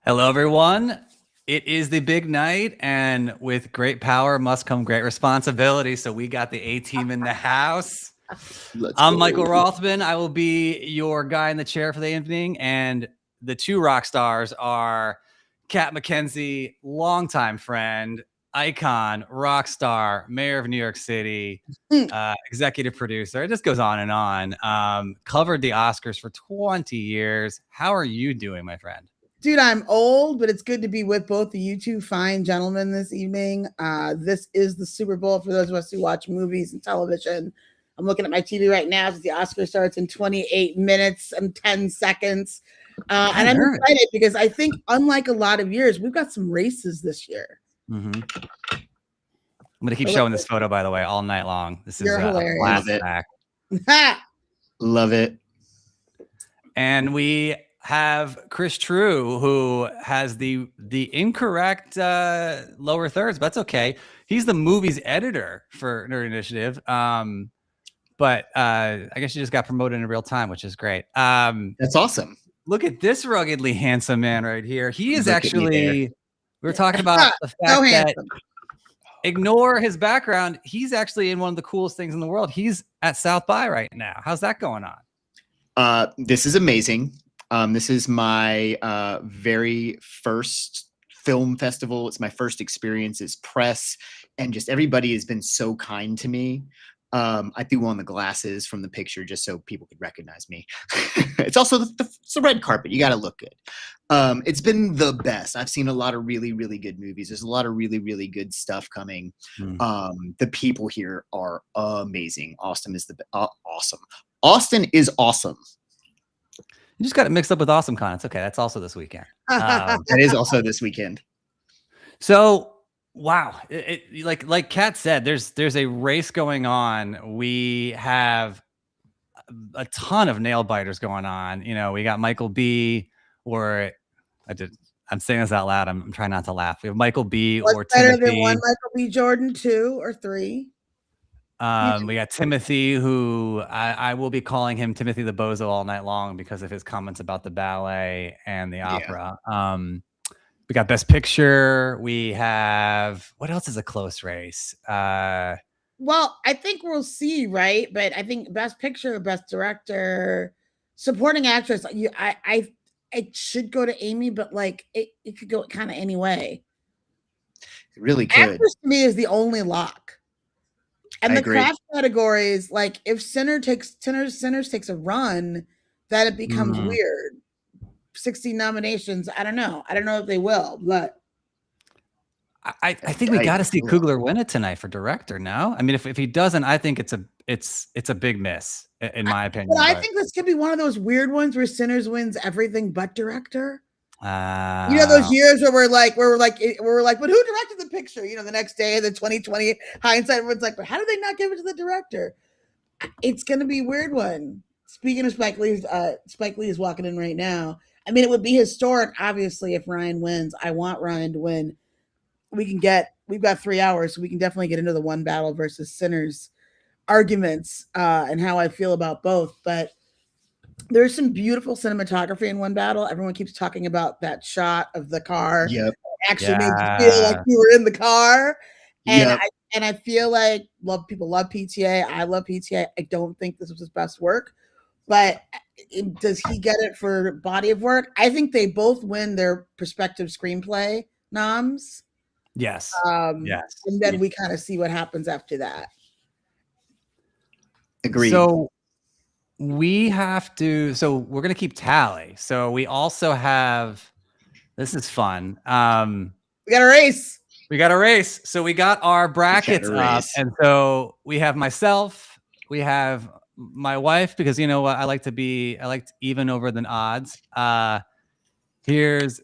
Hello, everyone. It is the big night, and with great power must come great responsibility. So we got the A team in the house. I'm Michael Rothman. I will be your guy in the chair for the evening, and the two rock stars are Kat McKenzie, longtime friend, icon, rock star, mayor of New York City, executive producer. It just goes on and on. Covered the Oscars for 20 years. How are you doing, my friend? Dude, I'm old, but it's good to be with both of you two fine gentlemen this evening. This is the Super Bowl for those of us who watch movies and television. I'm looking at my TV right now as the Oscar starts in 28 minutes and 10 seconds. And I'm excited because I think, unlike a lot of years, we've got some races this year. Mm-hmm. I'm going to keep showing this photo, by the way, all night long. This is hilarious. A flashback. Love it. And we have Chris True, who has the incorrect lower thirds, but that's okay. He's the movie's editor for Nerd Initiative. But I guess you just got promoted in real time, which is great. That's awesome. Look at this ruggedly handsome man right here. He is actually, we were talking about the fact that ignore his background. He's actually in one of the coolest things in the world. He's at South by right now. How's that going on? This is amazing. This is my very first film festival. It's my first experience as press, and just everybody has been so kind to me. I threw on the glasses from the picture just so people could recognize me. It's also it's the red carpet. You got to look good. It's been the best. I've seen a lot of really, really good movies. There's a lot of really, really good stuff coming. The people here are amazing. Austin is awesome. Austin is awesome. You just got it mixed up with AwesomeCon. It's okay. That's also this weekend. That is also this weekend. So, wow. Like Kat said, there's a race going on. We have a ton of nail biters going on. You know, we got Michael B. I'm saying this out loud. I'm trying not to laugh. We have Michael B. What's or better Timothy. Than one Michael B. Jordan, 2 or 3. We got Timothy, who I will be calling him Timothy the Bozo all night long because of his comments about the ballet and the opera. We got Best Picture. We have, what else is a close race? Well, I think we'll see, right? But I think Best Picture, Best Director, Supporting Actress. It should go to Amy, but like it could go kind of any way. It really could. Actress to me is the only lock. And the craft categories, like if Sinners takes a run, that it becomes weird. 60 nominations. I don't know if they will, but I think we got to see Coogler win it tonight for director. No, I mean if he doesn't, I think it's a big miss in my opinion. But I think this could be one of those weird ones where Sinners wins everything but director. You know those years where we're like, but who directed the picture? You know, the next day, the 2020 hindsight, everyone's like, but how did they not give it to the director? It's gonna be a weird one. Speaking of Spike Lee is walking in right now. I mean, it would be historic, obviously, if Ryan wins. I want Ryan to win. We've got 3 hours, so we can definitely get into the one battle versus Sinners arguments and how I feel about both. But there's some beautiful cinematography in one battle. Everyone keeps talking about that shot of the car. Yep. Actually made you feel like you were in the car. And I feel like people love PTA. I love PTA. I don't think this was his best work, but does he get it for body of work? I think they both win their prospective screenplay noms. Yes. Yes. And then we kind of see what happens after that. Agreed. So we're going to keep tally. So we also have, this is fun. We got a race. So we got our brackets up. And so we have myself, we have my wife, because you know what? I like even over than odds. Here's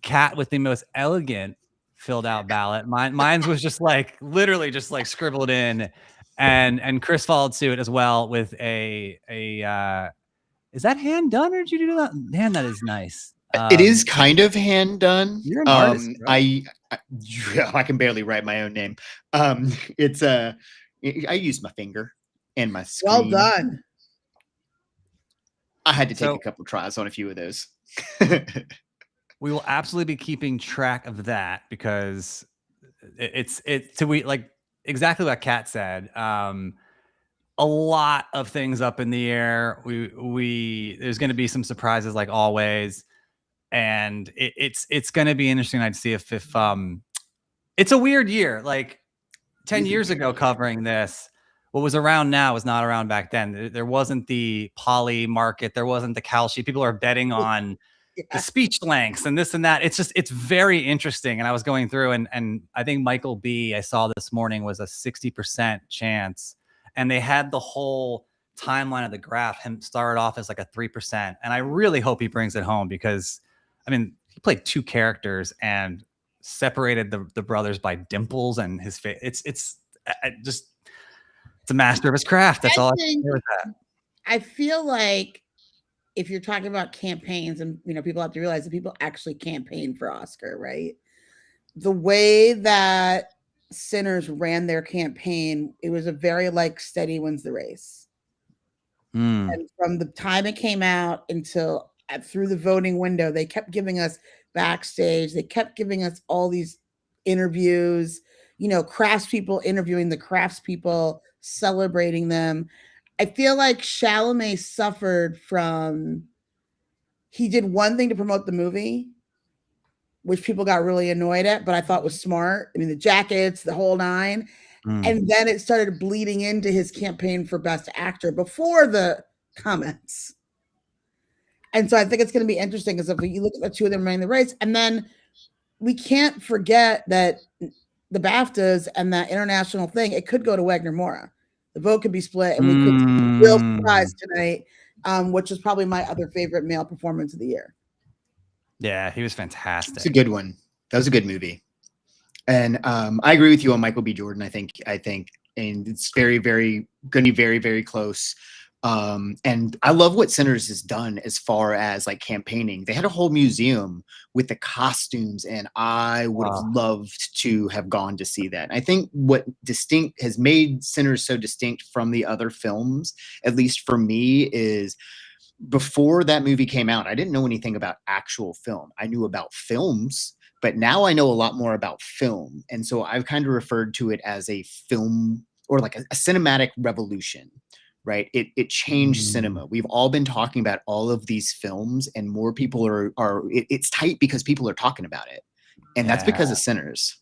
Kat with the most elegant filled out ballot. Mine's was just like, literally just like scribbled in. And Chris followed suit as well with a is that hand done, or did you do that? Man, that is nice. It is kind of hand done. You're an artist, I can barely write my own name. It's I used my finger and my screen. Well done. I had to take a couple tries on a few of those. we will absolutely be keeping track of that because it's like exactly what Kat said. A lot of things up in the air. There's going to be some surprises like always, and it's going to be interesting to see if it's a weird year. Like 10 years ago covering this, what was around now was not around back then. There wasn't the poly market. There wasn't the cal sheet. People are betting on the speech lengths and this and that. It's very interesting. And I was going through and I think Michael B, I saw this morning, was a 60% chance. And they had the whole timeline of the graph. Him started off as like a 3%. And I really hope he brings it home because, I mean, he played two characters and separated the brothers by dimples and his face. It's a master of his craft. That's all I can say with that. I feel like if you're talking about campaigns, and people have to realize that people actually campaign for Oscar, right? The way that Sinners ran their campaign, it was a very like steady wins the race. And from the time it came out until through the voting window, they kept giving us backstage. They kept giving us all these interviews, craftspeople interviewing the craftspeople, celebrating them. I feel like Chalamet suffered from, he did one thing to promote the movie, which people got really annoyed at, but I thought was smart. I mean, the jackets, the whole nine. And then it started bleeding into his campaign for Best Actor before the comments. And so I think it's going to be interesting because if you look at the two of them running the race, and then we can't forget that the BAFTAs and that international thing, it could go to Wagner Moura. The vote could be split, and we could see a real surprise tonight, which is probably my other favorite male performance of the year. Yeah, he was fantastic. It's a good one. That was a good movie. And I agree with you on Michael B. Jordan. I think, and it's very, very going to be very, very close. And I love what Sinners has done as far as like campaigning. They had a whole museum with the costumes, and I would have loved to have gone to see that. I think what has made Sinners so distinct from the other films, at least for me, is before that movie came out, I didn't know anything about actual film. I knew about films, but now I know a lot more about film. And so I've kind of referred to it as a film or like a cinematic revolution, right? It changed cinema. We've all been talking about all of these films, and more people it's tight because people are talking about it. And that's because of Sinners.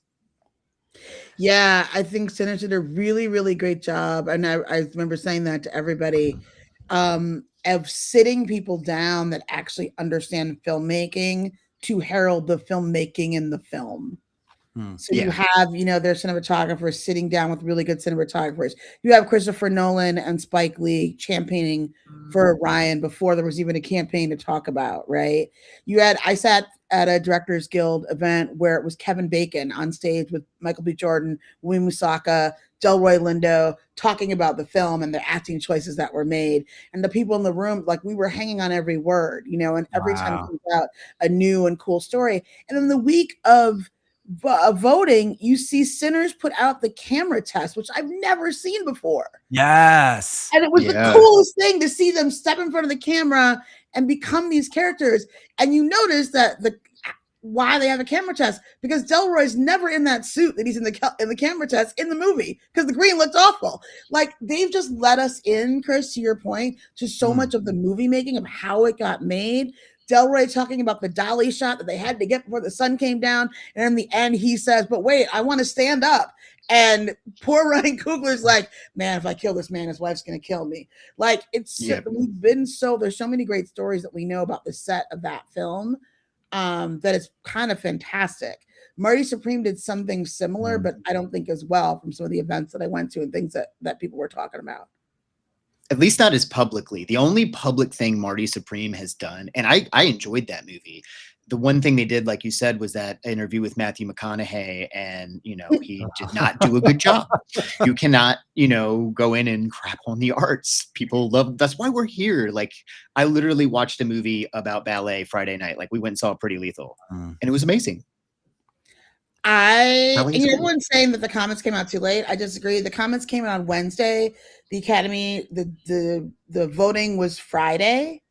Yeah, I think Sinners did a really, really great job. And I remember saying that to everybody, of sitting people down that actually understand filmmaking to herald the filmmaking in the film. So you have, their cinematographers sitting down with really good cinematographers. You have Christopher Nolan and Spike Lee campaigning for Ryan before there was even a campaign to talk about, right? I sat at a Directors Guild event where it was Kevin Bacon on stage with Michael B. Jordan, William Musaka, Delroy Lindo, talking about the film and the acting choices that were made. And the people in the room, like, we were hanging on every word, and every time it comes out a new and cool story. And then the week of voting, you see Sinners put out the camera test, which I've never seen before. Yes. And it was the coolest thing to see them step in front of the camera and become these characters. And you notice that why they have a camera test, because Delroy's never in that suit that he's in the camera test in the movie, because the green looked awful. Like, they've just let us in, Chris, to your point, to so much of the movie making, of how it got made. Delroy talking about the dolly shot that they had to get before the sun came down. And in the end, he says, but wait, I want to stand up. And poor Ryan Coogler's like, man, if I kill this man, his wife's going to kill me. Like, there's so many great stories that we know about the set of that film, that is kind of fantastic. Marty Supreme did something similar, but I don't think as well, from some of the events that I went to and things that people were talking about. At least not as publicly. The only public thing Marty Supreme has done, and I enjoyed that movie. The one thing they did, like you said, was that interview with Matthew McConaughey, and he did not do a good job. You cannot, go in and crap on the arts. People love. That's why we're here. Like, I literally watched a movie about ballet Friday night. Like, we went and saw Pretty Lethal, and it was amazing. Everyone's saying that the comments came out too late. I disagree. The comments came out on Wednesday. The Academy, the voting was Friday.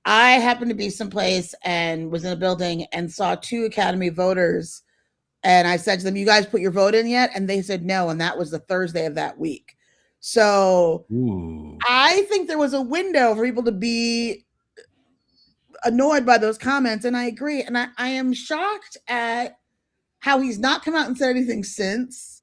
I happened to be someplace and was in a building and saw 2 Academy voters. And I said to them, "You guys put your vote in yet?" And they said no. And that was the Thursday of that week. So I think there was a window for people to be annoyed by those comments. And I agree. And I am shocked at how he's not come out and said anything since.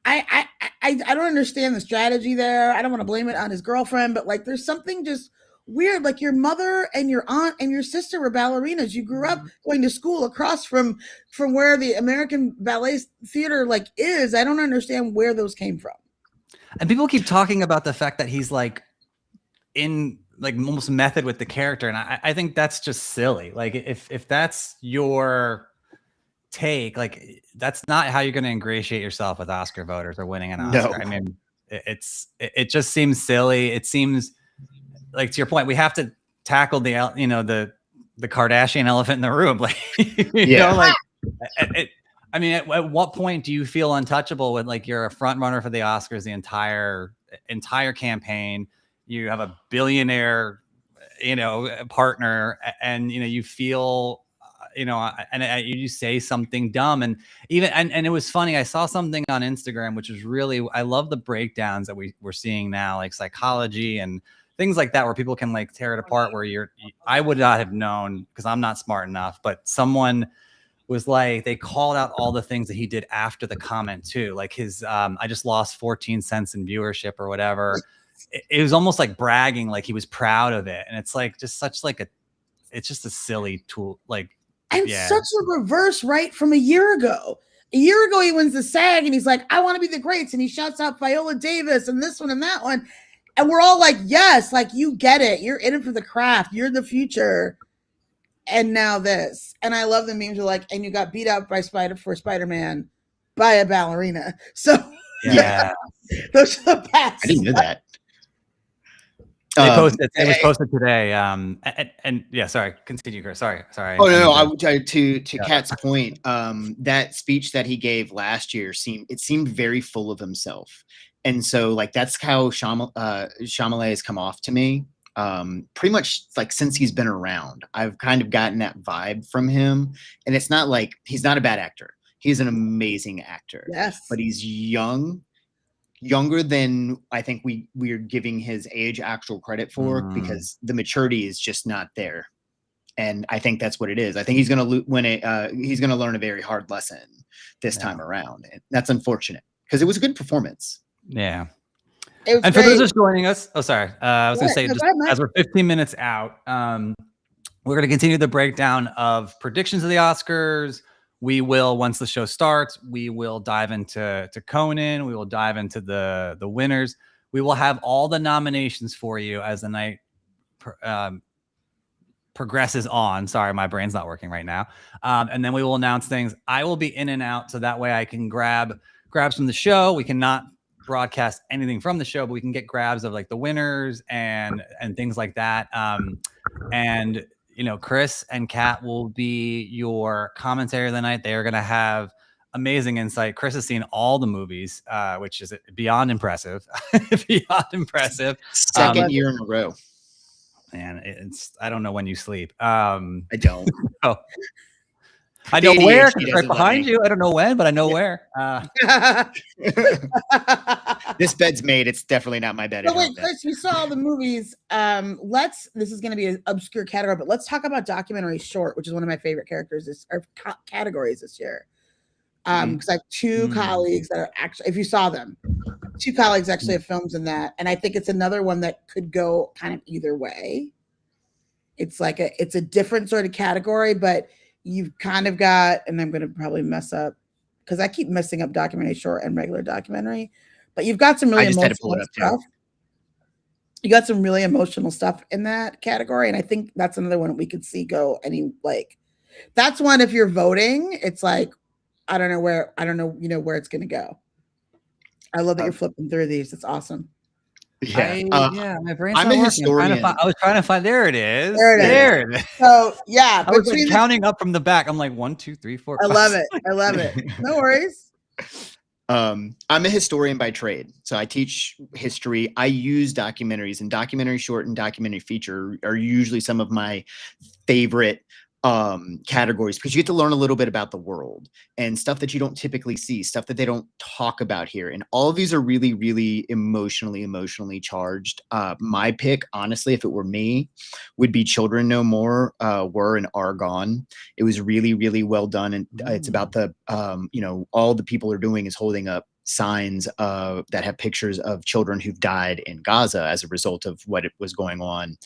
I don't understand the strategy there. I don't want to blame it on his girlfriend, but like there's something just weird. Like your mother and your aunt and your sister were ballerinas. You grew up going to school across from where the American Ballet Theater like is. I don't understand where those came from. And people keep talking about the fact that he's like in like almost method with the character. And I think that's just silly. Like if that's your take, like that's not how you're going to ingratiate yourself with Oscar voters or winning an Oscar. No. I mean, it just seems silly. It seems like, to your point, we have to tackle the Kardashian elephant in the room. Like, you know, like I mean, at what point do you feel untouchable when like you're a front runner for the Oscars the entire campaign? You have a billionaire, partner, and you feel, and you say something dumb, and it was funny. I saw something on Instagram, which is really, I love the breakdowns that we're seeing now, like psychology and things like that, where people can like tear it apart. Where I would not have known because I'm not smart enough, but someone was like, they called out all the things that he did after the comment too, like his I just lost 14 cents in viewership or whatever. It was almost like bragging, like he was proud of it, and it's like just such like it's just a silly tool, like. And such a reverse right from a year ago. A year ago, he wins the SAG and he's like, "I want to be the greats." And he shouts out Viola Davis and this one and that one. And we're all like, yes, like you get it. You're in it for the craft. You're the future. And now this. And I love the memes are like, and you got beat up by Spider-Man by a ballerina. So yeah. Those are the best. I didn't know that. It was posted today. And yeah, sorry. Continue, Chris. Sorry. Oh no. To Kat's point, that speech that he gave last year seemed very full of himself, and so like that's how Chalamet has come off to me. Pretty much like since he's been around, I've kind of gotten that vibe from him, and it's not like he's not a bad actor. He's an amazing actor. Yes, but he's younger than I think we're giving his age actual credit for, because the maturity is just not there. And I think that's what it is. I think he's going to he's going to learn a very hard lesson this time around. And that's unfortunate because it was a good performance. Yeah. And for those just joining us, sorry. I was going to say, just as we're 15 minutes out, we're going to continue the breakdown of predictions of the Oscars. We will, once the show starts, we will dive into Conan. We will dive into the winners. We will have all the nominations for you as the night progresses on. Sorry, my brain's not working right now. And then we will announce things. I will be in and out, so that way I can grab from the show. We cannot broadcast anything from the show, but we can get grabs of like the winners and things like that. And Chris and Kat will be your commentary of the night. They are going to have amazing insight. Chris has seen all the movies, which is beyond impressive. Beyond impressive. Second year in a row. Man, I don't know when you sleep. I don't. I know where, right behind you. I don't know when, but I know where. This bed's made. It's definitely not my bed. So wait, Chris, you saw all the movies. This is going to be an obscure category, but let's talk about documentary short, which is one of my favorite categories this year. Because I have two colleagues that are actually, if you saw them, two colleagues actually have films in that. And I think it's another one that could go kind of either way. It's like it's a different sort of category, but you've kind of got, and I'm going to probably mess up because I keep messing up documentary short and regular documentary, but you've got some really emotional stuff. You got some really emotional stuff in that category. And I think that's another one we could see go that's one, if you're voting, it's like, I don't know where it's going to go. I love that you're flipping through these. It's awesome. My brain's I'm a historian. I was trying to find. There it is. There it is. So yeah, I was like counting up from the back. I'm like 1, 2, 3, 4. I love it. No worries. I'm a historian by trade, so I teach history. I use documentaries, and documentary short and documentary feature are usually some of my favorite categories, because you get to learn a little bit about the world and stuff that you don't typically see, stuff that they don't talk about here. And all of these are really, really emotionally charged. My pick, honestly, if it were me, would be Children No More, Were and Are Gone. It was really, really well done. And it's about the, all the people are doing is holding up signs that have pictures of children who've died in Gaza as a result of what it was going on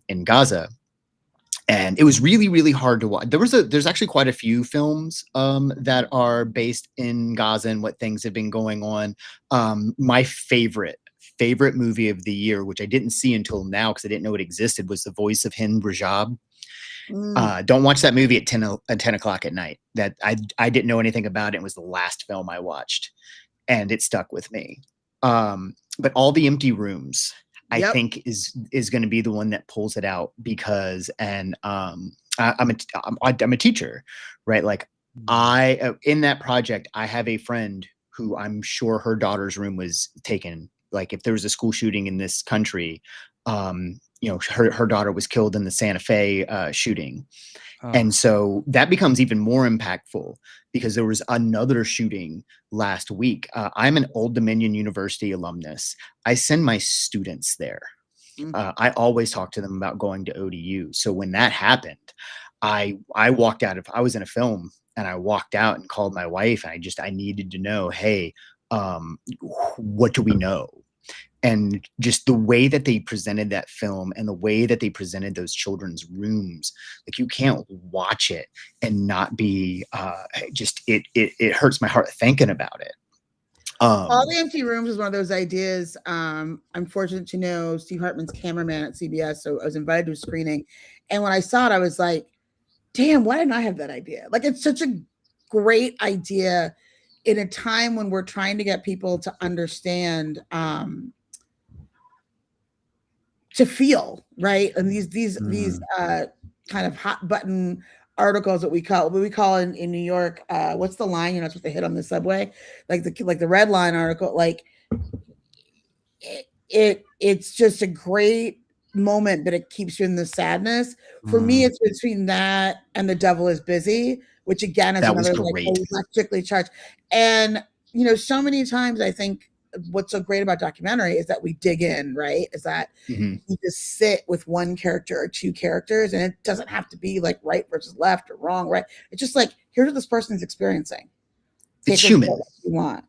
in Gaza. And it was really, really hard to watch. There's actually quite a few films that are based in Gaza and what things have been going on. My favorite movie of the year, which I didn't see until now because I didn't know it existed, was The Voice of Hind Rajab. Don't watch that movie at 10 o'clock at night. That I didn't know anything about it. It was the last film I watched, and it stuck with me. But All the Empty Rooms, I think is going to be the one that pulls it out, because, and I'm a teacher, right? Like in that project, I have a friend who I'm sure her daughter's room was taken. Like if there was a school shooting in this country, her daughter was killed in the Santa Fe shooting. And so that becomes even more impactful because there was another shooting last week. I'm an Old Dominion University alumnus. I send my students there. I always talk to them about going to ODU. So when that happened, I walked out I was in a film, and I walked out and called my wife, and I needed to know, hey, what do we know? And just the way that they presented that film and the way that they presented those children's rooms, like you can't watch it and not be it hurts my heart thinking about it. All the Empty Rooms is one of those ideas. I'm fortunate to know Steve Hartman's cameraman at CBS, so I was invited to a screening, and when I saw it, I was like, "Damn, why didn't I have that idea?" Like, it's such a great idea in a time when we're trying to get people to understand. To feel right, and these kind of hot button articles that we call in New York. What's the line you're not supposed to hit on the subway? Like the red line article. Like it's just a great moment, but it keeps you in the sadness. For me, it's between that and The Devil Is Busy, which again is another like electrically charged. And so many times I think what's so great about documentary is that we dig in, right? Is that you just sit with one character or two characters, and it doesn't have to be like right versus left or wrong, right? It's just like, here's what this person's experiencing. It's human. What you want,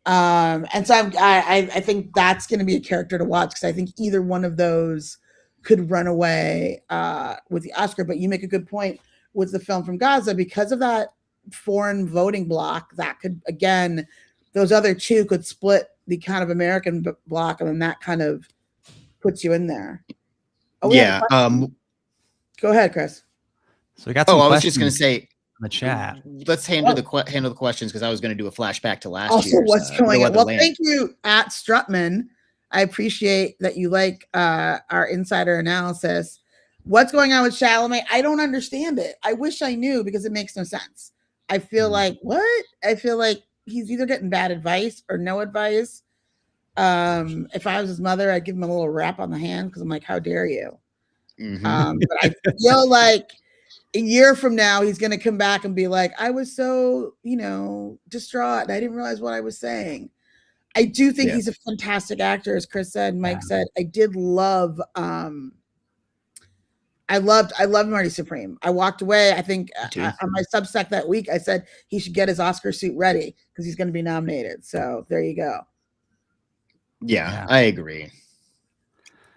and so I think that's going to be a character to watch, because I think either one of those could run away with the Oscar. But you make a good point with the film from Gaza, because of that foreign voting block, that could, again, those other two could split the kind of American block, and then that kind of puts you in there. Go ahead, Chris. So we got some I was just going to say, in the chat. Let's handle the questions, because I was going to do a flashback to last year. Also, what's going on? Well, thank you, at Strutman. I appreciate that you like our insider analysis. What's going on with Chalamet? I don't understand it. I wish I knew, because it makes no sense. I feel like, what? I feel like he's either getting bad advice or no advice. If I was his mother, I'd give him a little rap on the hand, because I'm like, how dare you? But I feel like a year from now, he's going to come back and be like, I was so, distraught. I didn't realize what I was saying. I do think he's a fantastic actor, as Chris said, Mike said. I did love, I loved Marty Supreme. I walked away. I think on my Substack that week, I said he should get his Oscar suit ready, because he's going to be nominated. So there you go. Yeah, I agree.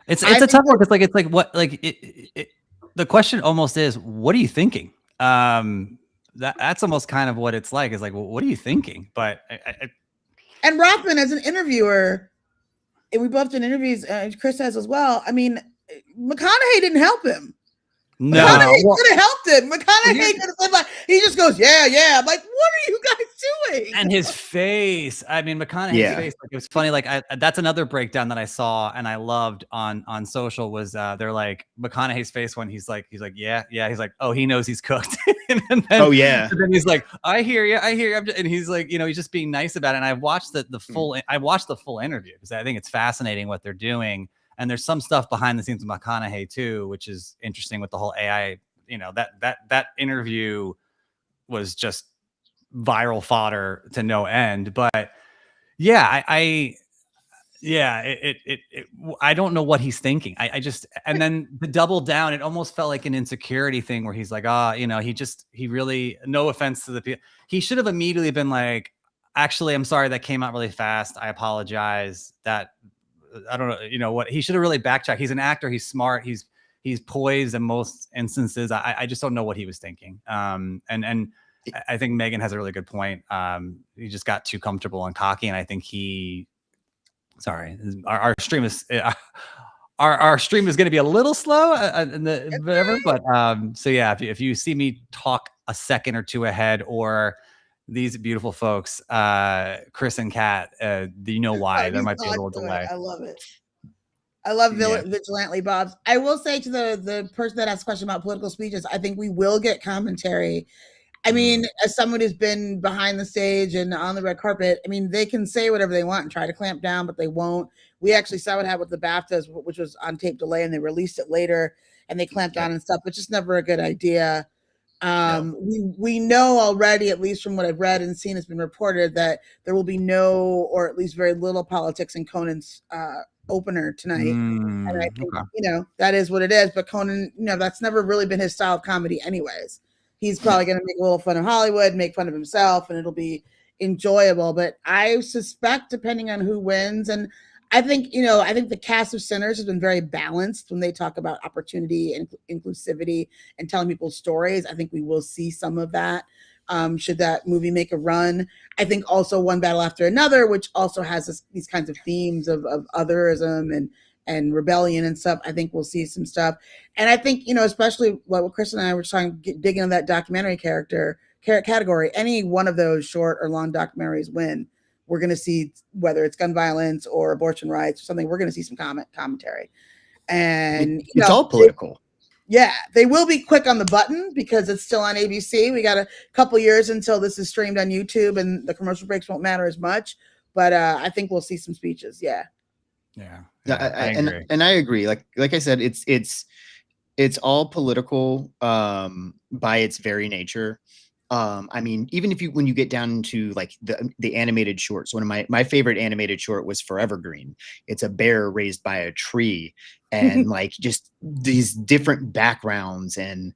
It's a tough one. It's like what, like the question almost is, what are you thinking? That's almost kind of what it's like. Is like, well, what are you thinking? But and Rothman, as an interviewer, and we both did interviews, Chris has as well. I mean, McConaughey didn't help him. No, McConaughey could have helped him. McConaughey could have said, like, he just goes, yeah. I'm like, what are you guys doing? And his face. I mean, McConaughey's face. Like, it was funny. Like, that's another breakdown that I saw and I loved on social was they're like McConaughey's face when he's like, yeah. He's like, oh, he knows he's cooked. and then, and then he's like, I hear you. And he's like, he's just being nice about it. And I watched the full interview because I think it's fascinating what they're doing. And there's some stuff behind the scenes with McConaughey too, which is interesting with the whole AI. That interview was just viral fodder to no end. But yeah, I don't know what he's thinking. I just, and then the double down, it almost felt like an insecurity thing where he's like, he really, no offense to the people, he should have immediately been like, actually, I'm sorry that came out really fast. I apologize. That I don't know, what he should have really backtracked. He's an actor. He's smart. He's poised in most instances. I just don't know what he was thinking. And I think Megan has a really good point. He just got too comfortable and cocky. And I think our stream is, our stream is going to be a little slow whatever. But so yeah, if you see me talk a second or two ahead, or these beautiful folks, Chris and Kat, you know why. There might be a little delay. I love it. I love Vigilantly Bob's. I will say to the person that asked a question about political speeches, I think we will get commentary. I mean, as someone who's been behind the stage and on the red carpet, I mean, they can say whatever they want and try to clamp down, but they won't. We actually saw what happened with the BAFTAs, which was on tape delay, and they released it later, and they clamped down and stuff, which is never a good idea. We know already, at least from what I've read and seen, has been reported that there will be no, or at least very little politics in Conan's opener tonight. And I think, that is what it is. But Conan, that's never really been his style of comedy anyways. He's probably going to make a little fun of Hollywood, make fun of himself, and it'll be enjoyable. But I suspect, depending on who wins, and I think the cast of Sinners has been very balanced when they talk about opportunity and inclusivity and telling people stories. I think we will see some of that. Should that movie make a run? I think also One Battle After Another, which also has these kinds of themes of otherism and rebellion and stuff. I think we'll see some stuff. And I think, especially what Chris and I were trying to dig into that documentary category, any one of those short or long documentaries win. We're going to see, whether it's gun violence or abortion rights or something, we're going to see some commentary. And it's all political. They will be quick on the button because it's still on ABC. We got a couple years until this is streamed on YouTube, and the commercial breaks won't matter as much. But I think we'll see some speeches. I agree. And I agree. Like I said, it's all political by its very nature. I mean, even when you get down to like the animated shorts, one of my favorite animated short was Forever Green. It's a bear raised by a tree, and like just these different backgrounds, and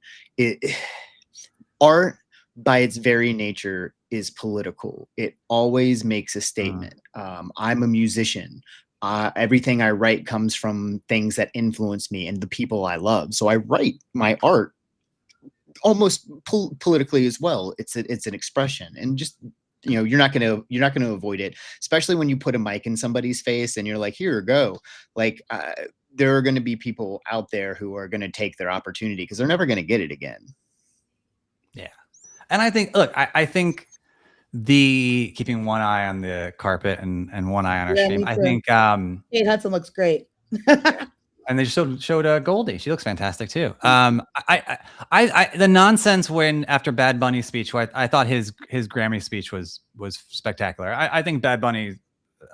art by its very nature is political. It always makes a statement. I'm a musician. Everything I write comes from things that influence me and the people I love. So I write my art almost politically as well. It's an expression, and just you're not gonna avoid it, especially when you put a mic in somebody's face and you're like, here, go. Like there are going to be people out there who are going to take their opportunity because they're never going to get it again. And I think, look, I think the keeping one eye on the carpet and one eye on our stream. I think Kate Hudson looks great. And they showed Goldie. She looks fantastic too. I the nonsense when after Bad Bunny's speech, I thought his Grammy speech was spectacular. I think Bad Bunny,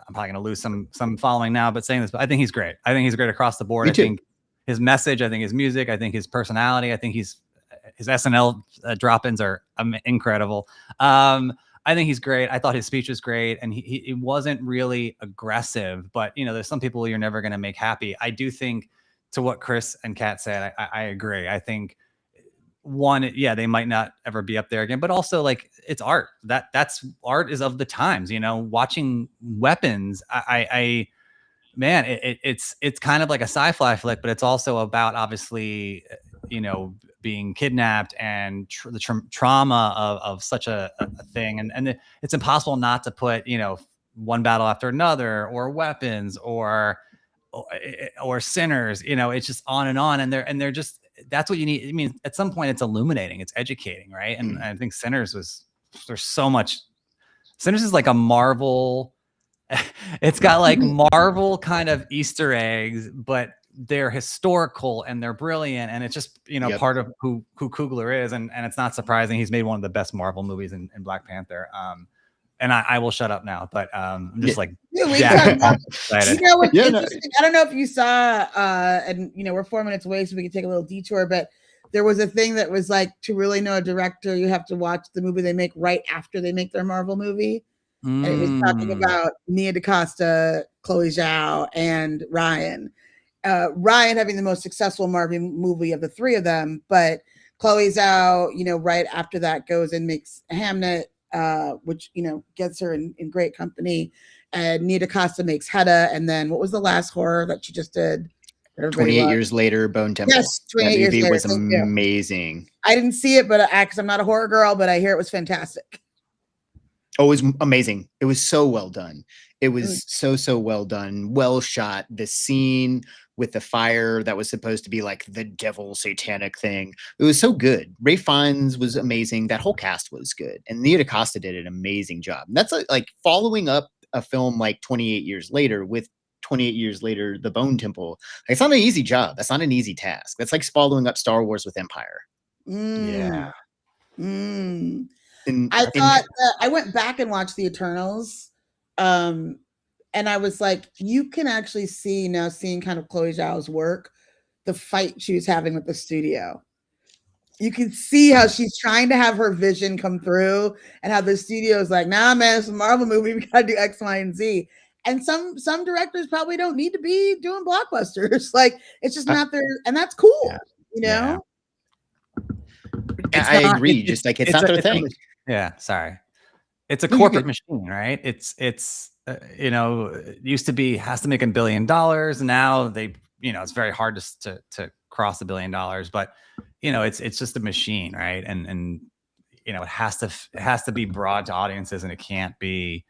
I'm probably gonna lose some following now, but saying this, but I think he's great. I think he's great across the board. I think his message, I think his music, I think his personality, I think his SNL drop-ins are incredible. I think he's great. I thought his speech was great, and he wasn't really aggressive, but there's some people you're never going to make happy. I do think, to what Chris and Kat said, I agree. I think they might not ever be up there again, but also like it's art. That's art is of the times. Watching Weapons, it's kind of like a sci-fi flick, but it's also about obviously being kidnapped and the trauma of such a thing, and it's impossible not to put One Battle After Another or Weapons or Sinners. It's just on and on, and they're just, that's what you need. I mean, at some point it's illuminating, it's educating, right? And I think Sinners there's so much Sinners is like a Marvel. It's got like Marvel kind of Easter eggs, but they're historical and they're brilliant, and it's just part of who Coogler is, and it's not surprising. He's made one of the best Marvel movies in Black Panther. And I will shut up now, but I'm just like excited. What's interesting? I don't know if you saw, and we're 4 minutes away, so we can take a little detour, but there was a thing that was like, to really know a director, you have to watch the movie they make right after they make their Marvel movie. And it was talking about Nia DaCosta, Chloe Zhao, and Ryan. Ryan having the most successful Marvel movie of the three of them, but Chloe Zhao, right after that goes and makes Hamnet, which gets her in great company. And Nia DaCosta makes Hedda, and then what was the last horror that she just did? 28 years later, Bone Temple. Yes, 28 years later. Was amazing. I didn't see it, but because I'm not a horror girl, but I hear it was fantastic. Oh, it was amazing. It was so well done. It was so well done. Well shot. The scene with the fire that was supposed to be like the devil satanic thing. It was so good. Ralph Fiennes was amazing. That whole cast was good. And Nia DaCosta did an amazing job. And that's like following up a film like 28 years later with 28 years later, The Bone Temple. It's not an easy job. That's not an easy task. That's like following up Star Wars with Empire. Yeah. I went back and watched the Eternals. And I was like, you can actually see now, seeing kind of Chloe Zhao's work, the fight she was having with the studio. You can see how she's trying to have her vision come through, and how the studio is like, nah, man, it's a Marvel movie. We got to do X, Y, and Z. And some directors probably don't need to be doing blockbusters. Like, it's just not their, and that's cool, I agree. Just like it's not their thing. Sorry. It's a corporate machine, right? It's it used to be, has to make $1 billion. Now they, it's very hard to cross $1 billion, but it's just a machine, right? And it has to be broad to audiences, and it can't be,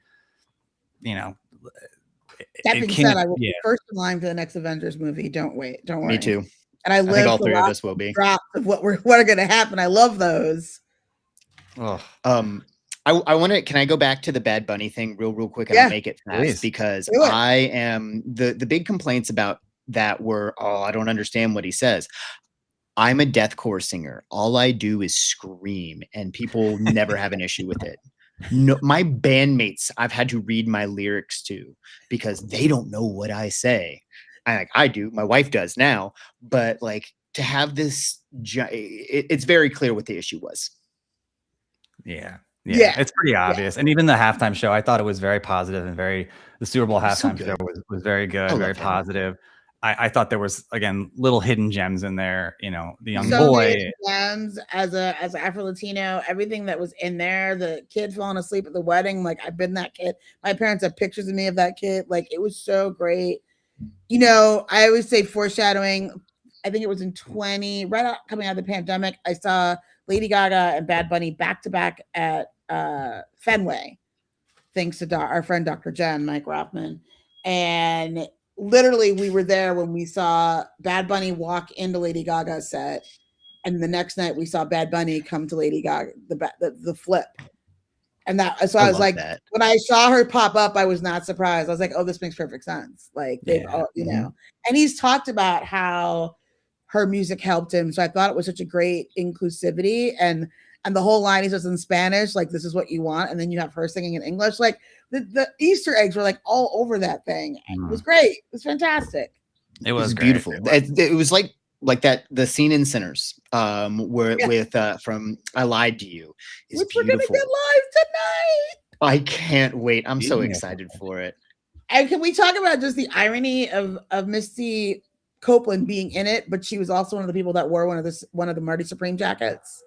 that being said, I will be first in line for the next Avengers movie. Don't worry. Me too. And I think all three of us will be. Drops of what are going to happen. I love those. Oh. I want to. Can I go back to the Bad Bunny thing real quick? And I'll make it fast. Please. Because I am the big complaints about that were, I don't understand what he says. I'm a deathcore singer. All I do is scream, and people never have an issue with it. No, my bandmates, I've had to read my lyrics to, because they don't know what I say. I do. My wife does now, but like, to have this, it's very clear what the issue was. Yeah, it's pretty obvious. And even the halftime show, I thought it was very positive, and the Super Bowl halftime show was very good, very positive. I thought there was, again, little hidden gems in there. The young boy, gems as an Afro-Latino, everything that was in there. The kid falling asleep at the wedding, like, I've been that kid. My parents have pictures of me of that kid. Like, it was so great. I always say foreshadowing. I think it was in coming out of the pandemic, I saw Lady Gaga and Bad Bunny back to back at Fenway, thanks to our friend Dr. Jen, Mike Rothman. And literally, we were there when we saw Bad Bunny walk into Lady Gaga's set, and the next night we saw Bad Bunny come to Lady Gaga, the flip. And I was like, when I saw her pop up, I was not surprised. I was like, oh, this makes perfect sense. Like, they've all, and he's talked about how her music helped him. So I thought it was such a great inclusivity, and the whole line, he says in Spanish, like, this is what you want. And then you have her singing in English. Like, the Easter eggs were like all over that thing. It was great. It was fantastic. It was beautiful. It was like that, the scene in Sinners, with from I Lied to You, is which beautiful. We're gonna get live tonight. I can't wait. I'm so excited for it. And can we talk about just the irony of Misty Copeland being in it, but she was also one of the people that wore one of the Marty Supreme jackets?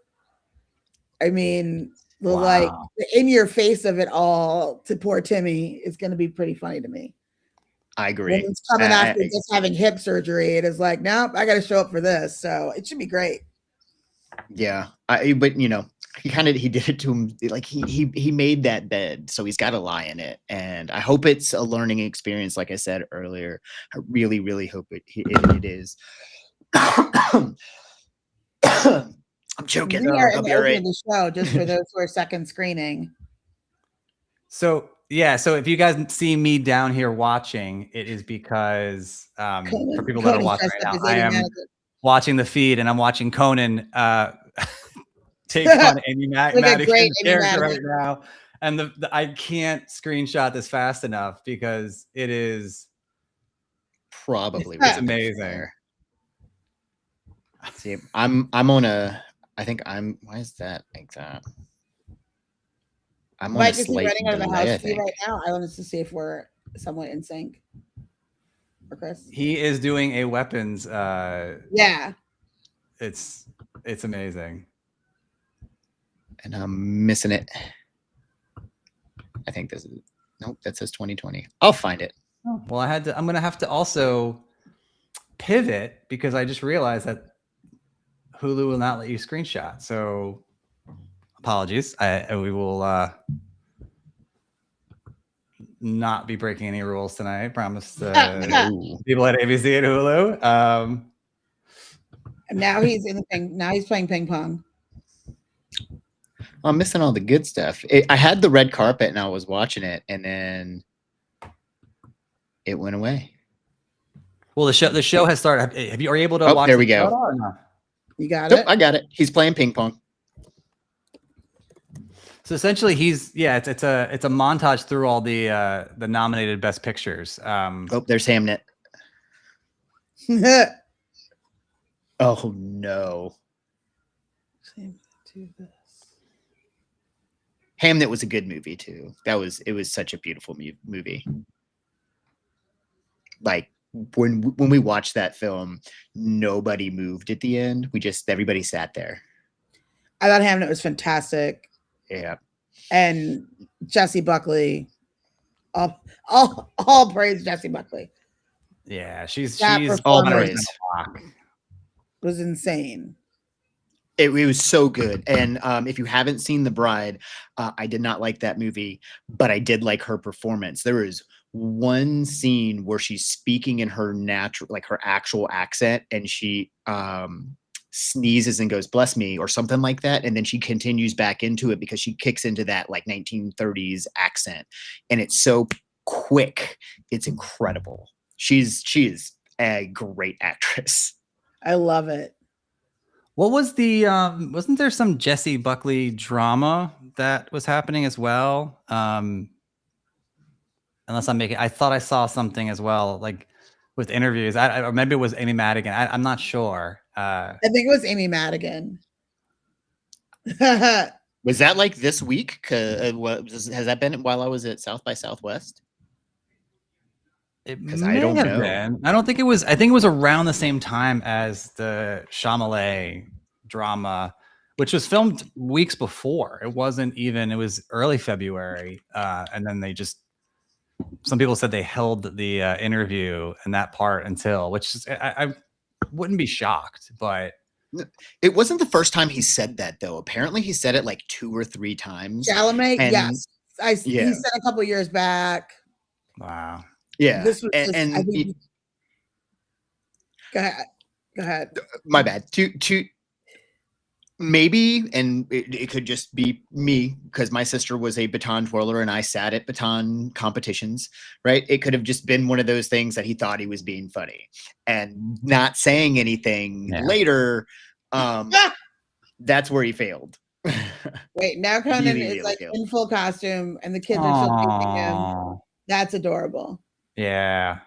I mean, like, the in your face of it all to poor Timmy is going to be pretty funny to me. I agree. Woman's coming after just having hip surgery, it is like, nope, I got to show up for this. So it should be great. Yeah, but he did it to him. Like, he made that bed, so he's got to lie in it. And I hope it's a learning experience. Like I said earlier, I really, really hope it is. I'm joking. We are in the opening of the show, just for those who are second screening. So yeah, so if you guys see me down here watching, it is because for people that are watching right now, I am watching the feed and I'm watching Conan take on Amy Madigan's character right now. And I can't screenshot this fast enough because it is probably it's amazing. See, I'm on a. I think I'm. Why is that like that? I'm Mike, on a is he running out of the delay, house right now? I wanted to see if we're somewhat in sync. Or Chris? He is doing a weapons. Yeah. It's amazing. And I'm missing it. I think this is. Nope, that says 2020. I'll find it. Oh, well, I'm gonna have to also pivot because I just realized that Hulu will not let you screenshot. So apologies. We will not be breaking any rules tonight. I promise people at ABC and Hulu. Now he's in the thing. Now he's playing ping pong. I'm missing all the good stuff. I had the red carpet and I was watching it, and then it went away. Well, the show has started. Are you able to watch? There we go. No? You got it. I got it. He's playing ping pong. So essentially, it's a montage through all the nominated best pictures. There's Hamnet. Oh no. Hamnet was a good movie too. It was such a beautiful movie. Like when we watched that film, nobody moved at the end. Everybody sat there. I thought Hamnet was fantastic. Yeah. And Jessie Buckley. All praise Jessie Buckley. Yeah, she's all praise. Was insane. It was so good. And if you haven't seen The Bride, I did not like that movie, but I did like her performance. There is one scene where she's speaking in her her actual accent, and she sneezes and goes, "Bless me," or something like that. And then she continues back into it because she kicks into that like 1930s accent. And it's so quick. It's incredible. She is a great actress. I love it. What was the wasn't there some Jessie Buckley drama that was happening as well? Unless I thought I saw something as well, like with interviews. Or maybe it was Amy Madigan. I'm not sure. I think it was Amy Madigan. Was that like this week? Has that been while I was at South by Southwest? Because I don't know. I don't think it was. I think it was around the same time as the Chalamet drama, which was filmed weeks before. It wasn't even. It was early February, and then some people said they held the interview and that part until, which is, I wouldn't be shocked, but it wasn't the first time he said that though. Apparently, he said it like 2 or 3 times. Chalamet, yes, he said a couple years back. Wow. Yeah, this was go ahead. My bad. Maybe, and it could just be me because my sister was a baton twirler and I sat at baton competitions, right? It could have just been one of those things that he thought he was being funny and not saying anything later. That's where he failed. Wait, now Conan is like in full costume and the kids are still thinking him. That's adorable. Yeah.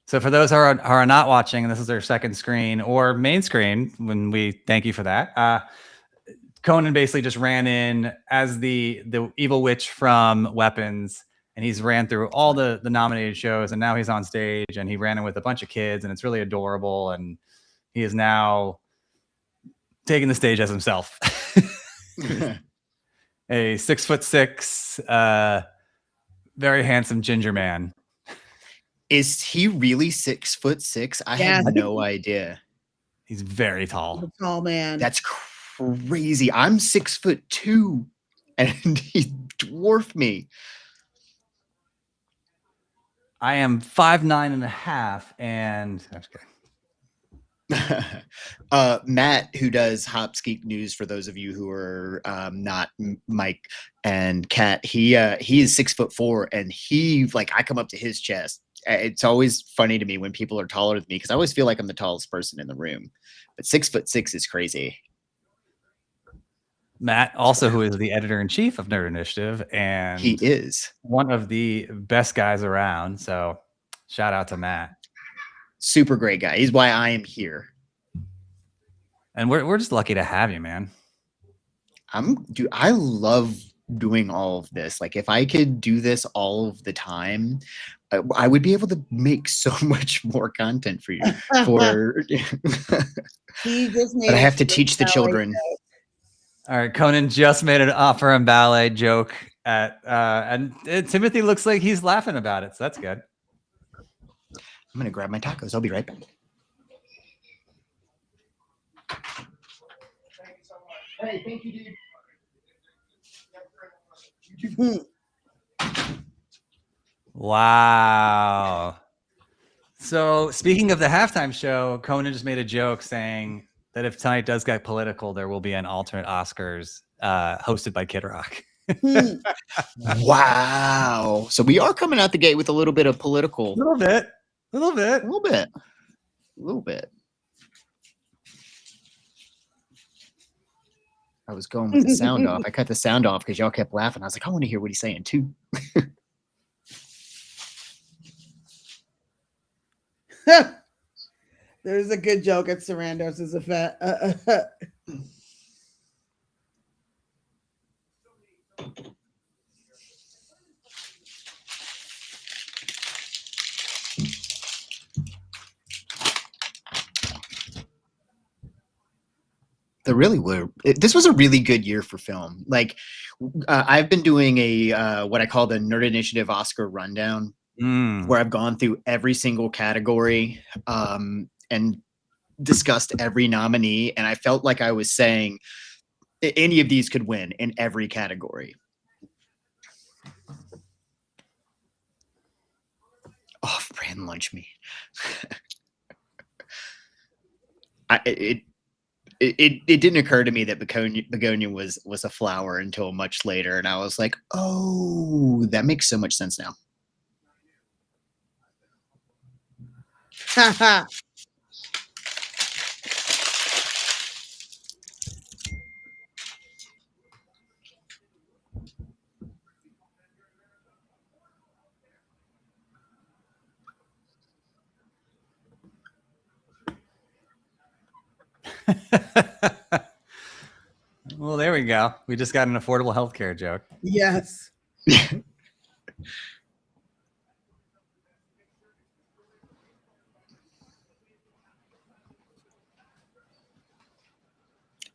So for those who are not watching, and this is their second screen or main screen, when we thank you for that, Conan basically just ran in as the evil witch from Weapons, and he's ran through all the nominated shows, and now he's on stage, and he ran in with a bunch of kids, and it's really adorable, and he is now taking the stage as himself. A 6'6", very handsome ginger man. Is he really 6'6"? I had no idea. He's very tall. He's a tall man. That's crazy. I'm 6'2", and he dwarfed me. I am 5'9.5", and Matt, who does Hopskeek News, for those of you who are not Mike and Kat, he is 6'4", and he like I come up to his chest. It's always funny to me when people are taller than me because I always feel like I'm the tallest person in the room. But 6'6" is crazy. Matt, also who is the editor-in-chief of Nerd Initiative, and he is one of the best guys around. So shout out to Matt. Super great guy. He's why I am here. And we're just lucky to have you, man. I love doing all of this. Like if I could do this all of the time, I would be able to make so much more content for you. He just made but I have to teach the children. All right, Conan just made an opera and ballet joke and Timothy looks like he's laughing about it, so that's good. I'm gonna grab my tacos. I'll be right back. Thank you so much. Hey, thank you, dude. Wow. So speaking of the halftime show, Conan just made a joke saying that if tonight does get political, there will be an alternate Oscars hosted by Kid Rock. Wow. So we are coming out the gate with a little bit of political. A little bit. I was going with the sound off. I cut the sound off because y'all kept laughing. I was like, I want to hear what he's saying too. There's a good joke at Sarandos as a fat. This was a really good year for film. Like I've been doing a what I call the Nerd Initiative Oscar rundown, where I've gone through every single category and discussed every nominee, and I felt like I was saying any of these could win in every category. Off-brand lunch meat. It didn't occur to me that begonia was a flower until much later, and I was like, oh, that makes so much sense now. Well, there we go. We just got an affordable healthcare joke. Yes.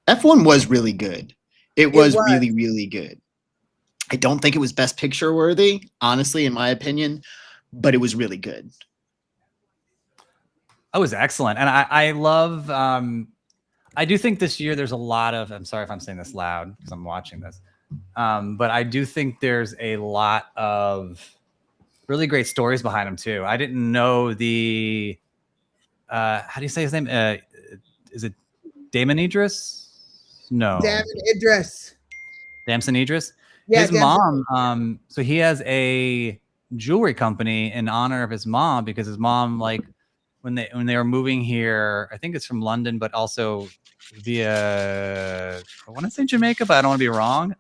F1 was really good. It was really, really good. I don't think it was Best Picture worthy, honestly, in my opinion, but it was really good. It was excellent. And I love, I do think this year there's a lot of, I'm sorry if I'm saying this loud because I'm watching this, but I do think there's a lot of really great stories behind them too. I didn't know the, how do you say his name? Is it Damon Idris? No. Damson Idris? Yeah, his mom, so he has a jewelry company in honor of his mom because his mom, like, when they were moving here, I think it's from London, but also via, I want to say Jamaica, but I don't want to be wrong.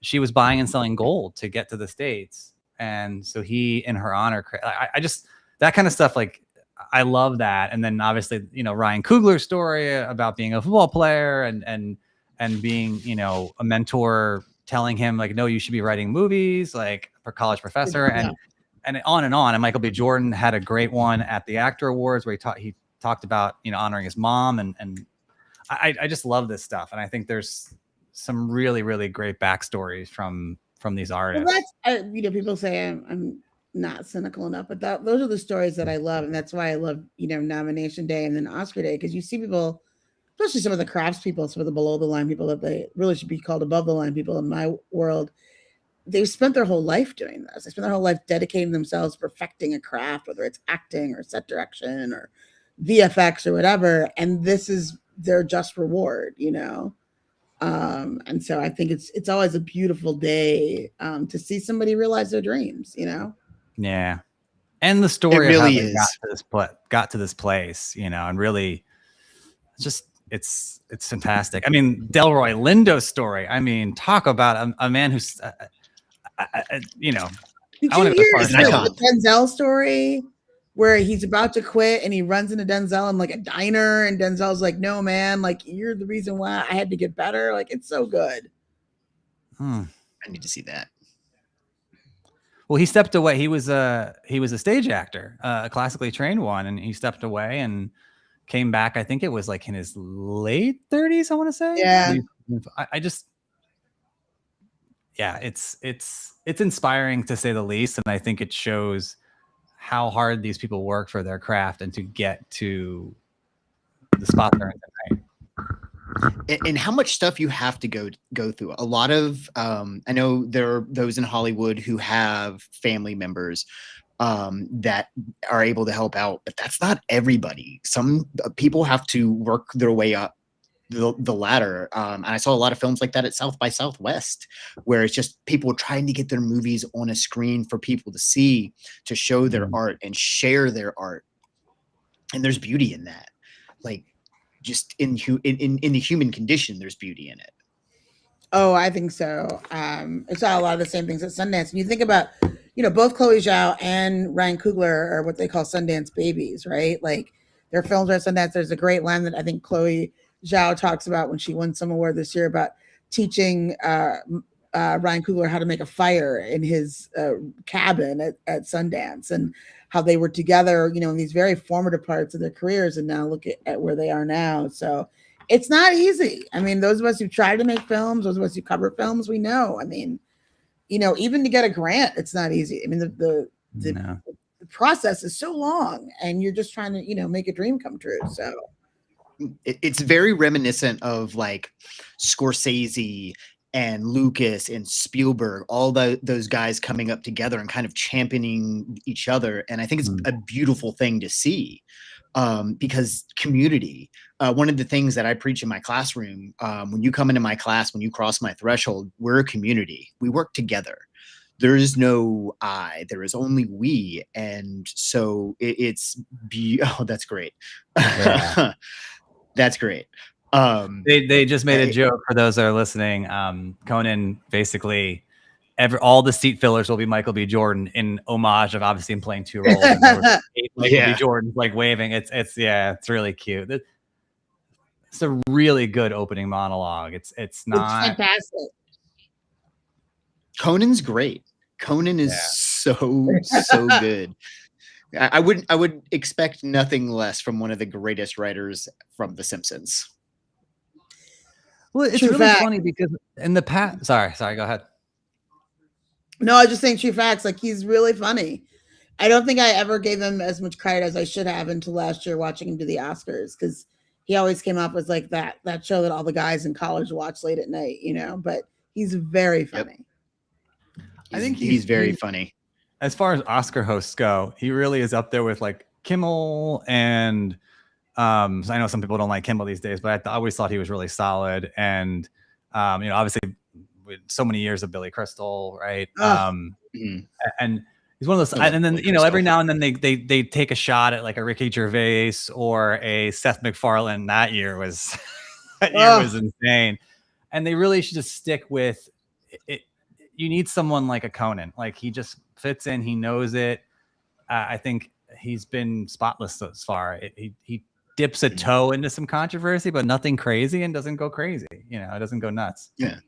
She was buying and selling gold to get to the States. And so he, in her honor, I just, that kind of stuff, like, I love that. And then obviously, you know, Ryan Coogler's story about being a football player and being, you know, a mentor telling him like, no, you should be writing movies, like for college professor, and on and on. And Michael B. Jordan had a great one at the Actor Awards where he talked about, you know, honoring his mom. And I just love this stuff. And I think there's some really, really great backstories from these artists. Well, that's, you know, people say I'm not cynical enough, but those are the stories that I love. And that's why I love, you know, nomination day and then Oscar day, because you see people, especially some of the crafts people, some of the below the line people that they really should be called above the line people in my world. They've spent their whole life doing this. They spent their whole life dedicating themselves, perfecting a craft, whether it's acting or set direction or VFX or whatever, and this is their just reward, you know. And so I think it's always a beautiful day to see somebody realize their dreams, you know. Yeah, and the story of how they got to this place, you know, and really, it's fantastic. I mean, Delroy Lindo's story. I mean, talk about a man who's, you know. Did you hear the Denzel story where he's about to quit and he runs into Denzel in like a diner, and Denzel's like, "No, man, like you're the reason why I had to get better." Like, it's so good. I need to see that. Well, he stepped away. He was a stage actor, a classically trained one, and he stepped away and came back. I think it was like in his late 30s, I want to say. Yeah. It's inspiring to say the least, and I think it shows how hard these people work for their craft and to get to the spot they're in tonight. And how much stuff you have to go through. A lot of I know there are those in Hollywood who have family members that are able to help out, but that's not everybody. Some people have to work their way up the ladder. And I saw a lot of films like that at South by Southwest, where it's just people trying to get their movies on a screen for people to see, to show their art and share their art. And there's beauty in that. Like, just in the human condition, there's beauty in it. Oh, I think so. I saw a lot of the same things at Sundance. And you think about, you know, both Chloe Zhao and Ryan Coogler are what they call Sundance babies, right? Like, their films are at Sundance. There's a great line that I think Chloe Zhao talks about when she won some award this year about teaching Ryan Coogler how to make a fire in his cabin at Sundance, and how they were together, you know, in these very formative parts of their careers, and now look at where they are now. So it's not easy. I mean, those of us who try to make films, those of us who cover films, we know. I mean, you know, even to get a grant, it's not easy. I mean, the process is so long, and you're just trying to, you know, make a dream come true. So it's very reminiscent of like Scorsese and Lucas and Spielberg, all those guys coming up together and kind of championing each other. And I think it's a beautiful thing to see, because community, one of the things that I preach in my classroom, when you come into my class, when you cross my threshold, we're a community. We work together. There is no I, there is only we. And so oh, that's great. Yeah. That's great. They just made a joke for those that are listening. Conan basically all the seat fillers will be Michael B. Jordan in homage of obviously him playing two roles. Michael B. Jordan's like waving. It's really cute. It's a really good opening monologue. It's fantastic. Conan's great. Conan is so good. I would expect nothing less from one of the greatest writers from The Simpsons. Well, it's really funny because in the past, sorry, go ahead. No, I was just saying true facts. Like, he's really funny. I don't think I ever gave him as much credit as I should have until last year watching him do the Oscars, because he always came up as like that show that all the guys in college watch late at night, you know. But he's very funny. Yep. I think he's very funny. As far as Oscar hosts go, he really is up there with like Kimmel, and I know some people don't like Kimmel these days, but I always thought he was really solid. And you know, obviously with so many years of Billy Crystal, right? And he's one of those. And then, you know, every now and then they take a shot at like a Ricky Gervais or a Seth MacFarlane. That year was was insane. And they really should just stick with it. You need someone like a Conan. Like, he just fits in. He knows it. I think he's been spotless thus far. He dips a toe into some controversy, but nothing crazy, and doesn't go crazy. You know, it doesn't go nuts. Yeah.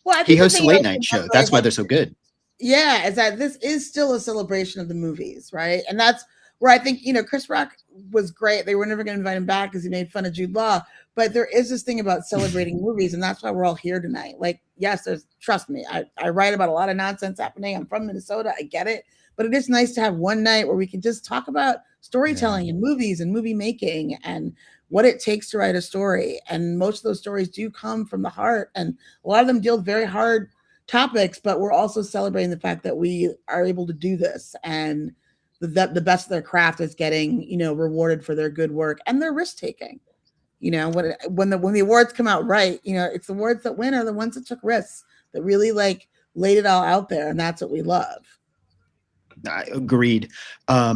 Well, he hosts a late night show. That's why they're so good. Yeah, is that this is still a celebration of the movies, right? And that's where I think, you know, Chris Rock was great. They were never going to invite him back because he made fun of Jude Law. But there is this thing about celebrating movies, and that's why we're all here tonight. Like, yes, trust me, I write about a lot of nonsense happening. I'm from Minnesota. I get it. But it is nice to have one night where we can just talk about storytelling and movies and movie making and what it takes to write a story. And most of those stories do come from the heart. And a lot of them deal with very hard topics, but we're also celebrating the fact that we are able to do this. And the best of their craft is getting, you know, rewarded for their good work and their risk taking. You know, when the awards come out right, you know, it's the awards that win are the ones that took risks, that really like laid it all out there, and that's what we love. I agreed. A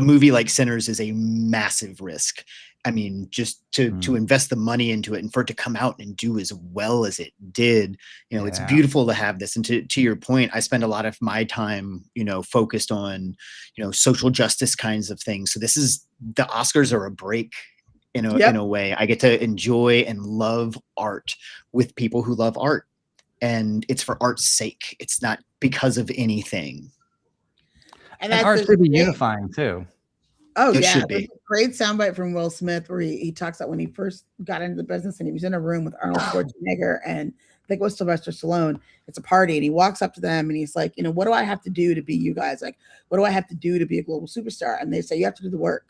movie like Sinners is a massive risk. I mean, just to invest the money into it and for it to come out and do as well as it did, you know, it's beautiful to have this. And to your point, I spend a lot of my time, you know, focused on, you know, social justice kinds of things. So this is, the Oscars are a break in a way. I get to enjoy and love art with people who love art, and it's for art's sake. It's not because of anything. And art should be unifying too. Oh, it should be. A great soundbite from Will Smith where he talks about when he first got into the business and he was in a room with Arnold Schwarzenegger and I think it was Sylvester Stallone. It's a party and he walks up to them and he's like, you know, what do I have to do to be you guys? Like, what do I have to do to be a global superstar? And they say, you have to do the work.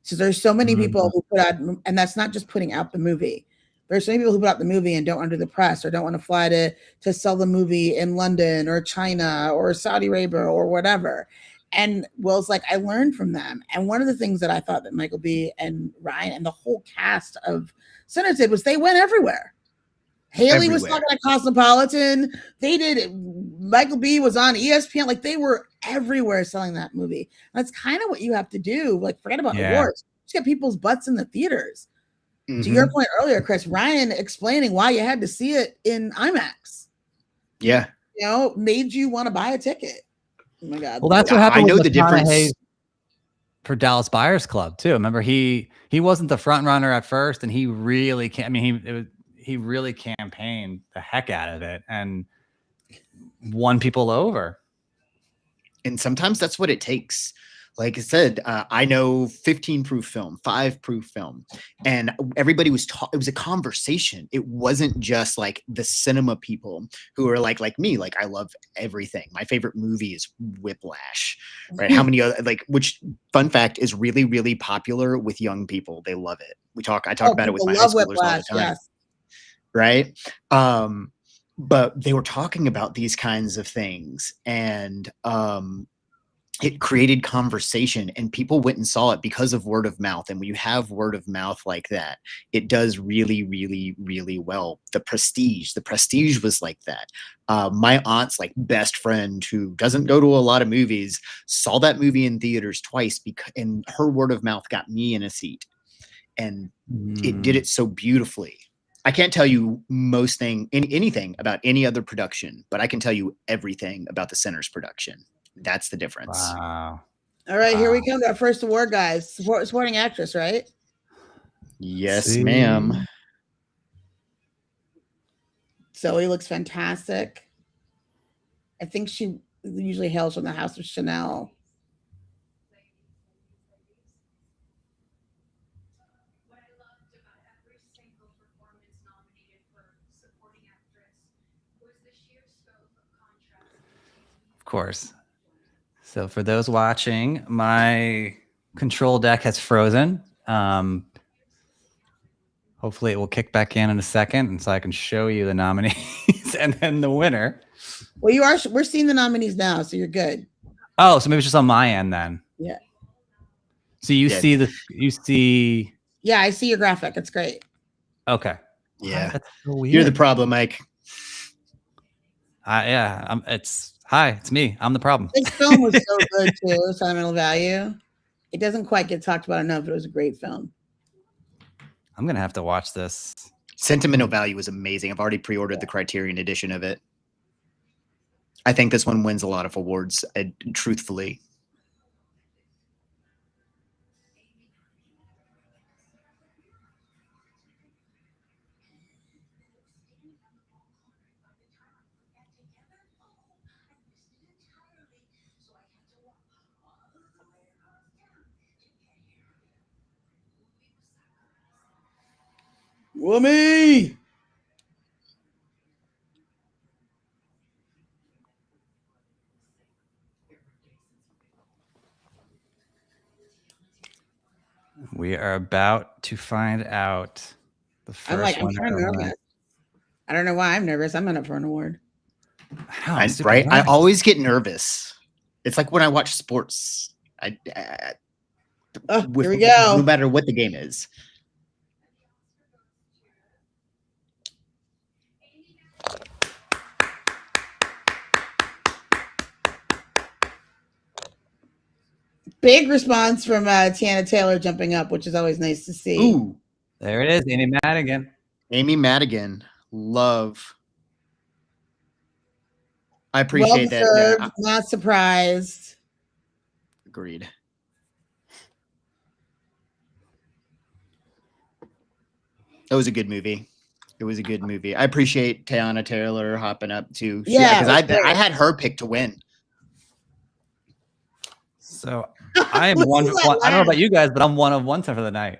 So there's so many people who put out, and that's not just putting out the movie. There's so many people who put out the movie and don't under the press or don't want to fly to sell the movie in London or China or Saudi Arabia or whatever. And Will's like, I learned from them. And one of the things that I thought that Michael B. and Ryan and the whole cast of Sinners did was they went everywhere. Haley was talking at Cosmopolitan. They did it. Michael B. was on ESPN. Like they were everywhere selling that movie. And that's kind of what you have to do. Like forget about awards. Just get people's butts in the theaters. To your point earlier, Chris, Ryan explaining why you had to see it in IMAX. Yeah. You know, made you want to buy a ticket. Oh my God. Well, that's what happened. I know the difference for Dallas Buyers Club too. Remember, he wasn't the front runner at first, and he really he really campaigned the heck out of it and won people over. And sometimes that's what it takes. Like I said, I know 15 proof film, 5 proof film, and everybody was it was a conversation. It wasn't just like the cinema people who are like me, like I love everything. My favorite movie is Whiplash, right? How many other, like, which fun fact is really, really popular with young people. They love it. I talk about it with my high schoolers all the time. Yes. Right. But they were talking about these kinds of things, and it created conversation, and people went and saw it because of word of mouth. And when you have word of mouth like that, it does really, really, really well. The Prestige was like that. My aunt's like best friend, who doesn't go to a lot of movies, saw that movie in theaters twice and her word of mouth got me in a seat, and it did it so beautifully. I can't tell you anything about any other production, but I can tell you everything about the Sinners production. That's the difference. Wow. All right, here we come to our first award, guys. Supporting actress, right? Yes, ma'am. Zoe looks fantastic. I think she usually hails from the House of Chanel. What I loved about every single performance nominated for supporting actress was the sheer scope of contrast. Of course. So for those watching, my control deck has frozen. Hopefully it will kick back in a second, and so I can show you the nominees and then the winner. Well, we're seeing the nominees now, so you're good. Oh, so maybe it's just on my end then. Yeah. So you see. Yeah, I see your graphic. It's great. Okay. Yeah. That's so weird. You're the problem, Mike. It's me. I'm the problem. This film was so good too. Sentimental Value. It doesn't quite get talked about enough. It was a great film. I'm gonna have to watch this. Sentimental Value was amazing. I've already pre-ordered the Criterion edition of it. I think this one wins a lot of awards, truthfully. Whammy! We are about to find out the first I'm kind of nervous. I don't know why I'm nervous. I'm up for an award. Right? I always get nervous. It's like when I watch sports. Here we go. No matter what the game is. Big response from Tiana Taylor jumping up, which is always nice to see. Ooh, there it is. Amy Madigan. Amy Madigan. Love. I appreciate that. Not surprised. Agreed. It was a good movie. It was a good movie. I appreciate Tiana Taylor hopping up too. Yeah, because I had her pick to win. So I am one. I don't know about you guys, but I'm one of one for the night.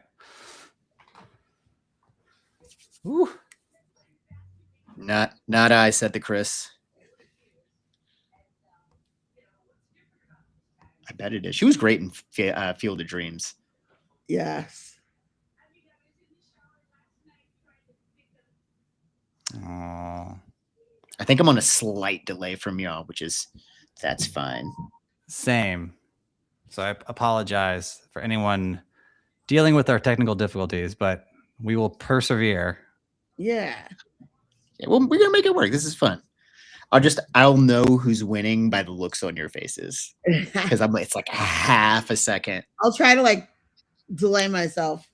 Ooh. Not I, said the Chris. I bet it is. She was great in Field of Dreams. Yes. Aww. I think I'm on a slight delay from y'all, that's fine. Same. So I apologize for anyone dealing with our technical difficulties, but we will persevere. Yeah. Well, we're gonna make it work. This is fun. I'll know who's winning by the looks on your faces, because it's like half a second. I'll try to delay myself.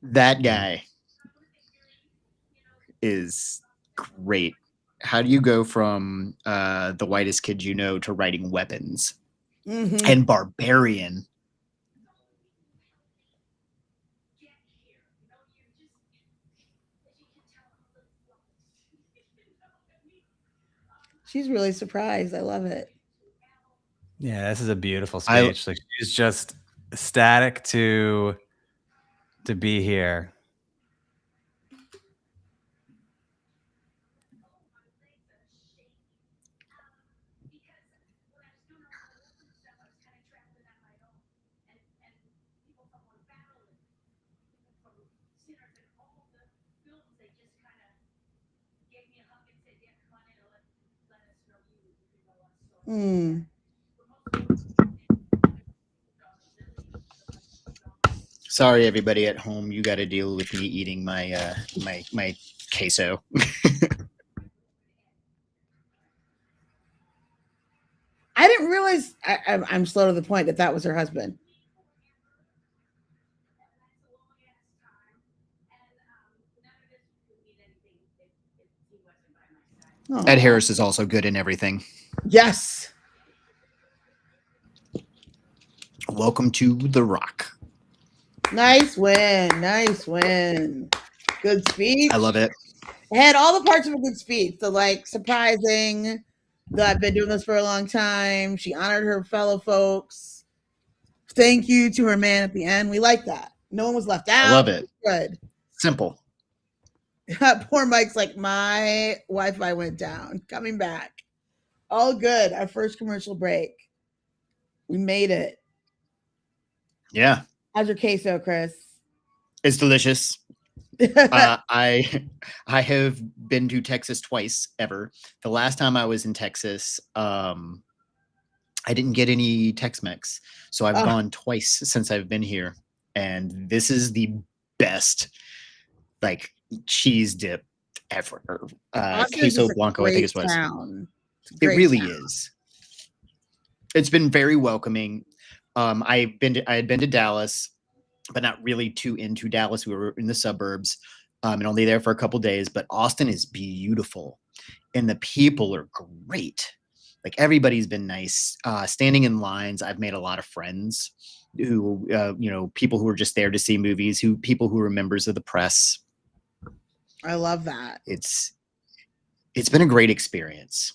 That guy is great. How do you go from The Whitest Kid You Know to writing Weapons and Barbarian? She's really surprised. I love it. Yeah, this is a beautiful speech. She's just ecstatic to be here. Sorry, everybody at home. You got to deal with me eating my my queso. I didn't realize. I'm slow to the point that was her husband. Ed Harris is also good in everything. Yes. Welcome to The Rock. Nice win. Nice win. Good speech. I love it. It had all the parts of a good speech. The surprising that I've been doing this for a long time. She honored her fellow folks. Thank you to her man at the end. We like that. No one was left out. I love it. Good. Simple. Poor Mike's like, my Wi-Fi went down. Coming back. All good. Our first commercial break. We made it. Yeah. How's your queso, Chris? It's delicious. I have been to Texas twice ever. The last time I was in Texas, I didn't get any Tex-Mex. So I've gone twice since I've been here. And this is the best cheese dip ever. Queso Blanco, I think it was. It really is. It's been very welcoming. I had been to Dallas, but not really too into Dallas. We were in the suburbs and only there for a couple days. But Austin is beautiful, and the people are great. Everybody's been nice. Standing in lines, I've made a lot of friends who, people who are just there to see movies, people who are members of the press. I love that. It's been a great experience.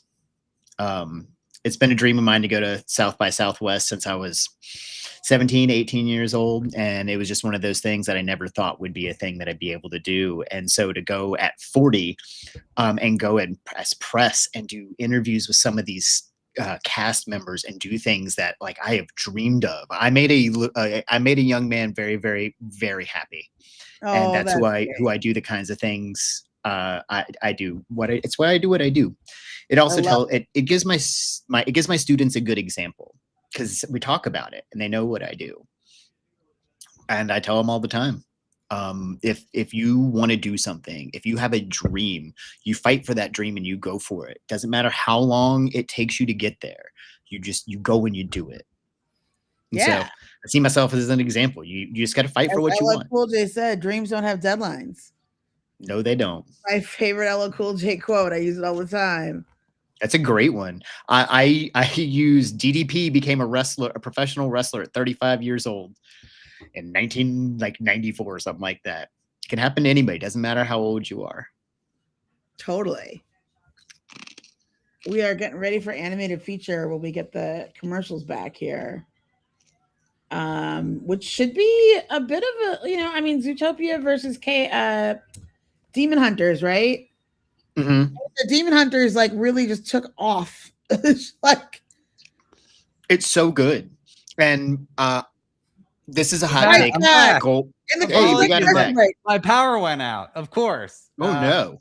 It's been a dream of mine to go to South by Southwest since I was 17, 18 years old. And it was just one of those things that I never thought would be a thing that I'd be able to do. And so to go at 40 and go and press and do interviews with some of these cast members and do things that like I have dreamed of. I made a young man very, very, very happy, and that's who I do the kinds of things I do. It's why I do what I do. It also it gives my students a good example because we talk about it and they know what I do, and I tell them all the time. If you want to do something, if you have a dream, you fight for that dream and you go for it. Doesn't matter how long it takes you to get there. You go and you do it. And so I see myself as an example. You just got to fight for what you want. Cool J said, dreams don't have deadlines. No, they don't. My favorite LL Cool J quote. I use it all the time. That's a great one. I use DDP became a professional wrestler at 35 years old. In 1994 or something like that. It can happen to anybody. Doesn't matter how old you are. Totally. We are getting ready for animated feature when we get the commercials back here. Which should be a bit of a, Zootopia versus Demon Hunters, right? Mm-hmm. The Demon Hunters like really just took off. It's so good. And this is a hot take. We got it back. My power went out, of course. Oh no.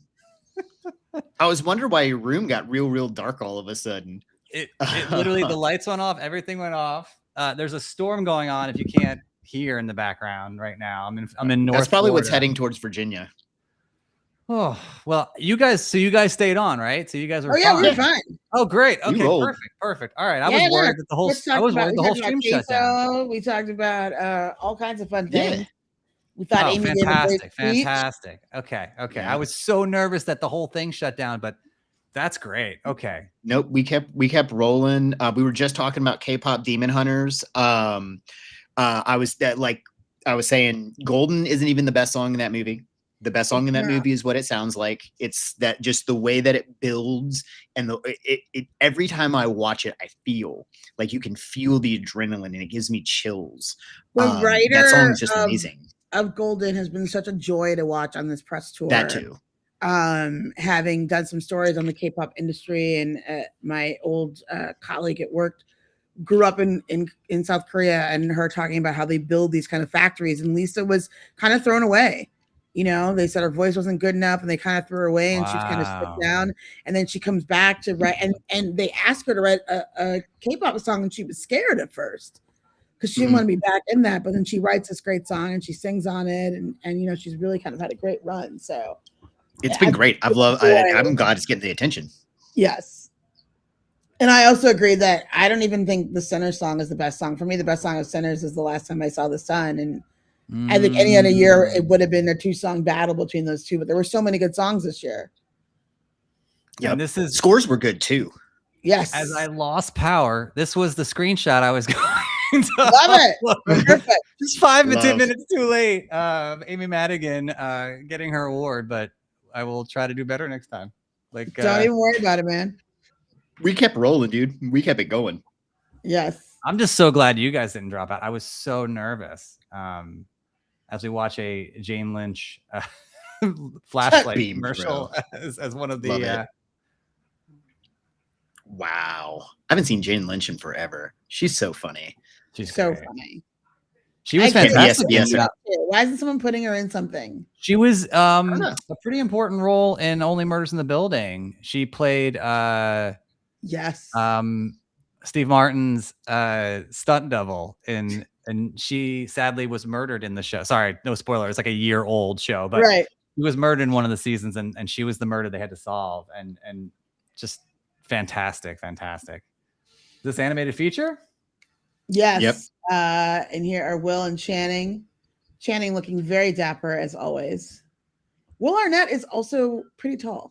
I was wondering why your room got real dark all of a sudden. It literally, the lights went off, everything went off. There's a storm going on if you can't hear in the background right now. I'm in North That's probably Florida. What's heading towards Virginia. Oh, well, you guys stayed on, right? So you guys were fine. We're fine. Oh, great. Okay, perfect. All right. I was worried that the whole stream shut down. We talked about all kinds of fun things. We thought Amy fantastic. Okay. Yeah. I was so nervous that the whole thing shut down, but that's great. Okay. Nope, we kept rolling. We were just talking about K-pop Demon Hunters. I was saying Golden isn't even the best song in that movie. The best song in that movie is what it sounds like. It's that just the way that it builds, and every time I watch it, I feel like you can feel the adrenaline, and it gives me chills. The writer that song is just amazing. Of Golden has been such a joy to watch on this press tour. That too. Having done some stories on the K-pop industry, and my old colleague at work grew up in South Korea, and her talking about how they build these kind of factories, and Lisa was kind of thrown away. They said her voice wasn't good enough and they kind of threw her away, and she kind of slipped down, and then she comes back to write, and they asked her to write a K-pop song, and she was scared at first because she didn't want to be back in that, but then she writes this great song and she sings on it, and she's really kind of had a great run. So it's been great. I'm glad it's getting the attention. Yes. And I also agree that I don't even think the Center song is the best song. For me, the best song of Centers is The Last Time I Saw the Sun, and I think any other year it would have been a 2-song battle between those two, but there were so many good songs this year. Yeah, and scores were good too. Yes. As I lost power, this was the screenshot I was going to love it. Perfect. Just 5 to 10 minutes too late. Amy Madigan getting her award, but I will try to do better next time. Like, don't even worry about it, man. We kept rolling, dude. We kept it going. Yes. I'm just so glad you guys didn't drop out. I was so nervous. As we watch a Jane Lynch flashlight commercial as one of the wow. I haven't seen Jane Lynch in forever. She's so funny. She's so great. funny. She was fantastic. Yes. Why isn't someone putting her in something? She was a pretty important role in Only Murders in the Building. She played Steve Martin's stunt double and she sadly was murdered in the show. Sorry, no spoiler. It's like a year-old show, but she was murdered in one of the seasons, and she was the murder they had to solve, and just fantastic. This animated feature? Yes. Yep. And here are Will and Channing. Channing looking very dapper as always. Will Arnett is also pretty tall,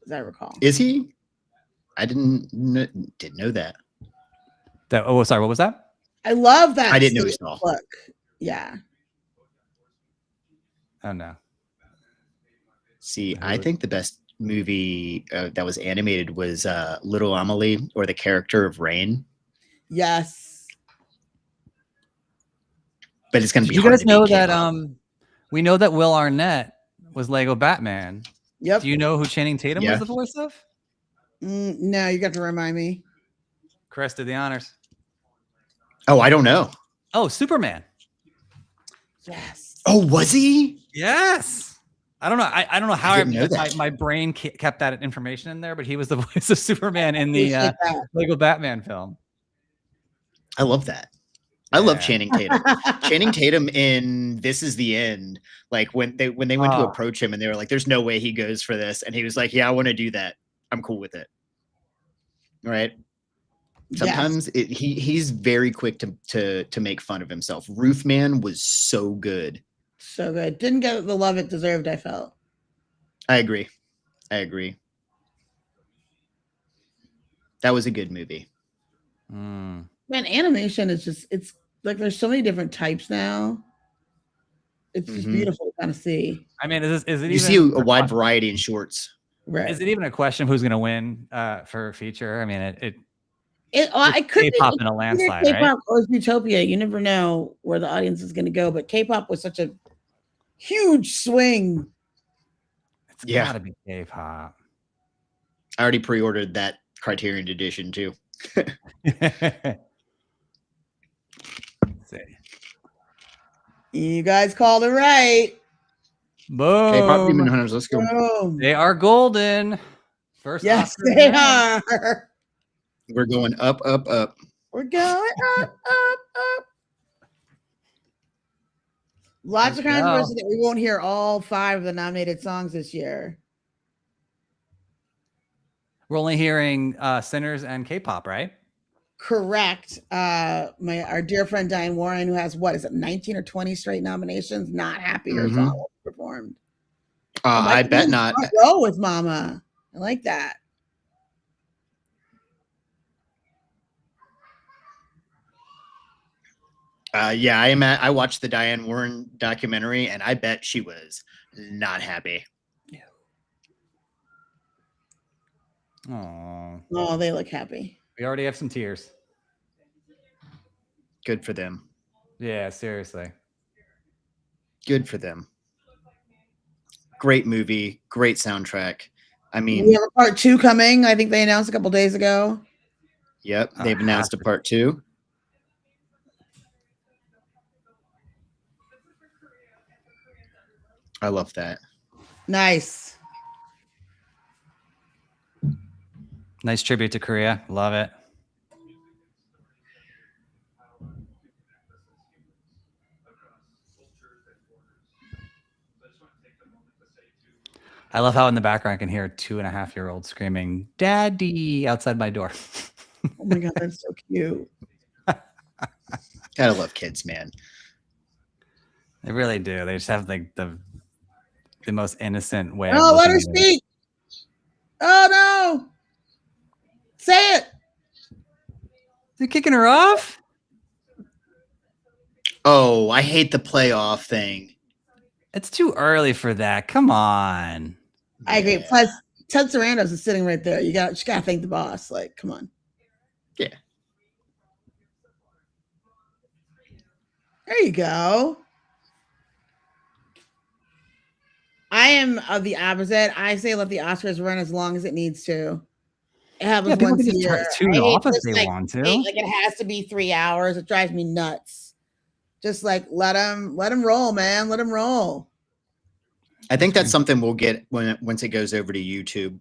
as I recall. Is he? I didn't know that. Sorry, what was that? I love that. I didn't know he was tall. Look. Yeah. Oh no. See, I think the best movie that was animated was Little Amelie, or the character of Rain. Yes. But it's going to be. You guys know that we know that Will Arnett was Lego Batman. Yep. Do you know who Channing Tatum was the voice of? No, you got to remind me. Chris did the honors. Oh, I don't know. Oh, Superman. Yes. Oh, was he? Yes. I don't know. I don't know how I didn't know that. my brain kept that information in there, but he was the voice of Superman in the Lego Batman film. I love that. I love Channing Tatum. Channing Tatum in This Is the End. Like when they went to approach him and they were like, "There's no way he goes for this," and he was like, "Yeah, I want to do that. I'm cool with it." Right. Sometimes he's very quick to make fun of himself. Roofman was so good. So good. Didn't get the love it deserved, I felt. I agree. That was a good movie. Man, animation is just, it's like there's so many different types now. It's just beautiful to kind of see. I mean, is it you see a wide variety in shorts. Right. Is it even a question of who's going to win for feature? I mean, it could be K-pop in a landslide, K-pop right? or Utopia. You never know where the audience is going to go, but K-pop was such a huge swing. It's gotta be K-pop. I already pre-ordered that Criterion edition too. Let's see. You guys called it right. Boom. K-pop Demon Hunters. Let's go. Boom. They are golden. First, yes, Oscar they are. We're going up, up, up. We're going up, up, up. Lots of controversy that we won't hear all 5 of the nominated songs this year. We're only hearing Sinners and K-pop, right? Correct. Our dear friend Diane Warren, who has 19 or 20 straight nominations, not happy her song was performed. I bet not. Go with Mama. I like that. I watched the Diane Warren documentary, and I bet she was not happy. Oh, they look happy. We already have some tears. Good for them. Yeah, seriously. Good for them. Great movie, great soundtrack. I mean, we have a part 2 coming. I think they announced a couple days ago. Yep, they've announced a part 2. I love that. Nice. Nice tribute to Korea. Love it. I love how in the background I can hear a 2.5-year-old screaming, "Daddy," outside my door. Oh my God, that's so cute. Gotta love kids, man. They really do. They just have like the most innocent way. Oh, let her speak. Oh no. Say it. They're kicking her off? Oh, I hate the playoff thing. It's too early for that. Come on. I agree. Plus, Ted Sarandos is sitting right there. You gotta thank the boss. Like, come on. Yeah. There you go. I am of the opposite. I say let the Oscars run as long as it needs to. It happens once a year. Tune off if they want to. Like it has to be 3 hours. It drives me nuts. Just like let them roll, man. Let them roll. I think that's something we'll get once it goes over to YouTube.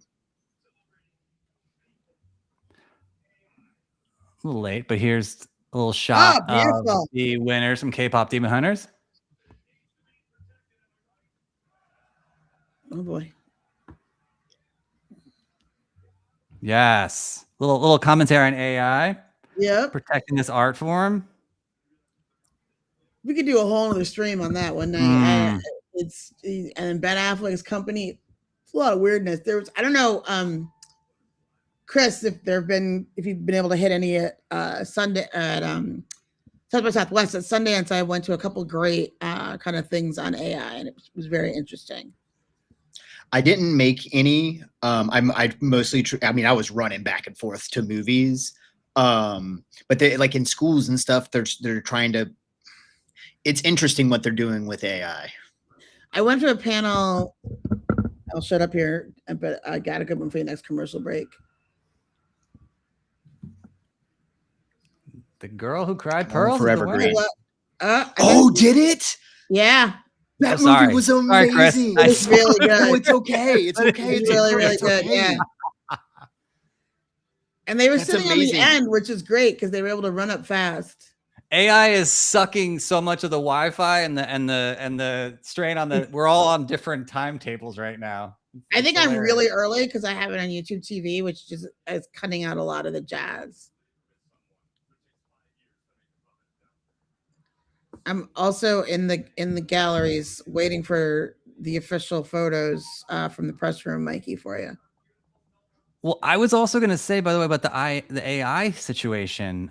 A little late, but here's a little shot of the winners from K-pop Demon Hunters. Oh boy. Yes. Little commentary on AI. Yep. Protecting this art form. We could do a whole other stream on that one night. And Ben Affleck's company. It's a lot of weirdness. I don't know, Chris, if you've been able to hit any Sunday at South by Southwest at Sundance. I went to a couple great kind of things on AI, and it was very interesting. I didn't make any. I mostly. I was running back and forth to movies, but they like in schools and stuff. They're trying to. It's interesting what they're doing with AI. I went to a panel. I'll shut up here, but I got a good one for you next commercial break. The Girl Who Cried Oh, Pearls. is the Forever winner. Green. I Oh, didn't- did it? yeah. That Oh, sorry. movie was Sorry, Chris. amazing. It was really good. No, it's okay. It's okay. It's It's really, really it's good. okay. Yeah. And they were That's sitting amazing. on the end, which is great because they were able to run up fast. AI is sucking so much of the Wi-Fi and the strain on the. We're all on different timetables right now. I think It's I'm hilarious. really early because I have it on YouTube TV, which just is cutting out a lot of the jazz. I'm also in the galleries waiting for the official photos from the press room, Mikey, for you. Well, I was also going to say, by the way, about the AI situation.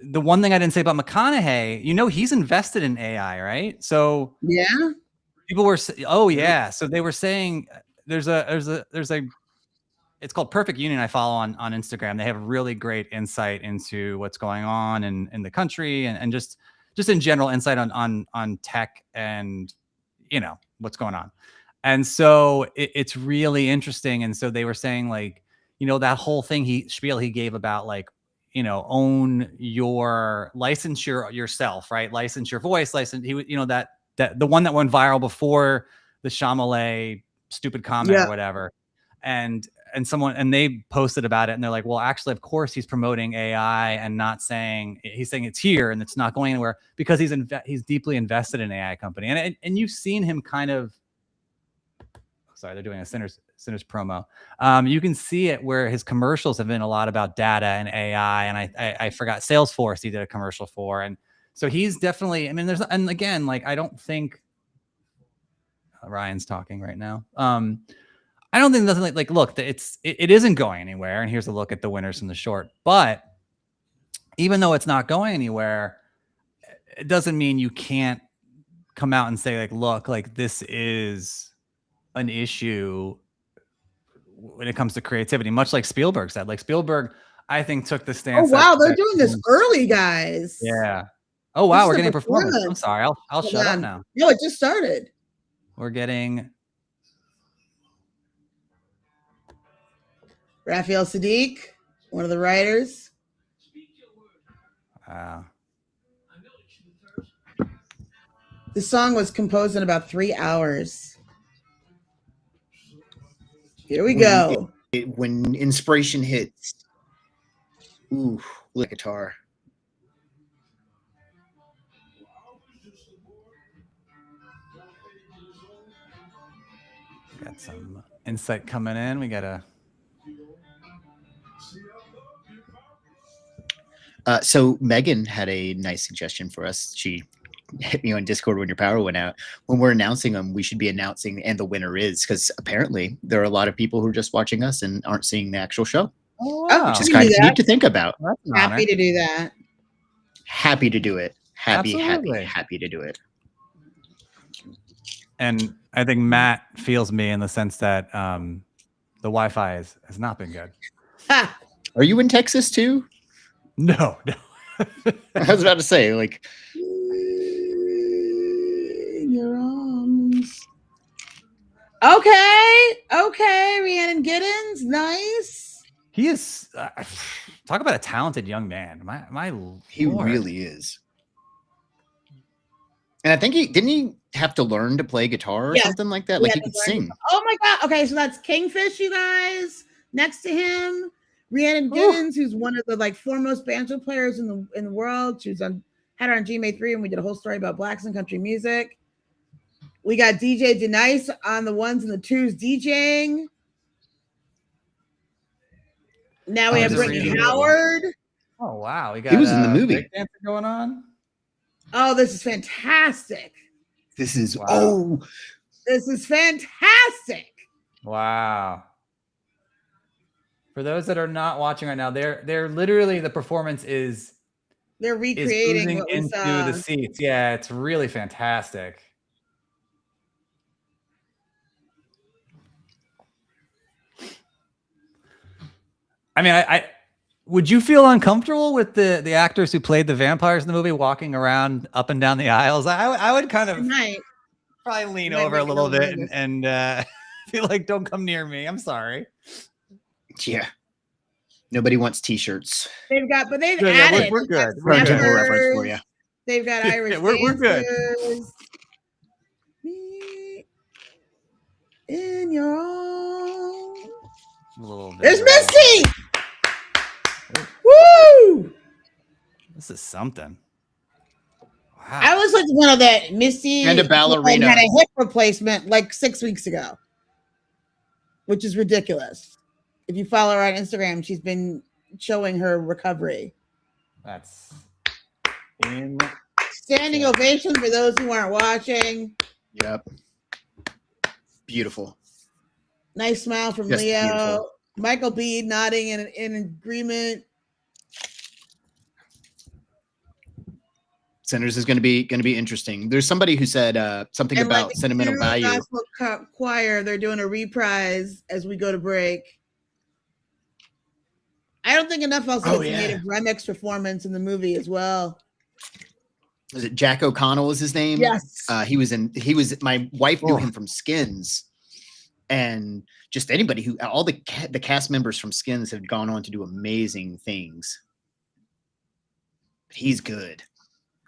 The one thing I didn't say about McConaughey, he's invested in AI, right? So Yeah. people were, oh yeah. So they were saying there's a it's called Perfect Union. I follow on Instagram. They have really great insight into what's going on in the country and just in general insight on tech and what's going on. And so it's really interesting. And so they were saying like, that whole thing spiel he gave about like, own your license yourself, right? License your voice, that the one that went viral before the Shyamalan stupid comment Yeah. or whatever. And they posted about it and they're like, well, actually, of course he's promoting AI and not saying he's saying it's here and it's not going anywhere because he's deeply invested in AI company. And you've seen him kind of, sorry, they're doing a Sinners promo. You can see it where his commercials have been a lot about data and AI. And I forgot Salesforce he did a commercial for. And so he's definitely, and again, like, I don't think Ryan's talking right now. I don't think nothing like look, it isn't going anywhere. And here's a look at the winners from the short. But even though it's not going anywhere, it doesn't mean you can't come out and say like, look, like this is an issue when it comes to creativity, much like Spielberg said. Like Spielberg, I think took the Oh stance. wow, they're doing this early, guys. Yeah. Oh wow, This we're is a getting performance. I'm performance. sorry, I'll shut up now. No, it just started. We're getting Raphael Sadiq, one of the writers. wow. The song was composed in about 3 hours. Here we go. When inspiration hits, ooh, like guitar. Got some insight coming in. We got a So Megan had a nice suggestion for us. She hit me on Discord when your power went out. When we're announcing them, we should be announcing and the winner is, because apparently there are a lot of people who are just watching us and aren't seeing the actual show. oh, Oh, wow. Which is we can kind do of that. neat to think about. That's an Happy honor. to do that. Happy to do it. Happy Absolutely. to do it. And I think Matt feels me in the sense that the Wi-Fi has not been good. Ha! Are you in Texas too? No. I was about to say, like, In your arms. Okay, Rhiannon Giddens, nice. He is talk about a talented young man. My he Lord. really is. And I think he have to learn to play guitar or Yeah. something like that. He Like had he to could learn sing. Oh my god. Okay, so that's Kingfish, you guys. Next to him, Rhiannon Giddens, who's one of the like foremost banjo players in the world. She was had her on GMA3, and we did a whole story about blacks and country music. We got DJ Denice on the ones and the twos DJing. Now we have this is Brittany really Howard. Oh wow, we got He was in the movie. breakdancing going on. Oh, this is fantastic. This is Wow. This is fantastic. Wow. For those that are not watching right now, they're literally the performance is They're recreating oozing what we into saw. the seats. Yeah, it's really fantastic. I mean, I would you feel uncomfortable with the actors who played the vampires in the movie walking around up and down the aisles? I would kind of probably lean over a little bit and feel like don't come near me. I'm sorry. Yeah. Nobody wants T-shirts. They've Yeah, added. we're good. Current Temple reference for you. They've got Irish we're good. dancers. Me in your arms. There's Misty. Woo! This is something. Wow. I was like one of that Misty and a ballerina had a hip replacement like 6 weeks ago, which is ridiculous. If you follow her on Instagram, she's been showing her recovery. That's standing ovation for those who aren't watching. Yep. Beautiful. Nice smile from Just Leo. beautiful. Michael B nodding in agreement. Sinners is going to be interesting. There's somebody who said something And about sentimental value. Gospel choir, they're doing a reprise as we go to break. I don't think enough else gets made of Remix performance in the movie as well. Is it Jack O'Connell is his name? Yes. My wife knew him from Skins, and just anybody who all the cast members from Skins have gone on to do amazing things. He's good.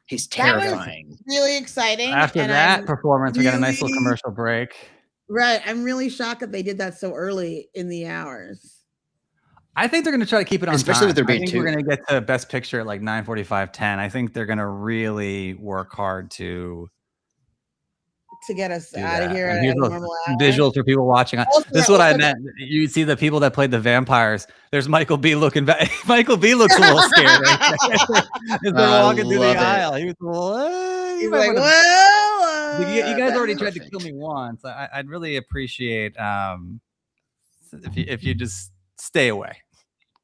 He's terrifying. Really exciting. After that performance, we got a nice little commercial break. Right. I'm really shocked that they did that so early in the hours. I think they're going to try to keep it on especially time. with their I think two. we're going to get to Best Picture at like 9:45, 10. I think they're going to really work hard to get us out of here. And here's visuals for people watching. This is what I meant. You see the people that played the vampires. There's Michael B looking back. Michael B looks a little scared as they're walking through the aisle. He was he's like, well, you guys already tried to kill me once. I'd really appreciate if you just stay away.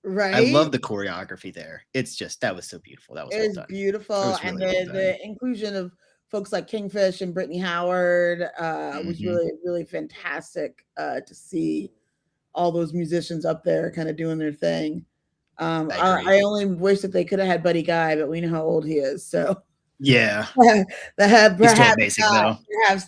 Right. I love the choreography there. It's just that was so beautiful. That was it was beautiful, and the inclusion of folks like Kingfish and Brittany Howard was really, really fantastic to see all those musicians up there kind of doing their thing. I only wish that they could have had Buddy Guy, but we know how old he is. So yeah, perhaps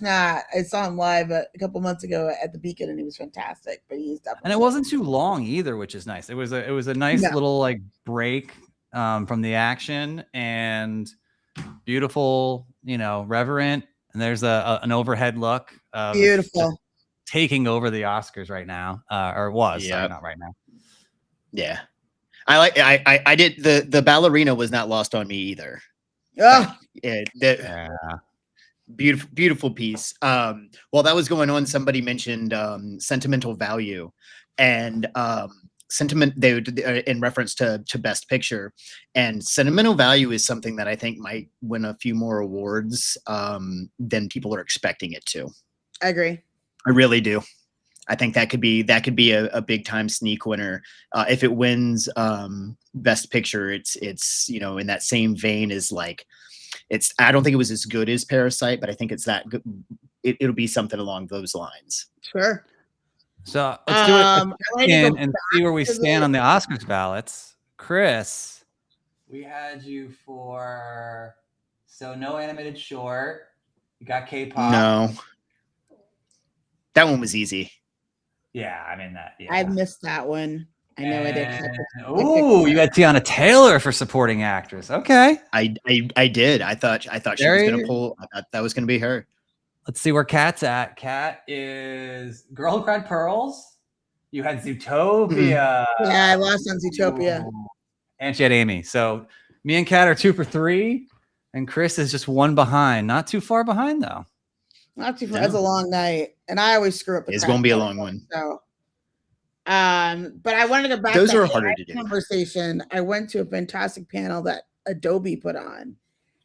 not. I saw him live a couple months ago at the Beacon, and he was fantastic. But he's definitely, and it wasn't too long either, which is nice. It was a nice little like break from the action, and beautiful, reverent. And there's an overhead look of beautiful taking over the Oscars right now, or was sorry, not right now. Yeah, I did the ballerina was not lost on me either. Oh, beautiful piece. While that was going on, somebody mentioned sentimental value, and sentiment in reference to Best Picture, and sentimental value is something that I think might win a few more awards than people are expecting it to. I agree. I really do. I think that could be a big time sneak winner. If it wins Best Picture, it's in that same vein as like I don't think it was as good as Parasite, but I think it's that good. It'll be something along those lines. Sure. So let's do it and see where we stand on the Oscars ballots. Chris, we had you for no animated short. You got K-pop. No, that one was easy. Yeah, I mean that. Yeah. I missed that one. I know I did. Oh, you got Tiana Taylor for supporting actress. Okay, I did. I thought she was going to pull. I thought that was going to be her. Let's see where Kat's at. Kat is Girl Who Cried Pearls. You had Zootopia. Yeah, I lost on Zootopia. Ooh. And she had Amy. So me and Kat are 2 for 3, and Chris is just 1 behind. Not too far behind though. Not too far. It's a long night, and I always screw up. It's going to be a long one. So, but I wanted to go back. Those are harder to do. Conversation. I went to a fantastic panel that Adobe put on,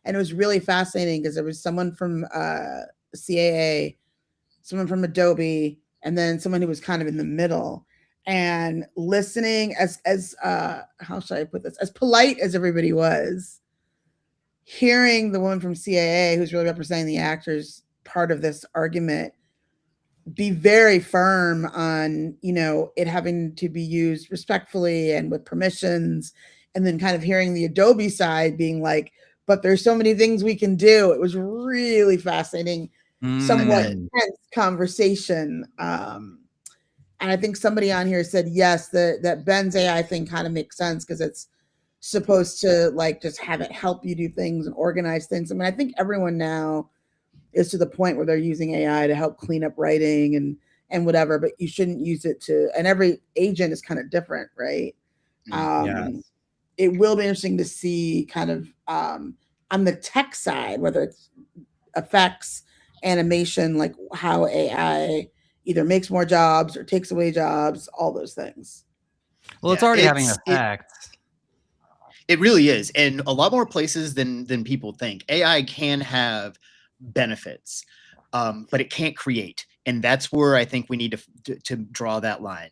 and it was really fascinating because there was someone from CAA, someone from Adobe, and then someone who was kind of in the middle, and listening as how should I put this? As polite as everybody was, hearing the woman from CAA who's really representing the actors part of this argument be very firm on it having to be used respectfully and with permissions, and then kind of hearing the Adobe side being like, but there's so many things we can do. It was really fascinating, somewhat intense conversation, and And I think somebody on here said, yes, that Ben's AI thing kind of makes sense because it's supposed to like just have it help you do things and organize things. I mean, I think everyone now is to the point where they're using AI to help clean up writing and whatever, but you shouldn't use it to, and every agent is kind of different, right? Yes. It will be interesting to see kind of on the tech side, whether it's effects, animation, like how AI either makes more jobs or takes away jobs, all those things. Well, it's already having an effect. It really is. And a lot more places than people think. AI can have benefits, but it can't create. And that's where I think we need to draw that line.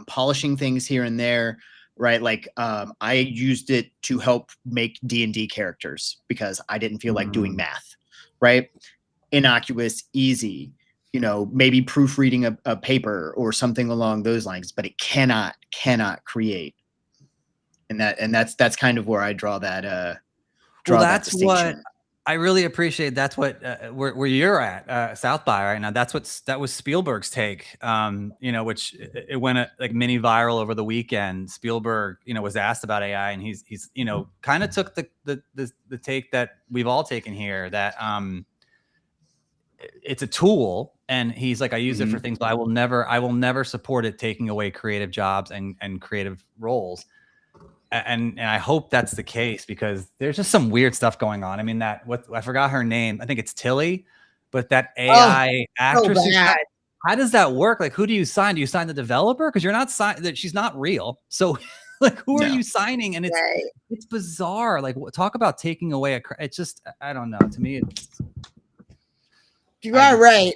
Polishing things here and there, right? Like I used it to help make D&D characters because I didn't feel like doing math, right? Innocuous, easy, you know, maybe proofreading a paper or something along those lines, but it cannot create. And that's kind of where I draw that that distinction. What I really appreciate. That's what where you're at South by right now. That was Spielberg's take. You know, which it went like mini viral over the weekend. Spielberg, you know, was asked about AI, and he's you know kind of took the take that we've all taken here, that it's a tool, and he's like, I use it for things, but I will never support it taking away creative jobs and creative roles. And I hope that's the case, because there's just some weird stuff going on. I mean, I forgot her name. I think it's Tilly, but that AI actress. So how does that work? Like, who do you sign? Do you sign the developer? Because you're not that she's not real. So, like, who are you signing? And it's bizarre. Like, talk about taking away it's just, I don't know. To me, you are right,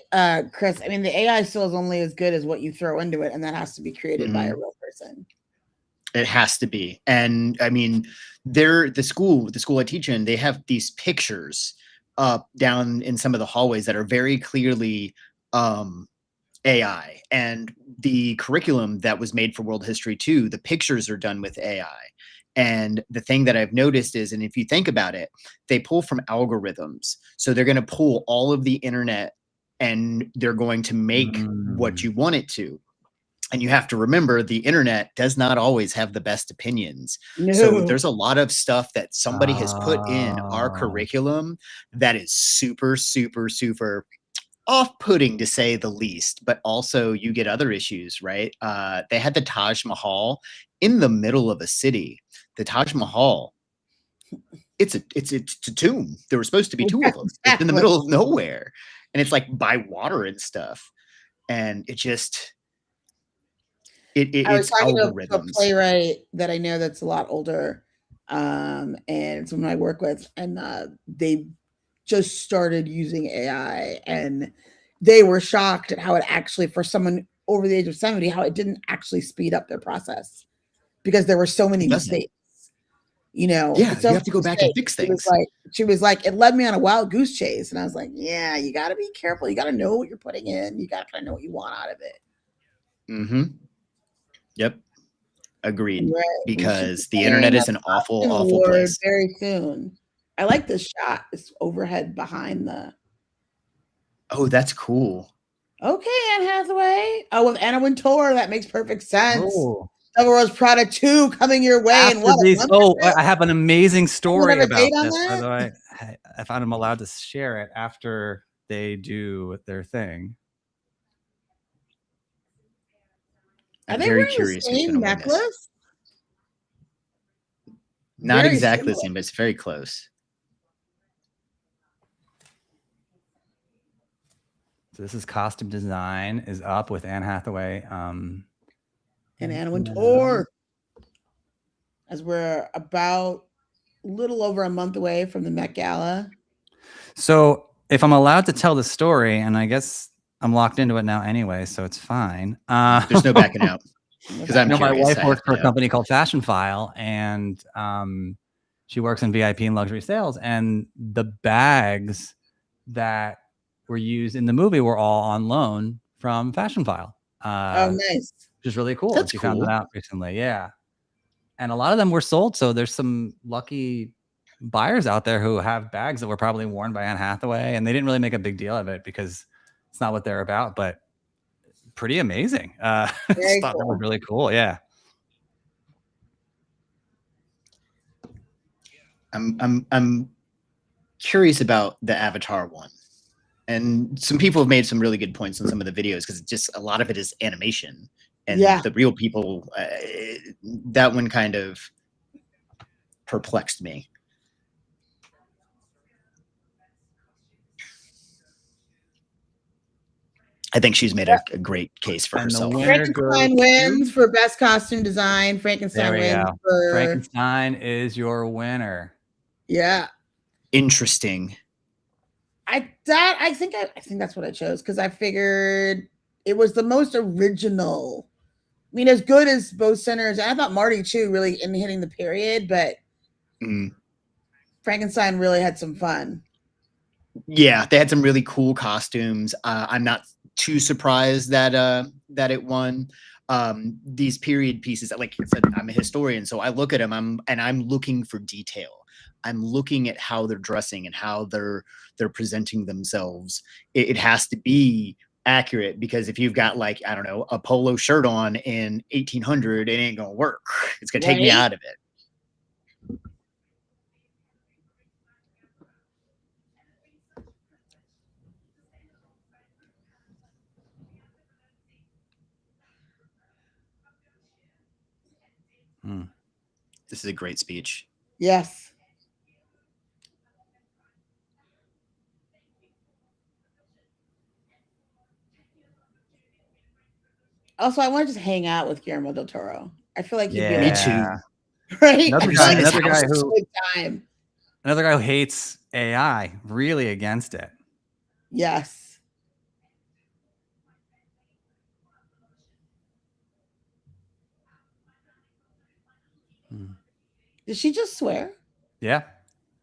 Chris. I mean, the AI still is only as good as what you throw into it, and that has to be created by a real person. It has to be. And I mean, the school I teach in, they have these pictures up down in some of the hallways that are very clearly AI. And the curriculum that was made for World History 2, the pictures are done with AI. And the thing that I've noticed is, and if you think about it, they pull from algorithms. So they're going to pull all of the internet and they're going to make what you want it to. And you have to remember, the internet does not always have the best opinions. No. So there's a lot of stuff that somebody has put in our curriculum that is super, super, super off-putting, to say the least. But also you get other issues, right? They had the Taj Mahal in the middle of a city. The Taj Mahal, it's a tomb. There were supposed to be two of them. It's in the middle of nowhere. And it's like by water and stuff. And it just... I was talking to a playwright that I know that's a lot older, and someone I work with, and they just started using AI, and they were shocked at how it actually, for someone over the age of 70, how it didn't actually speed up their process, because there were so many mistakes. You know, you have to go back and fix things. She was like, it led me on a wild goose chase, and I was like, yeah, you got to be careful. You got to know what you're putting in. You got to kind of know what you want out of it. Yep. Agreed. Right. Because the internet is an awful, awful place. Very soon. I like this shot. This overhead behind the. Oh, that's cool. Okay, Anne Hathaway. Oh, with Anna Wintour, that makes perfect sense. Oh. Devil Wears Prada 2 coming your way. I have an amazing story about this. By the way, if I'm allowed to share it after they do their thing. Are they very curious. The same necklace? Not very exactly the same, but it's very close. So this is costume design is up with Anne Hathaway and Anna Wintour. As we're about a little over a month away from the Met Gala. So if I'm allowed to tell the story, and I guess I'm locked into it now anyway, so it's fine. There's no backing out. Because my wife works for a company called Fashion File, and she works in VIP and luxury sales. And the bags that were used in the movie were all on loan from Fashion File. Oh, nice! Which is really cool. That's she cool. found it out recently. Yeah, and a lot of them were sold. So there's some lucky buyers out there who have bags that were probably worn by Anne Hathaway, and they didn't really make a big deal of it because it's not what they're about. But pretty amazing. I Very thought that cool. was really cool. Yeah. I'm curious about the Avatar one. And some people have made some really good points on some of the videos because just a lot of it is animation, and the real people. That one kind of perplexed me. I think she's made a great case for herself. Frankenstein wins for best costume design. Frankenstein wins for Frankenstein is your winner. Yeah. Interesting. I think that's what I chose because I figured it was the most original. I mean, as good as both centers, and I thought Marty too, really in hitting the period, but Frankenstein really had some fun. Yeah, they had some really cool costumes. I'm not too surprised that that it won. These period pieces, like I said, I'm a historian, so I look at them. I'm looking for detail. I'm looking at how they're dressing and how they're presenting themselves. It has to be accurate because if you've got, like, I don't know, a polo shirt on in 1800, it ain't gonna work. It's gonna take me out of it. This is a great speech. Yes. Also, I want to just hang out with Guillermo del Toro. I feel like he'd be me too. Right? Another guy who hates AI, really against it. Yes. Did she just swear? Yeah.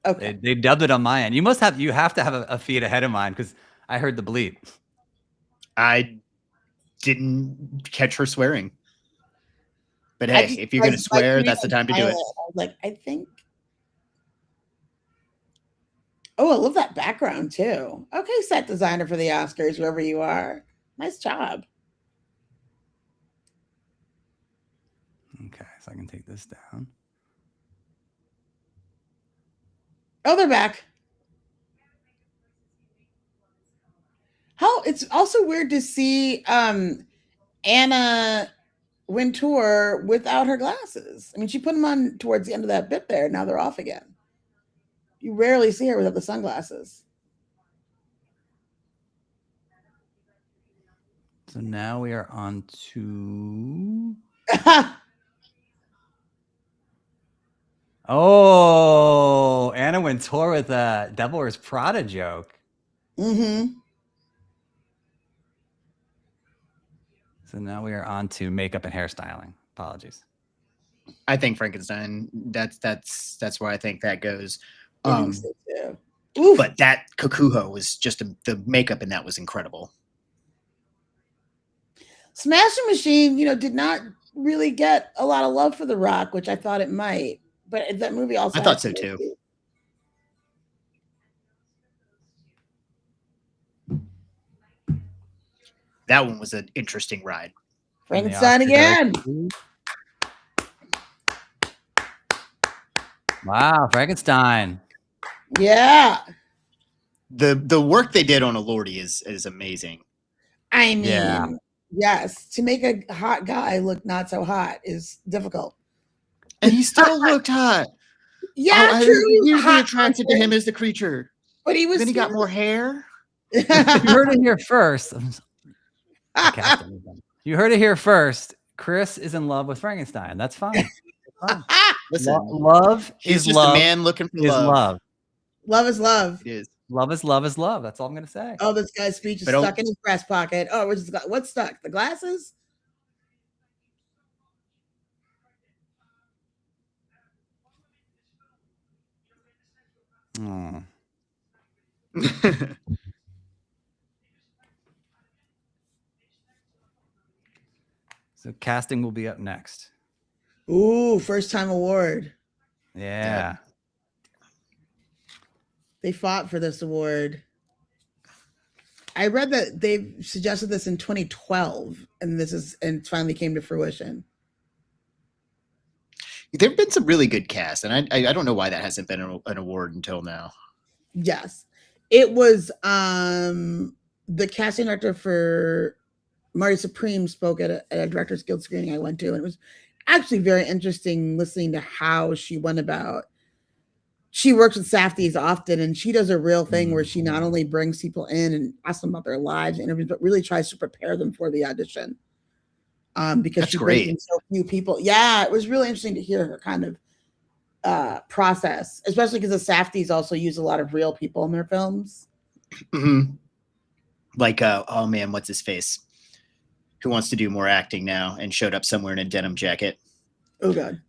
Okay. They dubbed it on my end. You have to have a feed ahead of mine because I heard the bleep. I didn't catch her swearing. But hey, if you're gonna swear, that's the time to do it. I was like, I think. Oh, I love that background too. Okay, set designer for the Oscars, whoever you are. Nice job. Okay, so I can take this down. Oh, they're back. How it's also weird to see Anna Wintour without her glasses. I mean, she put them on towards the end of that bit there. Now they're off again. You rarely see her without the sunglasses. So now we are on to. Oh, Anna Wintour with a Devil Wears Prada joke. Mm-hmm. So now we are on to makeup and hairstyling. Apologies. I think Frankenstein. That's where I think that goes. I think so too. But that Kakuho was just the makeup in that was incredible. Smashing Machine, did not really get a lot of love for The Rock, which I thought it might. But that movie also. I thought so too. That one was an interesting ride. Frankenstein again. Wow, Frankenstein. Yeah. The work they did on Elordi is amazing. I mean, yes, to make a hot guy look not so hot is difficult. And he still looked hot. Yeah, I true. usually attracted to him as the creature. But he was. Then he got more hair. You heard it here first. You heard it here first. Chris is in love with Frankenstein. That's fine. Listen, love he's is just love. a man looking for love. Love is love. It is. Love is love is love. That's all I'm gonna say. Oh, this guy's speech is stuck in his breast pocket. Oh, what's stuck? The glasses? So casting will be up next. Ooh, first time award. Yeah. They fought for this award. I read that they suggested this in 2012, and it finally came to fruition. There have been some really good casts, and I don't know why that hasn't been an award until now. Yes, it was the casting director for Marty Supreme spoke at a Directors Guild screening I went to, and it was actually very interesting listening to how she went about. She works with Safdies often, and she does a real thing where she not only brings people in and asks them about their lives, interviews, but really tries to prepare them for the audition. Because That's she great. brings in so few people. Yeah, it was really interesting to hear her kind of process, especially because the Safdies also use a lot of real people in their films. Mm-hmm. Like, oh man, what's his face? Who wants to do more acting now and showed up somewhere in a denim jacket? Oh god.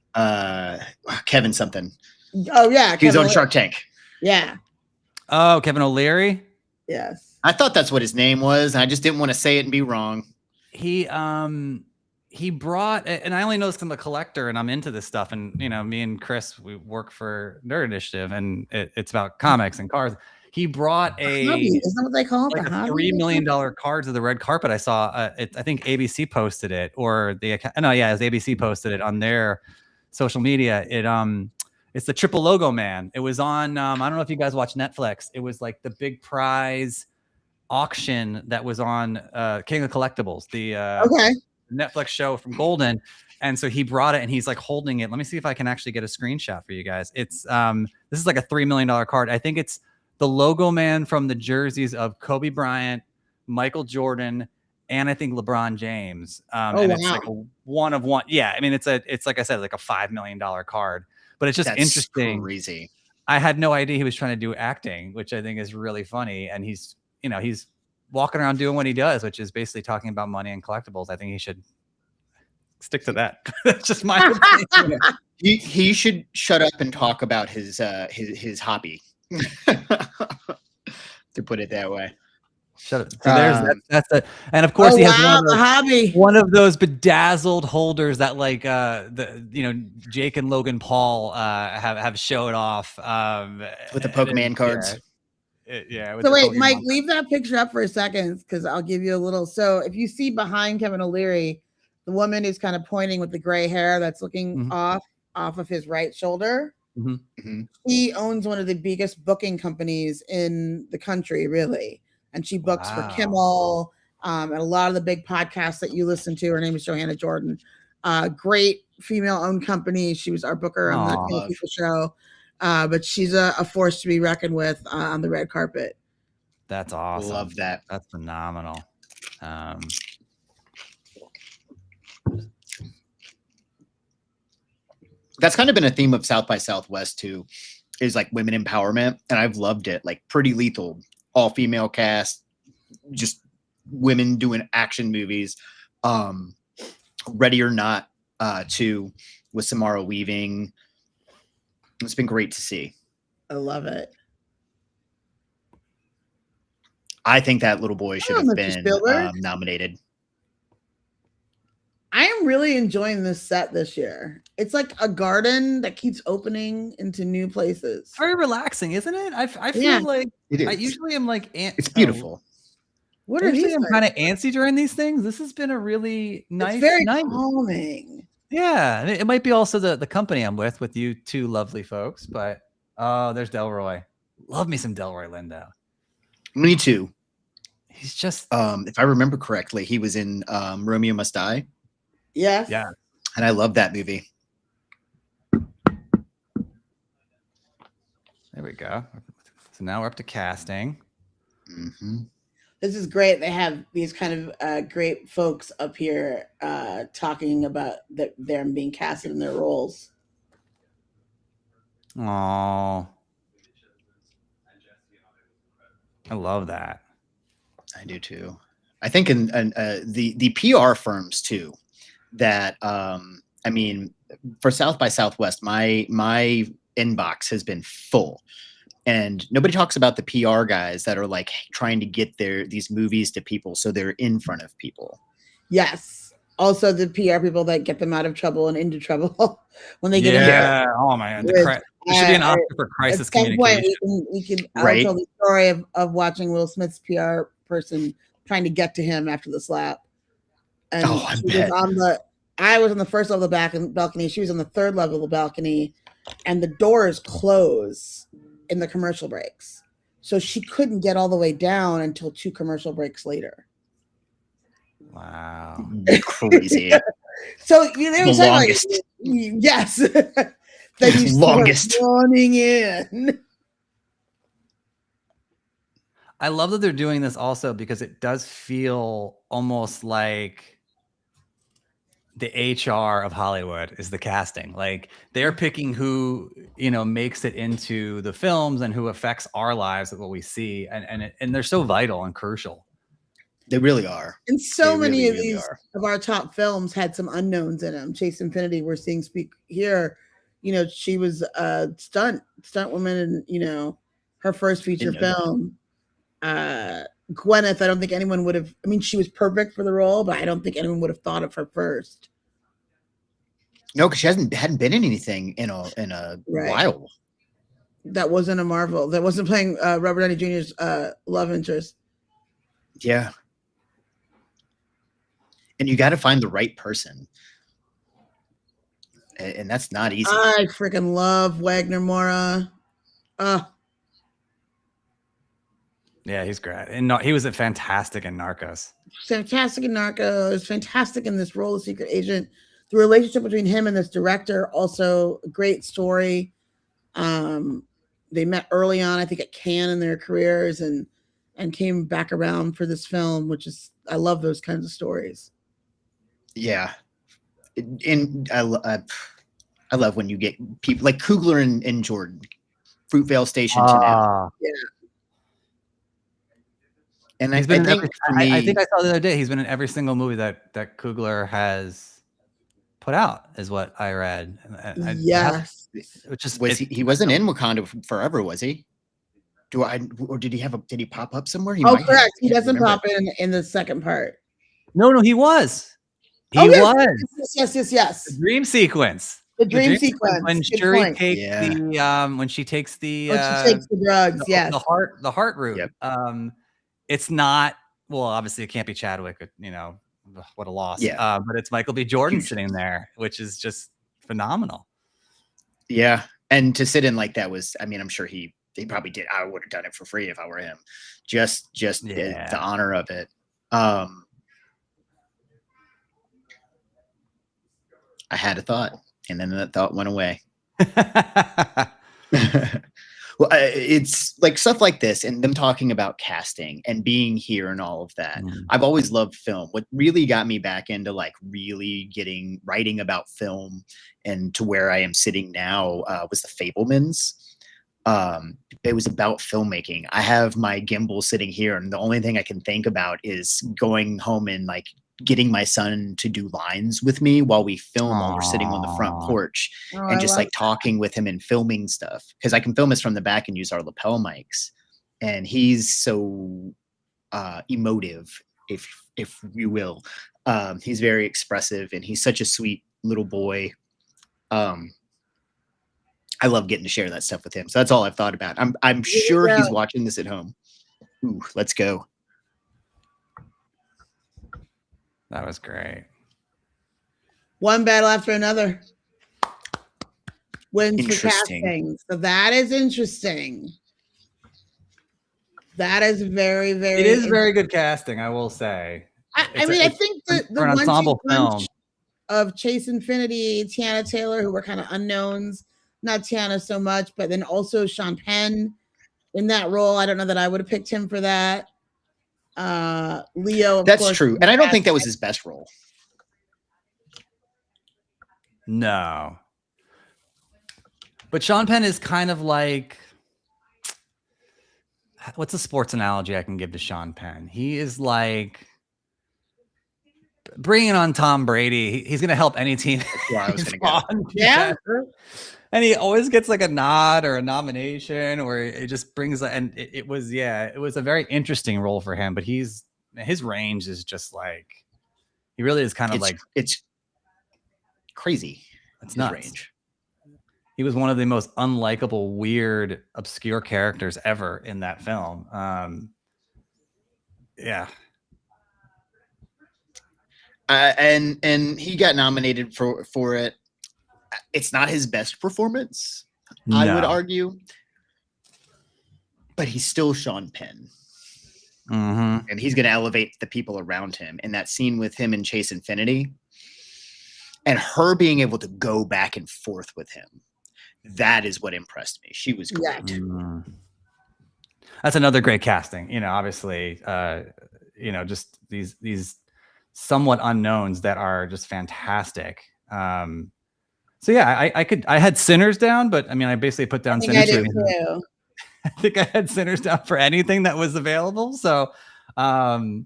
Kevin something. Oh yeah, he was on Shark Tank. Yeah. Oh, Kevin O'Leary. Yes. I thought that's what his name was. I just didn't want to say it and be wrong. He brought, and I only know this because I'm a collector and I'm into this stuff. And, you know, me and Chris, we work for Nerd Initiative, and it's about comics and cars. He brought isn't that what they call it? Like a $3 million card to the red carpet. I saw, I think ABC posted it, or it was ABC posted it on their social media. It's the triple logo man. It was on, I don't know if you guys watch Netflix. It was like the big prize auction that was on King of Collectibles, the Netflix show from Golden. And so he brought it and he's like holding it. Let me see if I can actually get a screenshot for you guys. It's this is like a $3 million card. I think it's the logo man from the jerseys of Kobe Bryant, Michael Jordan, and I think LeBron James. It's like a one of one. Yeah, I mean it's like I said, like a $5 million card. But it's just interesting. Crazy. I had no idea he was trying to do acting, which I think is really funny. And he's walking around doing what he does, which is basically talking about money and collectibles. I think he should stick to that. That's just my opinion. He should shut up and talk about his hobby. To put it that way. Shut up. So that's it. And of course he has one of those bedazzled holders that like Jake and Logan Paul have showed off with the Pokemon cards. So wait, Mike, leave that picture up for a second because I'll give you a little. So if you see behind Kevin O'Leary, the woman is kind of pointing with the gray hair that's looking off of his right shoulder. He owns one of the biggest booking companies in the country, really. And she books for Kimmel and a lot of the big podcasts that you listen to. Her name is Johanna Jordan. Great female-owned company. She was our booker on the Kill People show. But she's a force to be reckoned with on the red carpet. That's awesome. Love that. That's phenomenal. That's kind of been a theme of South by Southwest too, is like women empowerment. And I've loved it. Like Pretty Lethal, all female cast, just women doing action movies. Ready or Not too, with Samara Weaving. It's been great to see. I love it. I think that little boy should have been nominated. I am really enjoying this set this year. It's like a garden that keeps opening into new places. Very relaxing, isn't it? I feel like I usually am like it's beautiful. What are these? I'm kind of antsy during these things. This has been a really nice, very calming. Yeah, it might be also the company I'm with you two lovely folks. But there's Delroy. Love me some Delroy Lindo. Me too. He's just if I remember correctly, he was in Romeo Must Die. Yes. Yeah. And I love that movie. There we go. So now we're up to casting. This is great. They have these kind of great folks up here talking about them being casted in their roles. Oh, I love that. I do too. I think in the PR firms too, that I mean, for South by Southwest, my inbox has been full, and nobody talks about the PR guys that are like trying to get these movies to people so they're in front of people. Yes. Also, the PR people that get them out of trouble and into trouble when they get into oh my god, there should be an Oscar for crisis communication. We can I'll tell the story of watching Will Smith's PR person trying to get to him after the slap. And I she bet. I was on the first level of the balcony. She was on the third level of the balcony, and the doors close in the commercial breaks. So she couldn't get all the way down until 2 commercial breaks later. Wow. Crazy. So there was The longest. Like, yes. Then you Longest. running in. I love that they're doing this also because it does feel almost like the HR of Hollywood is the casting. Like they're picking who, makes it into the films and who affects our lives of what we see. And they're so vital and crucial. They really are. And so They many really, of really these are. of our top films had some unknowns in them. Chase Infinity, we're seeing speak here. She was a stunt woman in, her first feature film. Gwyneth, I don't think anyone would have. I mean, she was perfect for the role, but I don't think anyone would have thought of her first. No, because she hadn't been in anything in a while. That wasn't a Marvel. That wasn't playing Robert Downey Jr.'s love interest. Yeah. And you got to find the right person. And that's not easy. I freaking love Wagner Moura. Yeah, he's great. And he was fantastic in Narcos. Fantastic in Narcos. Fantastic in this role of secret agent. The relationship between him and this director, also a great story. They met early on, I think, at Cannes in their careers, and came back around for this film, which is, I love those kinds of stories. Yeah. And I love when you get people like Coogler and Jordan, Fruitvale Station to now. Yeah. And I think for me, I think I saw the other day, he's been in every single movie that Coogler has put out, is what I read. Yes. Which is, he wasn't in Wakanda Forever, was he? Or did he pop up somewhere? Correct. He doesn't pop in the second part. No, he was. He was. Yes. The dream sequence. The dream sequence. When Shuri takes when she takes the drugs, yes. The heart route. Yep. It's not, well, obviously it can't be Chadwick, what a loss. Yeah. But it's Michael B. Jordan sitting there, which is just phenomenal. Yeah. And to sit in like that was, I mean, I'm sure he probably did. I would have done it for free if I were him. Just the honor of it. I had a thought, and then that thought went away. Well, it's like stuff like this and them talking about casting and being here and all of that. I've always loved film. What really got me back into like really writing about film and to where I am sitting now was The Fabelmans. It was about filmmaking. I have my gimbal sitting here, and the only thing I can think about is going home and like getting my son to do lines with me while we film while we're sitting on the front porch and just like talking with him and filming stuff, because I can film us from the back and use our lapel mics. And he's so emotive, if you will. He's very expressive, and he's such a sweet little boy. I love getting to share that stuff with him. So that's all I've thought about. I'm sure he's watching this at home. Ooh, let's go. That was great. One battle after another. Wins for casting. So that is interesting. That is very, very. It is very good casting, I will say. I mean, I think the ensemble film of Chase Infinity, Tiana Taylor, who were kind of unknowns. Not Tiana so much, but then also Sean Penn in that role. I don't know that I would have picked him for that. Leo, of that's course, true, and I don't think that was his best role. No, but Sean Penn is kind of like, what's a sports analogy I can give to Sean Penn? He is like bringing on Tom Brady. He's going to help any team. That's where I was going to go. Yeah. And he always gets like a nod or a nomination, or it just brings, and it was a very interesting role for him, but his range is just like, he really is kind of it's crazy. It's nuts. Range. He was one of the most unlikable, weird, obscure characters ever in that film. Yeah. And he got nominated for it. It's not his best performance, I would argue, but he's still Sean Penn. And he's going to elevate the people around him. And that scene with him and Chase Infinity and her being able to go back and forth with him, that is what impressed me. She was great. That's another great casting. You know, obviously, you know, just these somewhat unknowns that are just fantastic. So yeah, I had Sinners down, but I mean, I basically put down Sinners. I think I had Sinners down for anything that was available. So, but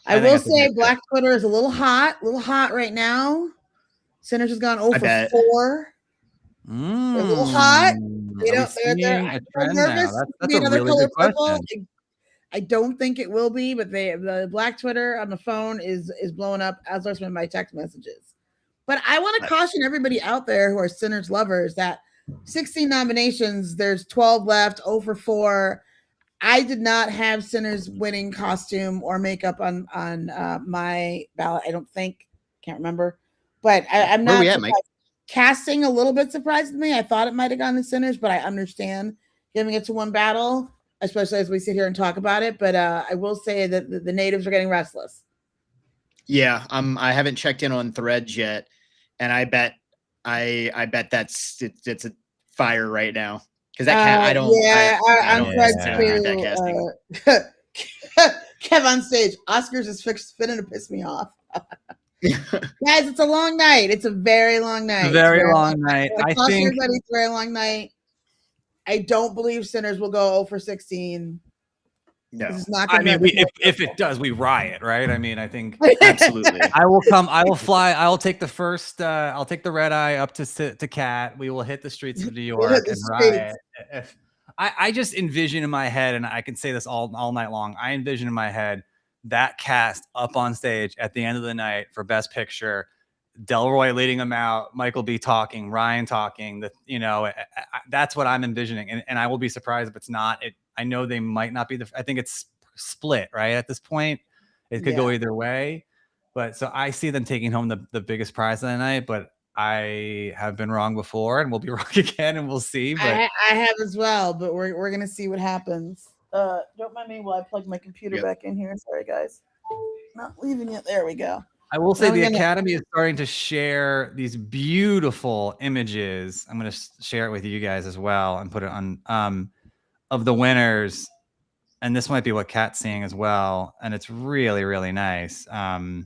I will say Black Twitter is a little hot right now. Sinners has gone 0 for 4. They're a little hot. They're nervous. That's a really good question. I don't think it will be, but the Black Twitter on the phone is blowing up, as are some of my text messages. But I want to caution everybody out there who are Sinners lovers that 16 nominations, there's 12 left, 0 for 4. I did not have Sinners winning costume or makeup on my ballot. I don't think, can't remember, but I'm not. Where we at, Mike? Casting a little bit surprised me. I thought it might have gone to Sinners, but I understand giving it to one battle, especially as we sit here and talk about it. But I will say that the natives are getting restless. Yeah, I haven't checked in on Threads yet, and I bet it's a fire right now because that I don't. Yeah, I I'm that Kev on stage. Oscars is finna to piss me off. Guys, it's a long night. It's a very long night. Very long night. I think it's a very long night. I don't believe Sinners will go 0 for 16. No, I mean, if it does, we riot, right? I mean, I think absolutely. I will come. I will fly. I will take the first. I'll take the red eye up to Cat. We will hit the streets of New York and riot. I just envision in my head, and I can say this all night long. I envision in my head that cast up on stage at the end of the night for Best Picture. Delroy leading them out, Michael B talking, Ryan talking. That's what I'm envisioning, and I will be surprised if it's not. I know they might not be I think it's split right at this point. It could go either way, but so I see them taking home the biggest prize of the night. But I have been wrong before, and we'll be wrong again, and we'll see. But I have as well, but we're gonna see what happens. Don't mind me while I plug my computer back in here. Sorry, guys, not leaving it. There we go. I will say the Academy is starting to share these beautiful images. I'm going to share it with you guys as well and put it on of the winners. And this might be what Kat's seeing as well. And it's really, really nice. I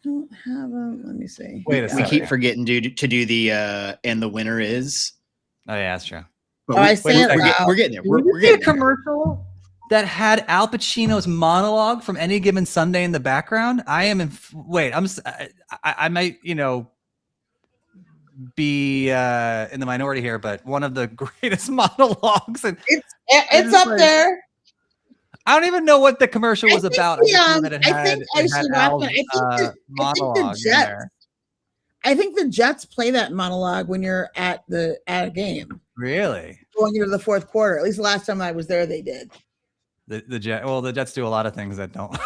don't have them. Let me see. We keep forgetting to do the and the winner is. Oh yeah, that's true. I say we're getting there. We're getting a commercial that had Al Pacino's monologue from Any Given Sunday in the background. I might, be in the minority here, but one of the greatest monologues. And it's up there. I don't even know what the commercial was about. I think the Jets play that monologue when you're at a game. Really? Going into the fourth quarter. At least the last time I was there, they did. The Jets do a lot of things that don't.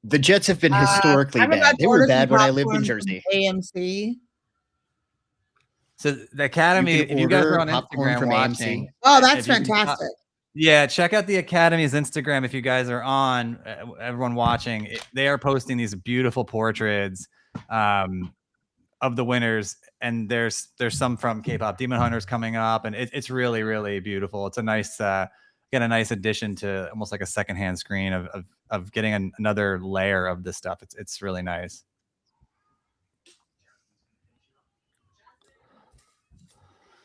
The Jets have been historically bad. They were bad when I lived in Jersey. AMC. So the Academy, if you guys are on Instagram watching, that's fantastic. Check out the Academy's Instagram if you guys are on. Everyone watching, they are posting these beautiful portraits of the winners, and there's some from K-pop Demon Hunters coming up, and it's really, really beautiful. It's a nice a nice addition to almost like a secondhand screen of getting another layer of this stuff. It's really nice.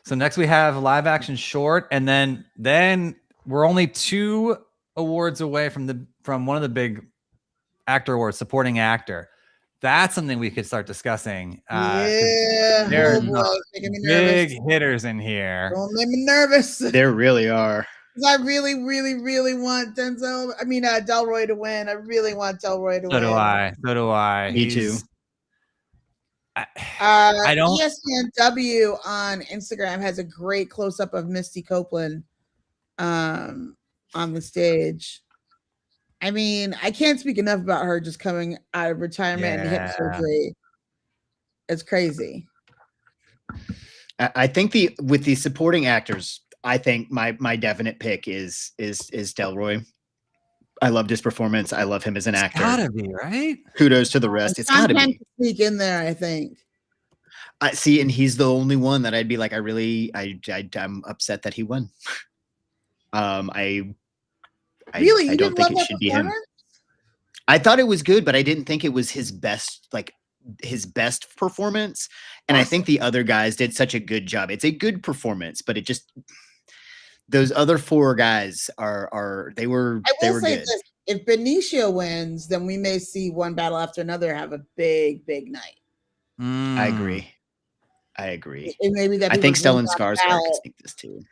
So next we have live action short, and then we're only 2 awards away from one of the big actor awards, supporting actor. That's something we could start discussing. There's big hitters in here. Don't make me nervous. There really are. I really, really, really want Delroy to win. I really want Delroy to win. So do I. Me too. I don't. ESPNW on Instagram has a great close up of Misty Copeland on the stage. I mean, I can't speak enough about her just coming out of retirement and hip surgery. It's crazy. I think with the supporting actors, I think my definite pick is Delroy. I loved his performance. I love him as an actor. Gotta be, right? Kudos to the rest. It's gotta be. Sneak in there, I think. I see, and he's the only one that I'd be like, I'm upset that he won. I don't think it should be him. I thought it was good, but I didn't think it was his best performance. And I think the other guys did such a good job. It's a good performance, but it just, those other four guys they were good. This, if Benicio wins, then we may see one battle after another have a big night. I agree. And maybe that I think Stellan Skarsgård could sneak this too.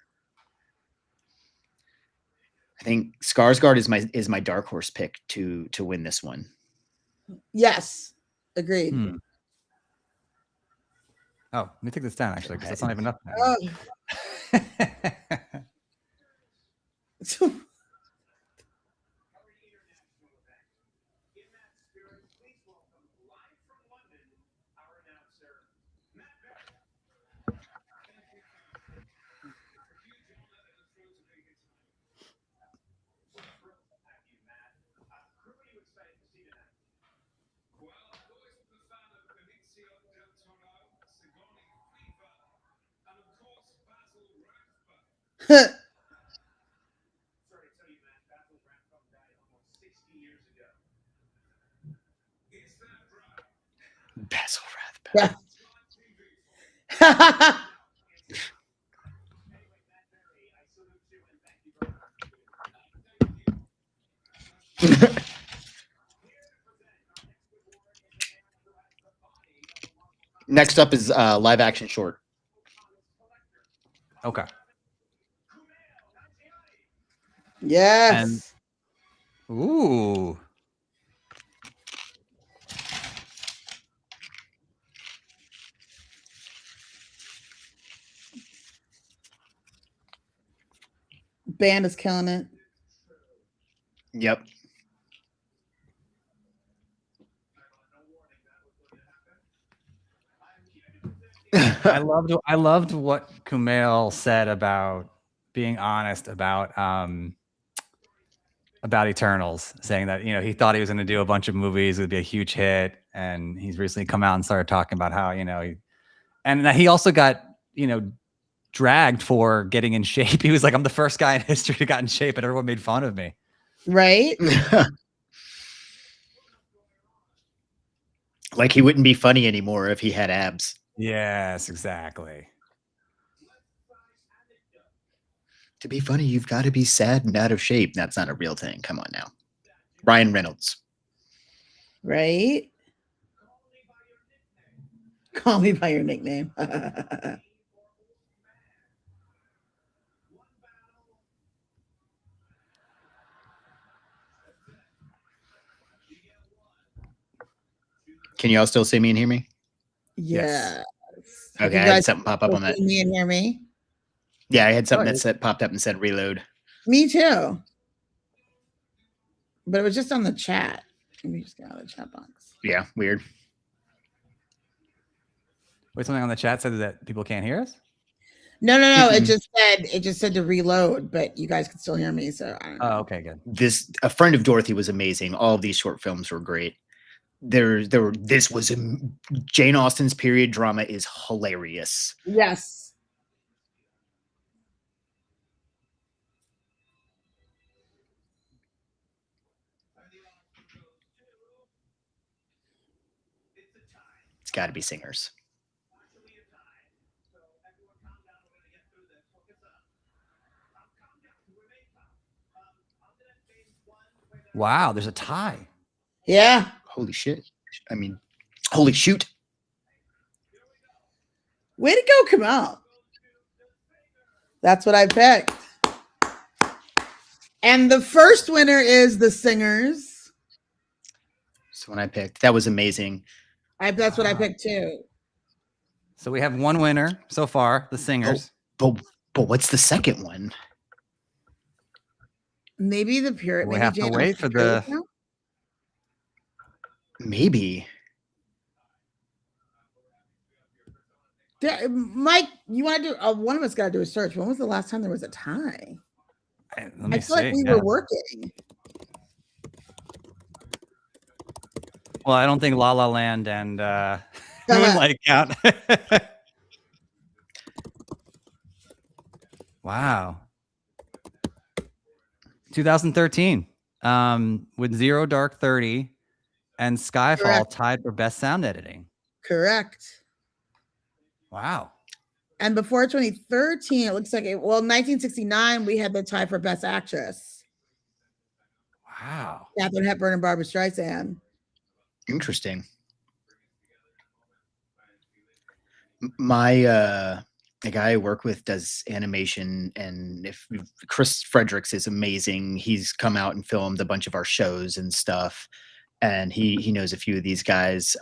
I think Skarsgård is my dark horse pick to win this one. Yes, agreed. Oh, let me take this down actually, because that's not even up. Basil Rathbone. Yeah. Next up is live action short. Okay. Yes. Ooh. Band is killing it. Yep. I loved what Kumail said about being honest about Eternals, saying that, he thought he was going to do a bunch of movies, it would be a huge hit, and he's recently come out and started talking about how, and that he also got, dragged for getting in shape. He was like, I'm the first guy in history who got in shape and everyone made fun of me. Right? Like he wouldn't be funny anymore if he had abs. Yes, exactly. To be funny, you've got to be sad and out of shape. That's not a real thing. Come on now. Ryan Reynolds. Right? Call me by your nickname. Can you all still see me and hear me? Yes. Okay, I had something pop up on that. See me and hear me? Yeah, I had something that popped up and said reload. Me too. But it was just on the chat. Let me just get out of the chat box. Yeah, weird. Wait, something on the chat said that people can't hear us? No. It just said to reload, but you guys can still hear me. So I don't know. Oh, okay, good. A friend of Dorothy was amazing. All of these short films were great. Jane Austen's period drama is hilarious. Yes. It's got to be Singers. Wow, there's a tie. Yeah. Holy shit. I mean, holy shoot. Way to go, Kamal. That's what I picked. And the first winner is The Singers. So when I picked, that was amazing. That's what I picked too. So we have one winner so far, the singers. But what's the second one? Maybe the pure. We have to wait for the. Maybe. Mike, you want to do? One of us got to do a search. When was the last time there was a tie? Let me I feel like we yeah. were working. Well, I don't think La La Land and Moonlight count. Wow. 2013, with Zero Dark 30 and Skyfall tied for best sound editing. Correct. Wow. And before 2013, it looks like 1969, we had the tie for best actress. Wow. Katharine Hepburn and Barbara Streisand. Interesting. My the guy I work with does animation, and if Chris Fredericks is amazing. He's come out and filmed a bunch of our shows and stuff, and he knows a few of these guys.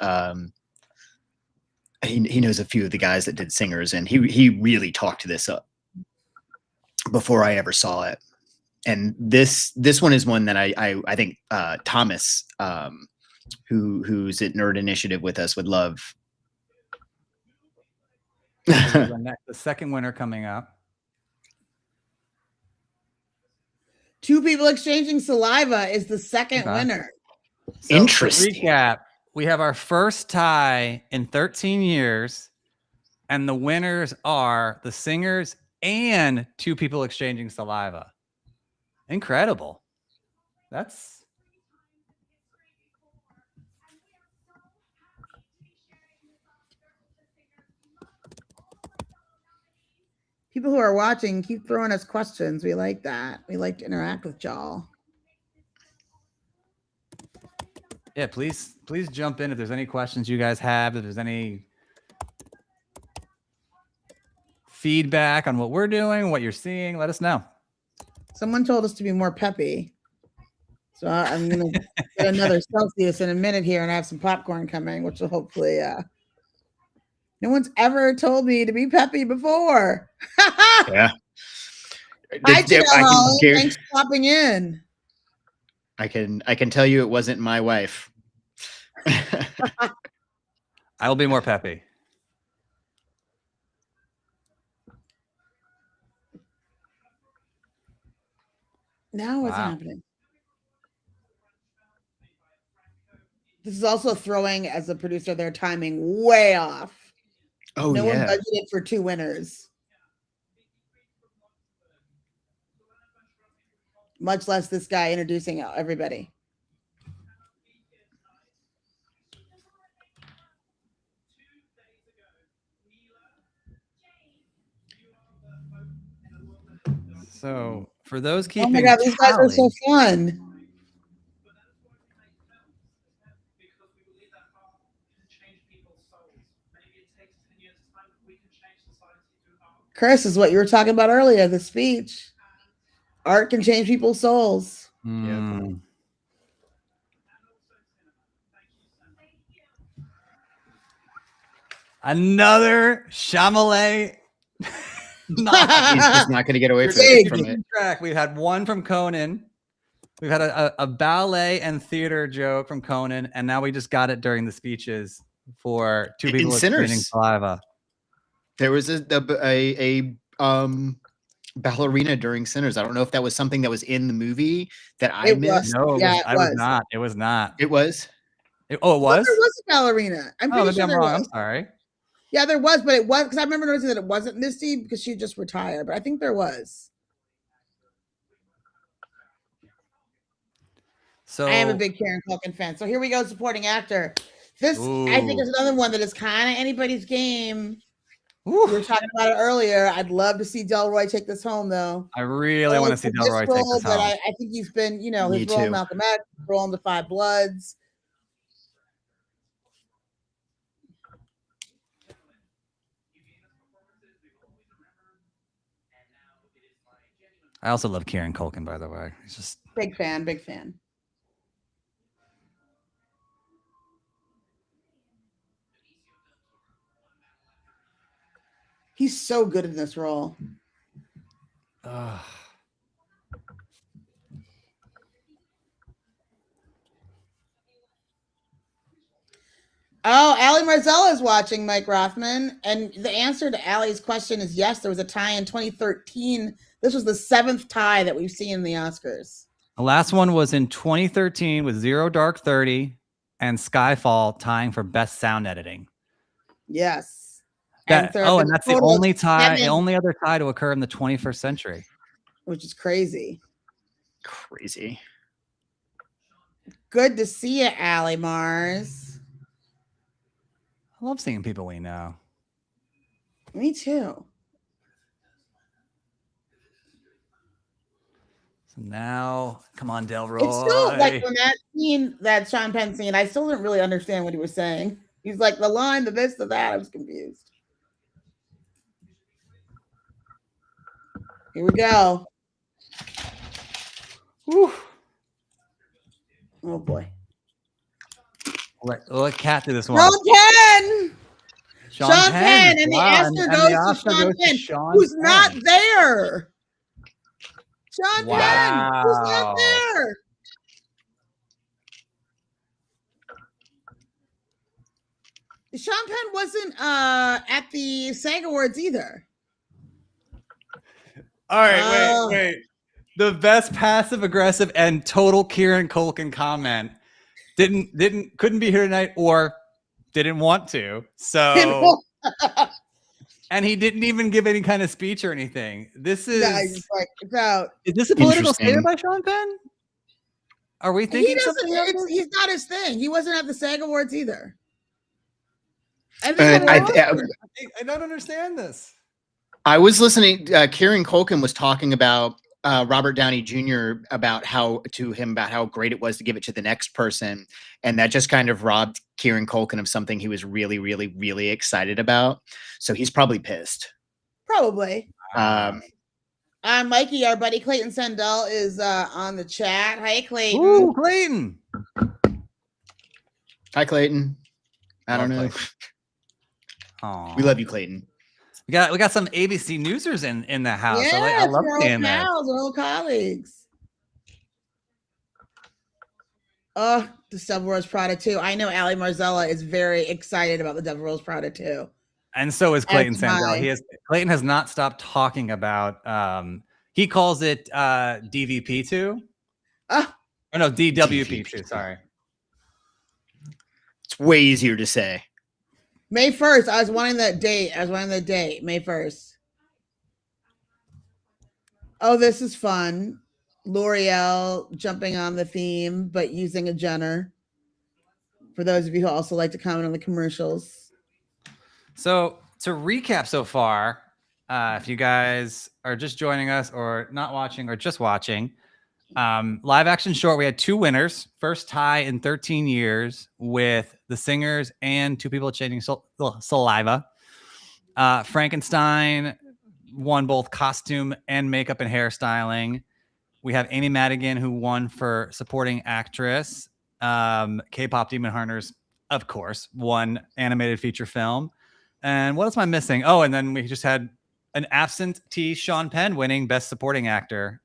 He knows a few of the guys that did Singers, and he really talked this up before I ever saw it. And this one is one that I think Thomas, who's at Nerd Initiative with us, would love. The second winner coming up. Two People Exchanging Saliva is the second winner. So interesting. Recap: we have our first tie in 13 years, and the winners are the Singers and Two People Exchanging Saliva. Incredible. That's. People who are watching, keep throwing us questions. We like that. We like to interact with y'all. Yeah, please jump in if there's any questions you guys have. If there's any feedback on what we're doing, what you're seeing, let us know. Someone told us to be more peppy. So I'm going to get another Celsius in a minute here, and I have some popcorn coming, which will hopefully... No one's ever told me to be peppy before. Yeah. Hi, Janelle. Thanks for popping in. I can tell you it wasn't my wife. I will be more peppy. Now what's happening? This is also throwing, as a producer, their timing way off. Oh, no one budgeted for two winners. Much less this guy introducing everybody. So for those keeping, oh my God, these guys are so fun. Chris, is what you were talking about earlier, the speech. Art can change people's souls. Mm. Another Chalamet. He's just not going to get away from it. Track. We've had one from Conan. We've had a ballet and theater joke from Conan, and now we just got it during the speeches for Two People Exchanging Saliva. There was a ballerina during Sinners. I don't know if that was something that was in the movie that I missed. No, it was not. It was not. It was. It was. There was a ballerina. I'm pretty sure I'm wrong. I'm sorry. Yeah, there was, but it was because I remember noticing that it wasn't Misty because she just retired. But I think there was. So I am a big Kieran Culkin fan. So here we go, supporting actor. This I think is another one that is kind of anybody's game. We were talking about it earlier. I'd love to see Delroy take this home, though. I really want to see Delroy take this home. I think he's been, his role in Malcolm X, role in The Five Bloods. I also love Kieran Culkin, by the way. He's just big fan, big fan. He's so good in this role. Oh, Ali Marzella is watching, Mike Rothman. And the answer to Ali's question is yes, there was a tie in 2013. This was the 7th tie that we've seen in the Oscars. The last one was in 2013 with Zero Dark 30 and Skyfall tying for best sound editing. Yes. And that's the only tie, the only other tie to occur in the 21st century. Which is crazy. Crazy. Good to see you, Ali Mars. I love seeing people we know. Me too. So now, come on, Delroy. It's still like when that scene, that Sean Penn scene, I still didn't really understand what he was saying. He's like, the line, the this, the that. I was confused. Here we go. Whew. Oh boy. Let Kat do this one. Sean Penn. And the Oscar goes to Sean Penn, who's not there. Sean Penn, who's not there. Sean Penn wasn't at the SAG Awards either. All right, wait. The best passive aggressive and total Kieran Culkin comment couldn't be here tonight or didn't want to. So and he didn't even give any kind of speech or anything. This is it's out. Is this a political statement by Sean Penn? Are we thinking something else? He's not his thing. He wasn't at the SAG Awards either. I don't understand this. I was listening. Kieran Culkin was talking about Robert Downey Jr. about how great it was to give it to the next person, and that just kind of robbed Kieran Culkin of something he was really, really, really excited about. So he's probably pissed. Probably. Mikey, our buddy Clayton Sandell is on the chat. Hi, Clayton. Ooh, Clayton. Hi, Clayton. I don't know. We love you, Clayton. We got some ABC newsers in the house. Yeah, I love seeing that. Our old colleagues. Oh, the Devil Wears Prada 2. I know Ali Marzella is very excited about the Devil Wears Prada 2. And so is Clayton Sandell. Clayton has not stopped talking about he calls it DVP2. Oh no, DWP2, sorry. It's way easier to say. May 1st. I was wanting that date. May 1st. Oh, this is fun. L'Oreal jumping on the theme, but using a Jenner. For those of you who also like to comment on the commercials. So to recap so far, if you guys are just joining us or not watching or just watching, live action short, we had 2 winners. First tie in 13 years with The Singers and Two People Changing Saliva. Frankenstein won both costume and makeup and hairstyling. We have Amy Madigan, who won for supporting actress. K-pop Demon Hunters, of course, won animated feature film. And what else am I missing? Oh, and then we just had an absentee Sean Penn winning best supporting actor.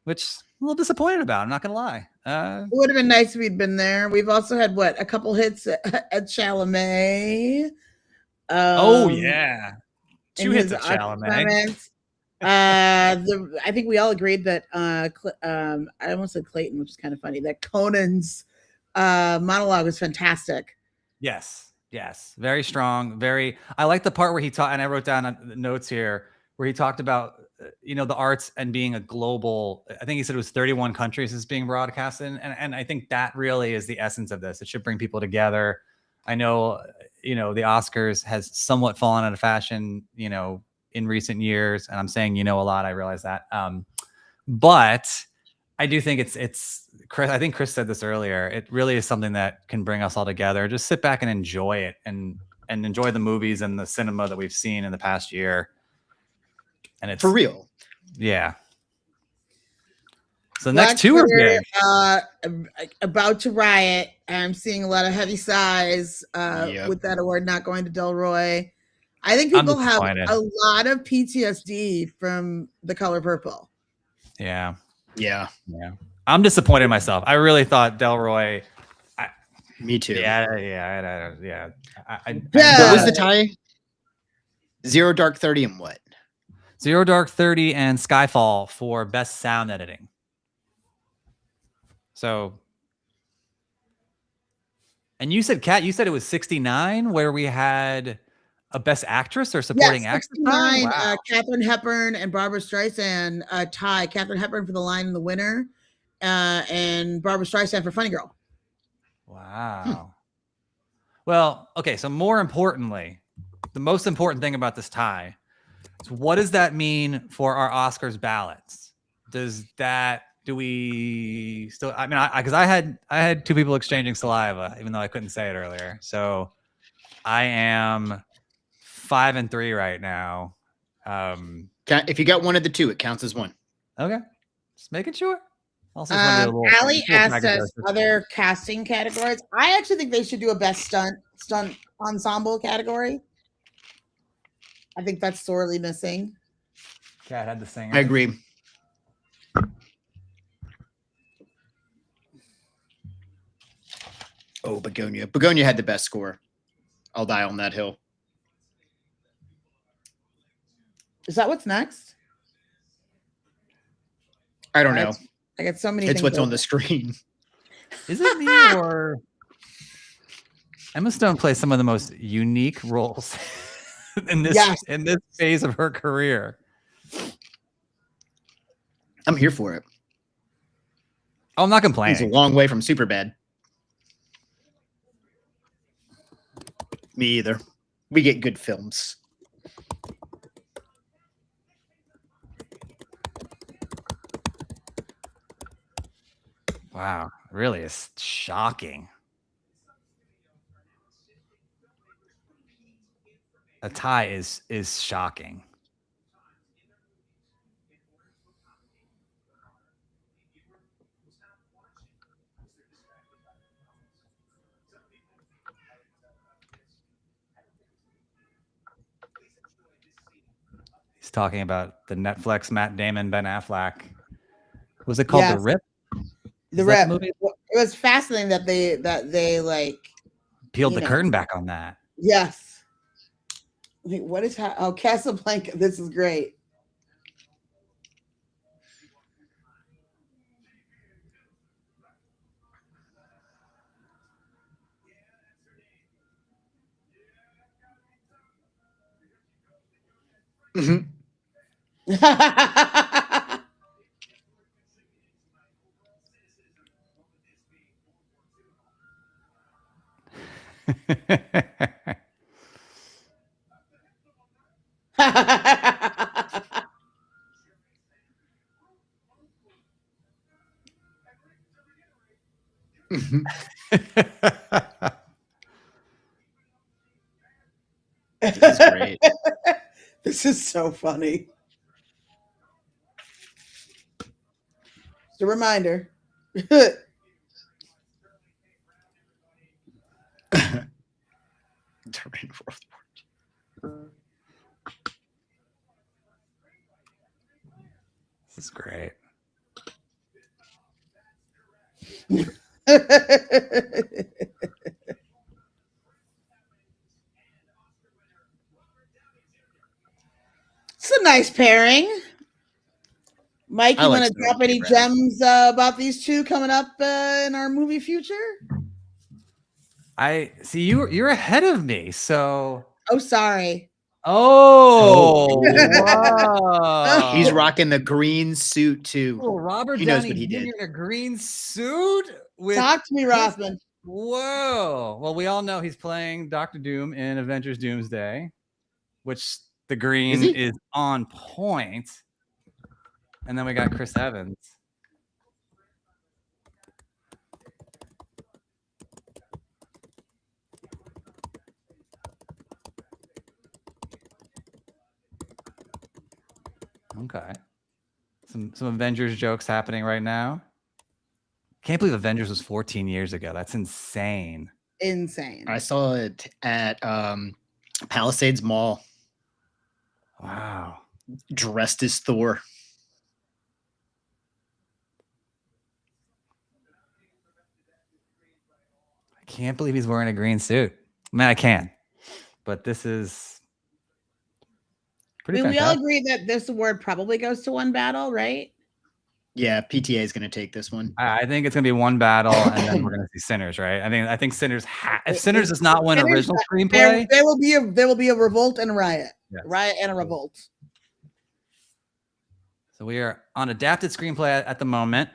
Which I'm a little disappointed about. I'm not gonna lie. It would have been nice if we'd been there. We've also had a couple hits at Chalamet. Oh yeah, 2 hits at Chalamet. I think we all agreed that I almost said Clayton, which is kind of funny. That Conan's monologue was fantastic. Yes, very strong. I like the part where he talked, and I wrote down the notes here where he talked about the arts and being a global. I think he said it was 31 countries is being broadcasted, and I think that really is the essence of this. It should bring people together. I know the Oscars has somewhat fallen out of fashion in recent years, and I'm saying a lot. I realize that, but I do think it's Chris. I think Chris said this earlier. It really is something that can bring us all together. Just sit back and enjoy it, and enjoy the movies and the cinema that we've seen in the past year. And it's for real. Yeah. So the next 2 are big. About to riot. I'm seeing a lot of heavy sighs with that award not going to Delroy. I think people have a lot of PTSD from The Color Purple. Yeah. Yeah. I'm disappointed in myself. I really thought Delroy. Me too. Yeah. What was the tie? 0 Dark 30 and what? 0 Dark 30 and Skyfall for best sound editing. So, and you said, Kat, it was 69 where we had a best actress or supporting actress. 69. Wow. Katharine Hepburn and Barbara Streisand tie. Katharine Hepburn for The Lion and the Winner, and Barbara Streisand for Funny Girl. Wow. Well, okay. So more importantly, the most important thing about this tie is what does that mean for our Oscars ballots? Do we still, I mean, because I had two people exchanging saliva, even though I couldn't say it earlier. So I am 5-3 right now. If you got one of the two, it counts as one. Okay. Just making sure. Also, Allie asked us other casting categories. I actually think they should do a best stunt ensemble category. I think that's sorely missing. Kat had the singer. I agree. Oh, Begonia. Begonia had the best score. I'll die on that hill. Is that what's next? I don't know. I got so many. It's what's on the screen. Is it me or Emma Stone plays some of the most unique roles in this phase of her career? I'm here for it. Oh, I'm not complaining. It's a long way from Superbad. Me either. We get good films. Wow, really is shocking. A tie is shocking. He's talking about the Netflix Matt Damon, Ben Affleck. Was it called The Rip? The Rip. It was fascinating that they like peeled the curtain back on that. Yes. Like, what is Casablanca? This is great. Mm-hmm. This is great. This is so funny. Just a reminder. This is great. It's a nice pairing. Mike, you want to drop any gems about these two coming up in our movie future? I see you're ahead of me. So sorry. Oh, wow. He's rocking the green suit too. Oh, Robert Downey Jr. in a green suit. Talk to me, Rothman. Whoa. Well, we all know he's playing Dr. Doom in Avengers Doomsday, which the green is on point. And then we got Chris Evans. Okay. Some Avengers jokes happening right now. Can't believe Avengers was 14 years ago. That's insane. Insane. I saw it at Palisades Mall. Wow. Dressed as Thor. I can't believe he's wearing a green suit. I mean, I can, but this is pretty We all fantastic. agree that this award probably goes to one battle, right? Yeah, PTA is going to take this one. I think it's gonna be one battle, and then we're gonna see Sinners, right? I think Sinners. If Sinners does not win Sinners- original screenplay, there will be a revolt and a riot. Yes. Riot and a revolt. So we are on adapted screenplay at the moment.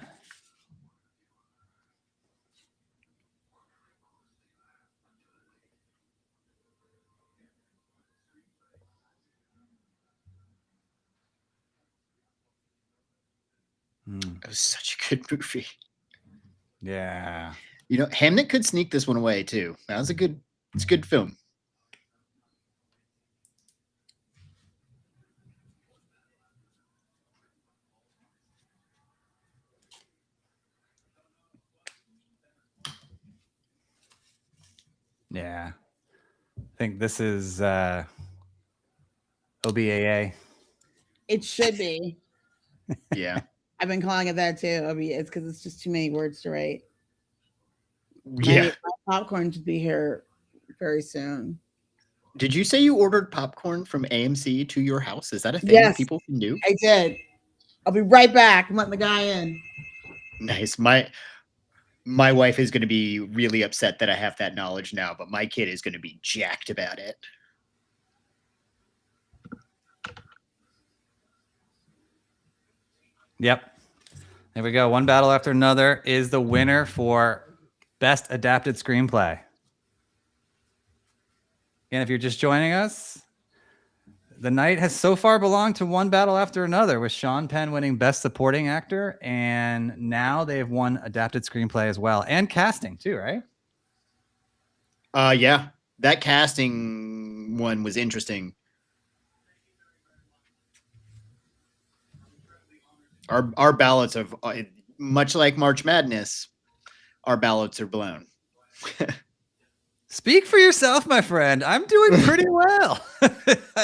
It was such a good movie. Yeah. You know, Hamnet could sneak this one away too. That was it's a good film. Yeah. I think this is OBAA. It should be. Yeah. I've been calling it that too. It's because it's just too many words to write. Yeah. My popcorn should be here very soon. Did you say you ordered popcorn from AMC to your house? Is that a thing Yes. people can do? I did. I'll be right back. I'm letting the guy in. Nice. My wife is going to be really upset that I have that knowledge now, but my kid is going to be jacked about it. Yep. There we go. One battle after another is the winner for Best Adapted Screenplay. And if you're just joining us, the night has so far belonged to One Battle After Another, with Sean Penn winning Best Supporting Actor, and now they've won Adapted Screenplay as well, and casting too, right? Yeah. That casting one was interesting. Our ballots of much like March Madness, our ballots are blown. Speak for yourself, my friend. I'm doing pretty well.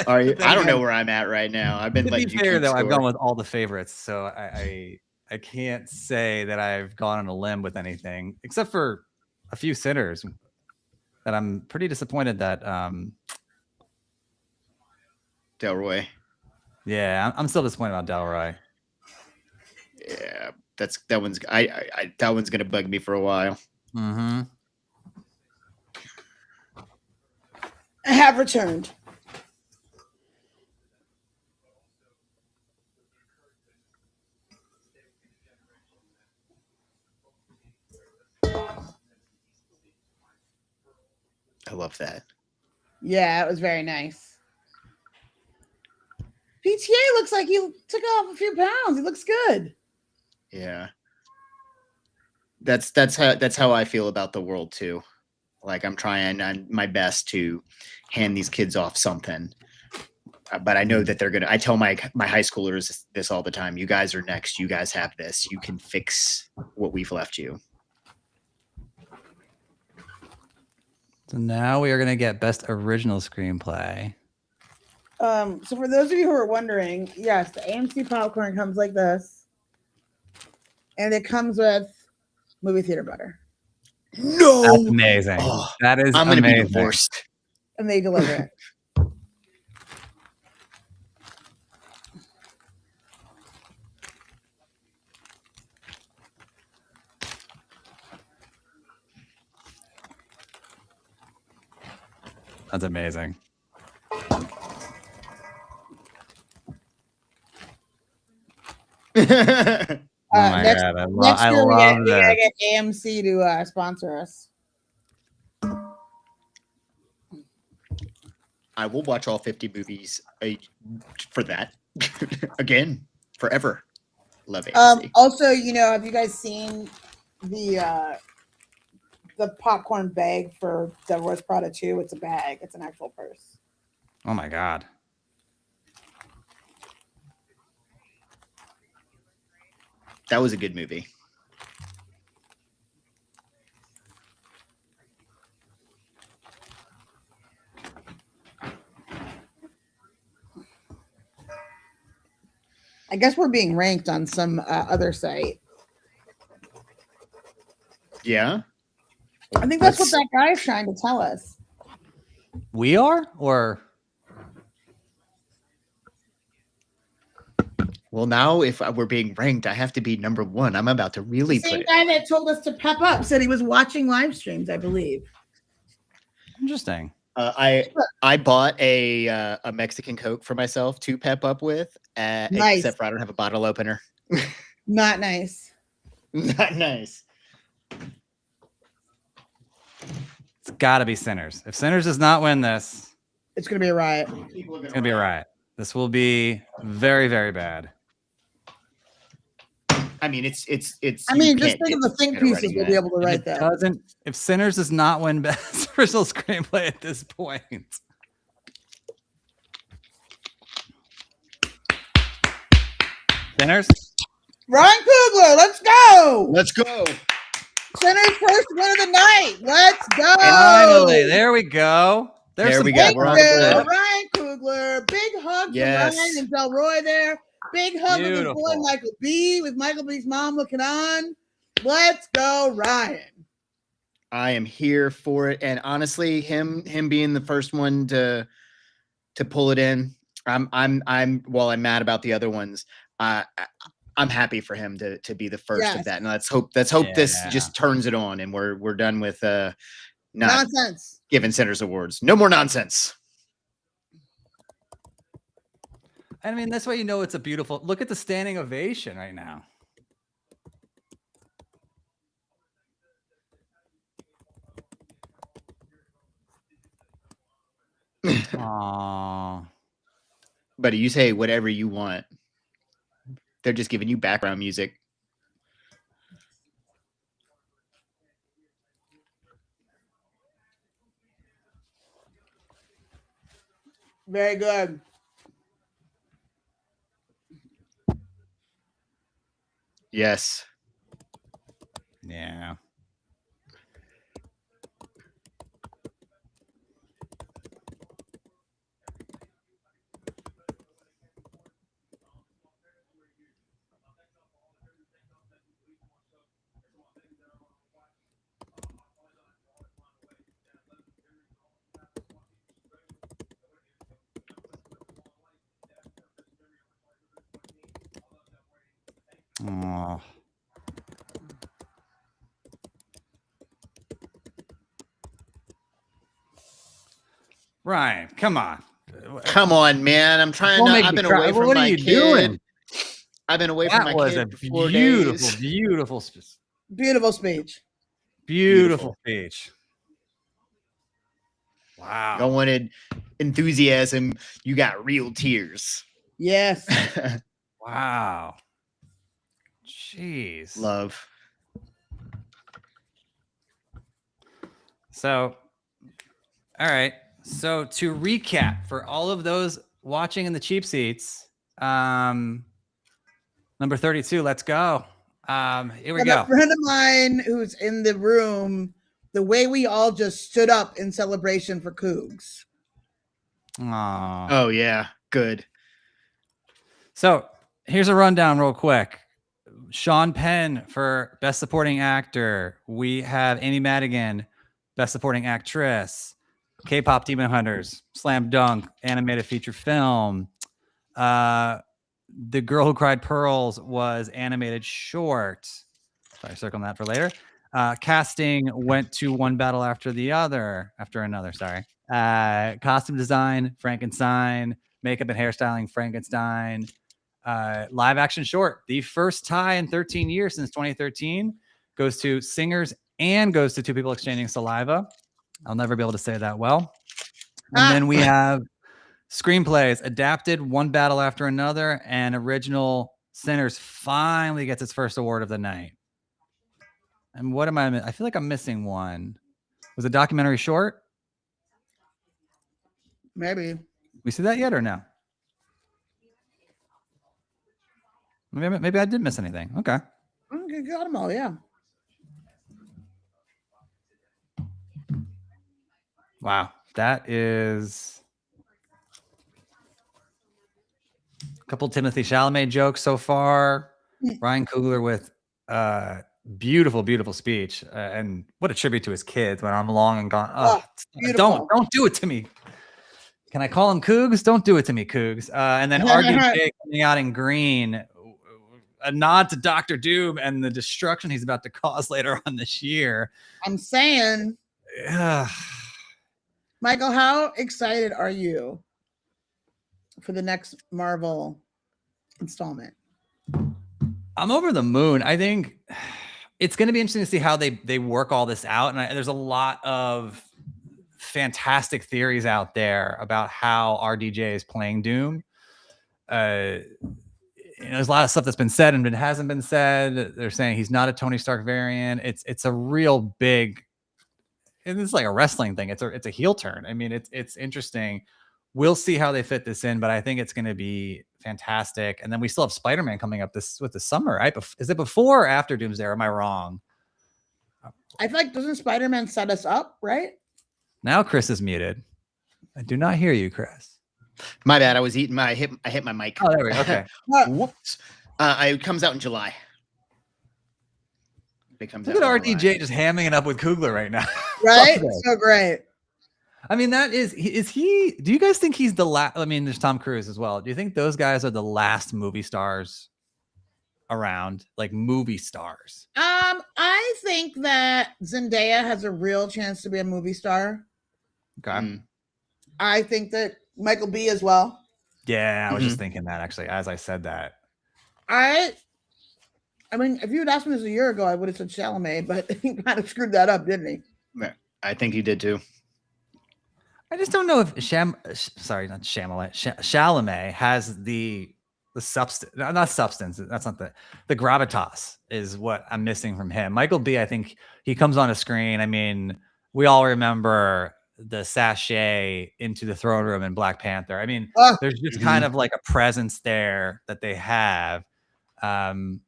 Are you? I don't know where I'm at right now. I've been To be letting you fair, keep though, I've score. gone with all the favorites, so I can't say that I've gone on a limb with anything, except for a few Sinners that I'm pretty disappointed that. Delroy. Yeah, I'm still disappointed about Delroy. Yeah, that one's that one's gonna bug me for a while. Mm-hmm. I have returned. I love that. Yeah, it was very nice. PTA looks like he took off a few pounds. He looks good. Yeah. That's how I feel about the world too. Like I'm trying my best to hand these kids off something. But I know that they're gonna. I tell my high schoolers this all the time. You guys are next. You guys have this. You can fix what we've left you. So now we are going to get Best Original Screenplay. So for those of you who are wondering, yes, the AMC popcorn comes like this, and it comes with movie theater butter, No, That's amazing. Oh, That is I'm gonna amazing. be divorced. and they deliver it. That's amazing. Oh my Next, God. next I year we love gotta this. get AMC to sponsor us. I will watch all 50 movies for that again forever. Love AMC. Also, you know, have you guys seen the popcorn bag for Devil Wears Prada 2? It's a bag. It's an actual purse. Oh my God. That was a good movie. I guess we're being ranked on some other site. Yeah. I think that's what that guy is trying to tell us. We are, or well, now if we're being ranked, I have to be number 1. I'm about to really the same put it. guy that told us to pep up said he was watching live streams, I believe. Interesting. I bought a Mexican Coke for myself to pep up with, Nice. except for I don't have a bottle opener. Not nice. Not nice. It's got to be Sinners. If Sinners does not win this, it's going to be a riot. It's going to be a riot. This will be very, very bad. I mean, it's. I mean, just think of the think pieces we'll be able to write that. If Sinners does not win Best Original Screenplay at this point, Sinners. Ryan Coogler, let's go. Let's go. Sinners first win of the night. Let's go. Finally, there we go. There we go. Ryan Coogler. Big hug from Ryan and Delroy there. Big hug with his boy Michael B. With Michael B's mom looking on. Let's go, Ryan. I am here for it, and honestly, him being the first one to pull it in, I'm while I'm mad about the other ones, I'm happy for him to be the first of that, and let's hope this just turns it on, and we're done with nonsense giving Sinners awards. No more nonsense. I mean, that's why you know it's a beautiful. Look at the standing ovation right now. Aww. Buddy, you say whatever you want. They're just giving you background music. Very good. Yes. Yeah. Oh. Ryan, come on. Come on, man. I'm trying to. I've been away from my kid. Doing? I've been away from my kid for 4 days. Beautiful speech. Beautiful speech. Wow. I wanted enthusiasm. You got real tears. Yes. Wow. Jeez. Love. So, all right. So to recap for all of those watching in the cheap seats, number 32, let's go. Here we go. A friend of mine who's in the room, the way we all just stood up in celebration for Cougs. Aww. Oh, yeah. Good. So here's a rundown real quick. Sean Penn for Best Supporting Actor. We have Amy Madigan, Best Supporting Actress. K-Pop Demon Hunters, Slam Dunk, Animated Feature Film. The Girl Who Cried Pearls was Animated Short. Sorry, circling that for later. Casting went to One Battle After Another. Sorry. Costume design, Frankenstein. Makeup and hairstyling, Frankenstein. Live action short, the first tie in 13 years since 2013, goes to Singers and goes to Two People Exchanging Saliva. I'll never be able to say that well. And then we have screenplays, adapted, One Battle After Another, and original Sinners finally gets its first award of the night. And what am I feel like I'm missing one. Was a documentary short? Maybe. We see that yet or no? Maybe I did miss anything. Okay. Okay, got them all, yeah. Wow, that is couple Timothy Chalamet jokes so far. Ryan Coogler with beautiful speech, and what a tribute to his kids. When I'm long and gone, don't do it to me. Can I call him Cougs? Don't do it to me, Cougs. And then RDJ coming out in green, a nod to Dr. Doom and the destruction he's about to cause later on this year. I'm saying, Michael, how excited are you for the next Marvel installment? I'm over the moon. I think it's going to be interesting to see how they work all this out. And there's a lot of fantastic theories out there about how RDJ is playing Doom. There's a lot of stuff that's been said and hasn't been said. They're saying he's not a Tony Stark variant. It's a real big, and it's like a wrestling thing. It's a heel turn. I mean, it's interesting. We'll see how they fit this in, but I think it's going to be fantastic. And then we still have Spider-Man coming up this summer, right? Is it before or after Doomsday? Or am I wrong? I feel like doesn't Spider-Man set us up, right? Now Chris is muted. I do not hear you, Chris. My bad. I was eating I hit my mic. Oh, there we go. Okay. Whoops. It comes out in July. Look at RDJ just hamming it up with Coogler right now. Right? So great. I mean, is he, do you guys think he's the last? I mean, there's Tom Cruise as well. Do you think those guys are the last movie stars around, like movie stars? I think that Zendaya has a real chance to be a movie star. Okay. I think that Michael B as well. Yeah, I was just thinking that actually as I said that. I mean, if you had asked me this a year ago, I would have said Chalamet, but he kind of screwed that up, didn't he? Yeah, I think he did too. I just don't know if Chalamet has the substance, not substance. That's not the gravitas is what I'm missing from him. Michael B, I think he comes on a screen. I mean, we all remember the sachet into the throne room in Black Panther. I mean, there's just kind of like a presence there that they have. And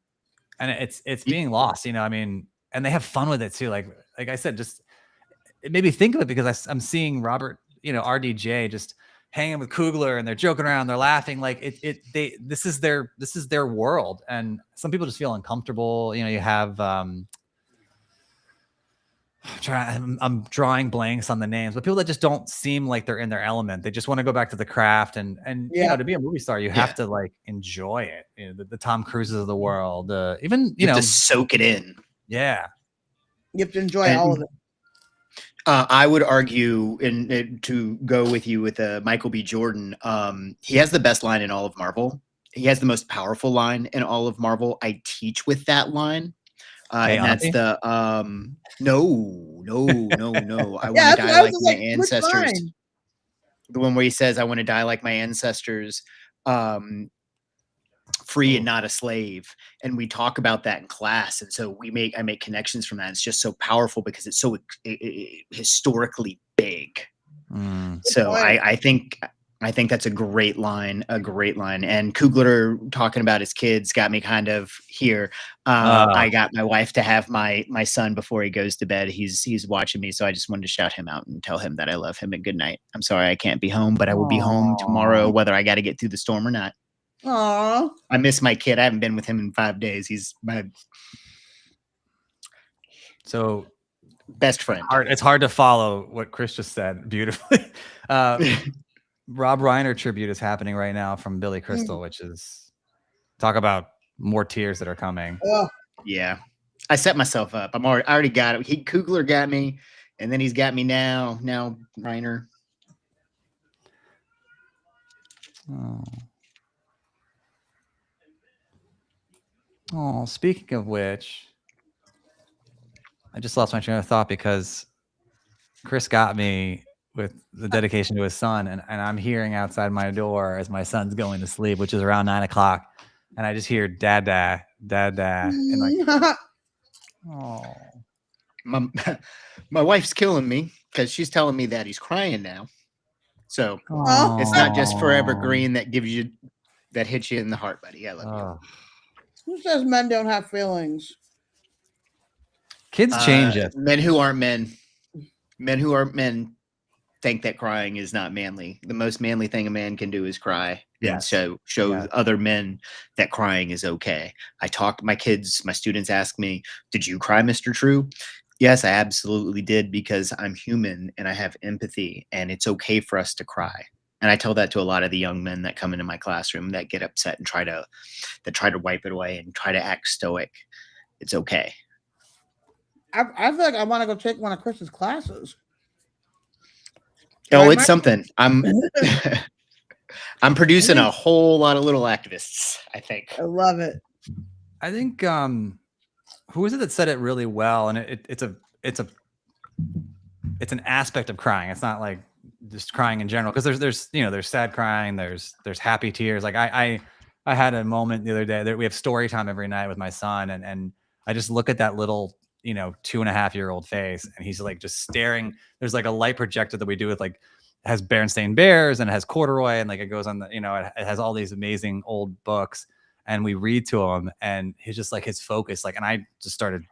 it's being lost, I mean, and they have fun with it too. Like I said, just it made me think of it because I'm seeing Robert, RDJ just hanging with Coogler and they're joking around, they're laughing. Like this is their world. And some people just feel uncomfortable. You have, I'm drawing blanks on the names, but people that just don't seem like they're in their element. They just want to go back to the craft and to be a movie star, you have to like enjoy it. The Tom Cruises of the world, even you have to soak it in. Yeah, you have to enjoy all of it. I would argue, to go with you with Michael B. Jordan, he has the best line in all of Marvel. He has the most powerful line in all of Marvel. I teach with that line. And that's the no. I want to die like my aunestors. The one where he says, "I want to die like my ancestors, free and not a slave." And we talk about that in class, and so I make connections from that. It's just so powerful because it's so historically big. So I think that's a great line. And Coogler talking about his kids got me kind of here. I got my wife to have my son before he goes to bed. He's watching me, so I just wanted to shout him out and tell him that I love him and good night. I'm sorry I can't be home, but I will be home tomorrow, whether I got to get through the storm or not. Aww. I miss my kid. I haven't been with him in 5 days. He's my best friend. It's hard to follow what Chris just said beautifully. Rob Reiner tribute is happening right now from Billy Crystal, which is talk about more tears that are coming. Yeah, I set myself up. I already got it. Coogler got me, and then he's got me now. Now Reiner. Oh, speaking of which, I just lost my train of thought because Chris got me with the dedication to his son, and I'm hearing outside my door as my son's going to sleep, which is around 9 o'clock, and I just hear dada, and like, oh, my wife's killing me because she's telling me that he's crying now. So it's not just Forever Green that hits you in the heart, buddy. I love you. Who says men don't have feelings? Kids change it. Men who aren't men. Men who aren't men think that crying is not manly. The most manly thing a man can do is cry. and show other men that crying is okay. I talk my kids, my students ask me, "Did you cry, Mr. True?" Yes, I absolutely did, because I'm human and I have empathy, and it's okay for us to cry. And I tell that to a lot of the young men that come into my classroom that get upset and try to wipe it away and try to act stoic. It's okay. I feel like I want to go take one of Chris's classes. Oh, it's something. I'm producing a whole lot of little activists, I think. I love it. I think who is it that said it really well? And it's an aspect of crying. It's not like just crying in general, because there's sad crying, there's happy tears. Like I had a moment the other day that we have story time every night with my son, and I just look at that little 2.5-year-old face, and he's like just staring. There's like a light projector that we do with like, it has Berenstain Bears and it has corduroy, and like it goes on the it has all these amazing old books, and we read to him, and he's just like, his focus, like, and I just started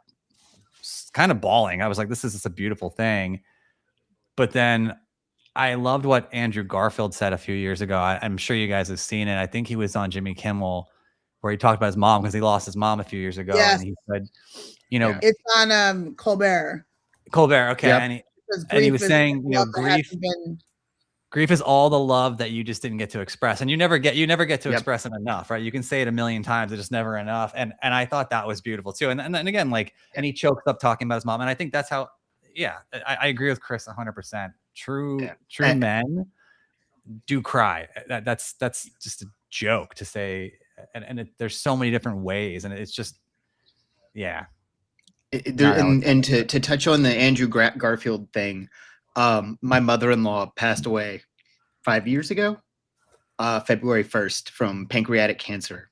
kind of bawling. I was like, this is just a beautiful thing. But then I loved what Andrew Garfield said a few years ago. I'm sure you guys have seen it. I think he was on Jimmy Kimmel, where he talked about his mom, because he lost his mom a few years ago. Yes. And he said, it's on Colbert. Okay. Yep. And he was saying, grief is all the love that you just didn't get to express, and you never get to express it enough, right? You can say it a million times, it's just never enough. And I thought that was beautiful too. And then again, like, and he choked up talking about his mom, and I think that's how. Yeah, I agree with Chris 100%. True men do cry. That's just a joke to say, and there's so many different ways, and it's just, yeah. And to touch on the Andrew Garfield thing, my mother-in-law passed away 5 years ago, February 1st, from pancreatic cancer.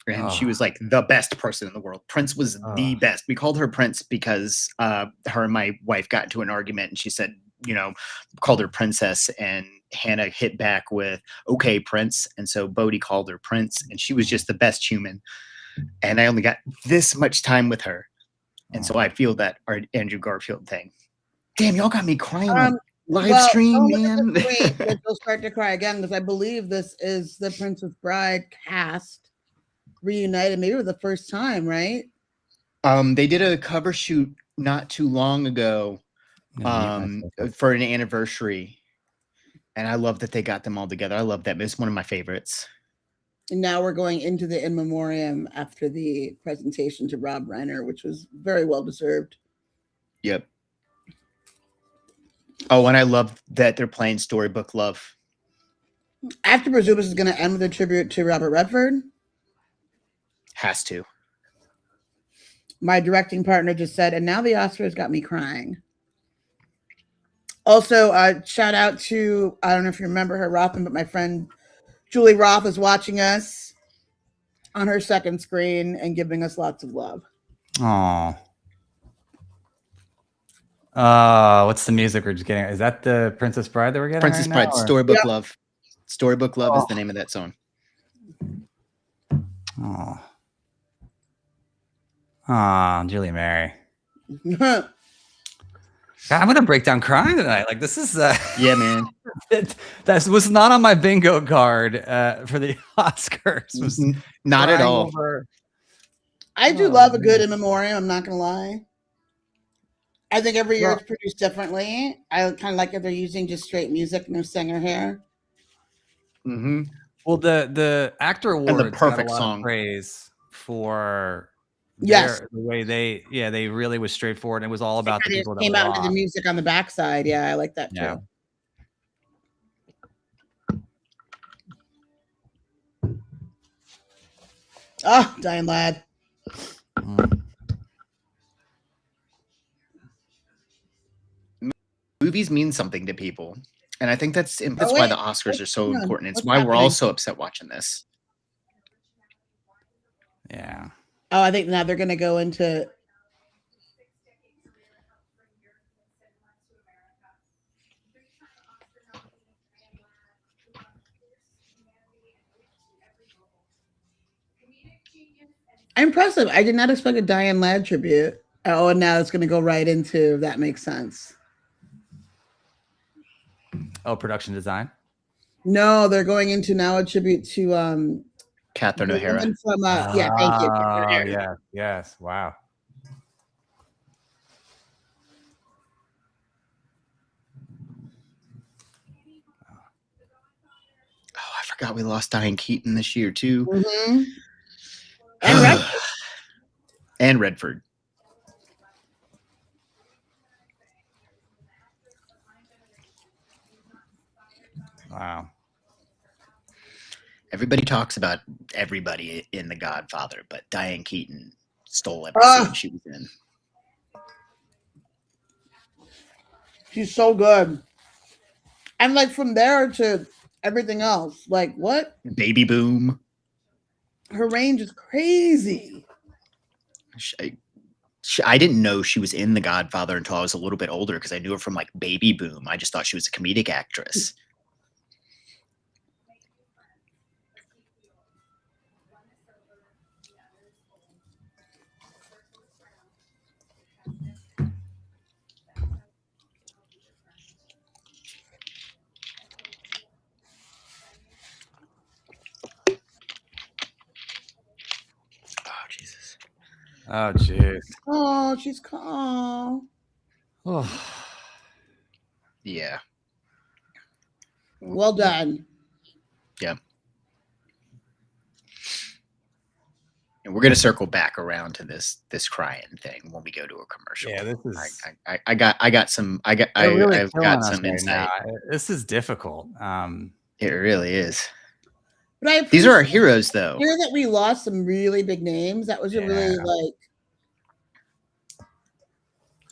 And she was like the best person in the world. Prince was the best. We called her Prince because her and my wife got into an argument, and she said, called her Princess, and Hannah hit back with, "Okay, Prince." And so Bodhi called her Prince, and she was just the best human. And I only got this much time with her. And so I feel that our Andrew Garfield thing. Damn, y'all got me crying on live stream, man. You'll start to cry again, because I believe this is the Princess Bride cast reunited, maybe for the first time, right? They did a cover shoot not too long ago for an anniversary, and I love that they got them all together. I love that. It's one of my favorites. And now we're going into the in memoriam after the presentation to Rob Reiner, which was very well deserved. Yep. Oh, and I love that they're playing Storybook Love. I have to presume this is going to end with a tribute to Robert Redford. Has to. My directing partner just said, and now the Oscars got me crying. Also, shout out to, I don't know if you remember her, Rothman, but my friend Julie Roth is watching us on her second screen and giving us lots of love. Oh. What's the music we're just getting? Is that the Princess Bride that we're getting? Princess Bride, now, Storybook Love. Storybook Love is the name of that song. Julie Mary. God, I'm gonna break down crying tonight. Like, this is yeah, man. That was not on my bingo card for the Oscars. Was not at all. I do love a good in memoriam. I'm not gonna lie. I think every year it's produced differently. I kind of like if they're using just straight music, no singer here. Mm-hmm. Well, the actor award and the perfect got a lot song of praise for the way they really was straightforward. It was all about the people that came out into the music on the backside. Yeah, I like that too. Oh, Dying Lad. Movies mean something to people, and I think that's why the Oscars are so important. It's why we're all so upset watching this. Yeah. Oh, I think now they're going to go into. Impressive. I did not expect a Diane Ladd tribute. Oh, and now it's going to go right into That Makes Sense. Oh, production design. No, they're going into now a tribute to Catherine the O'Hara. woman from yeah, thank you. Yes. Wow. Oh, I forgot we lost Diane Keaton this year too. Mm-hmm. And Redford. And Redford. Wow. Everybody talks about everybody in The Godfather, but Diane Keaton stole every scene she was in. She's so good. And like from there to everything else, like what? Baby Boom. Her range is crazy. I didn't know she was in The Godfather until I was a little bit older because I knew her from like Baby Boom. I just thought she was a comedic actress. Oh, Jesus. Oh, jeez. Oh, she's calm. Oh. Yeah. Well done. Yeah. And we're gonna circle back around to this crying thing when we go to a commercial. Yeah, this is. I've got some insight. Now. This is difficult. It really is. But these are our heroes, though. Hear that we lost some really big names. That was a really like.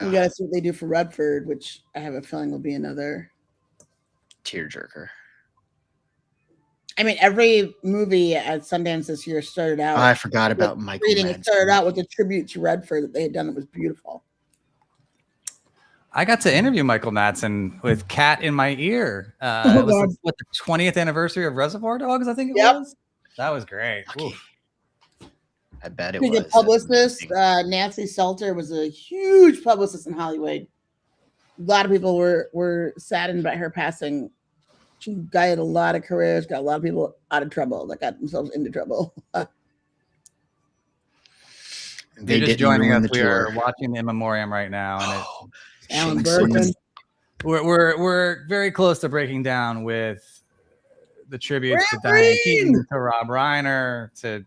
We gotta see what they do for Redford, which I have a feeling will be another tearjerker. I mean, every movie at Sundance this year started out. Oh, I forgot about Michael. It started out with a tribute to Redford that they had done. It was beautiful. I got to interview Michael Madsen with Cat in My Ear. It was the 20th anniversary of Reservoir Dogs, I think it was. That was great. I bet it was. A publicist, Nancy Salter was a huge publicist in Hollywood. A lot of people were saddened by her passing. She guided a lot of careers, got a lot of people out of trouble, that got themselves into trouble. They're just joining us. We are watching the In Memoriam right now, and Alan Bergman. We're very close to breaking down with the tributes to Diane Keaton, to Rob Reiner, to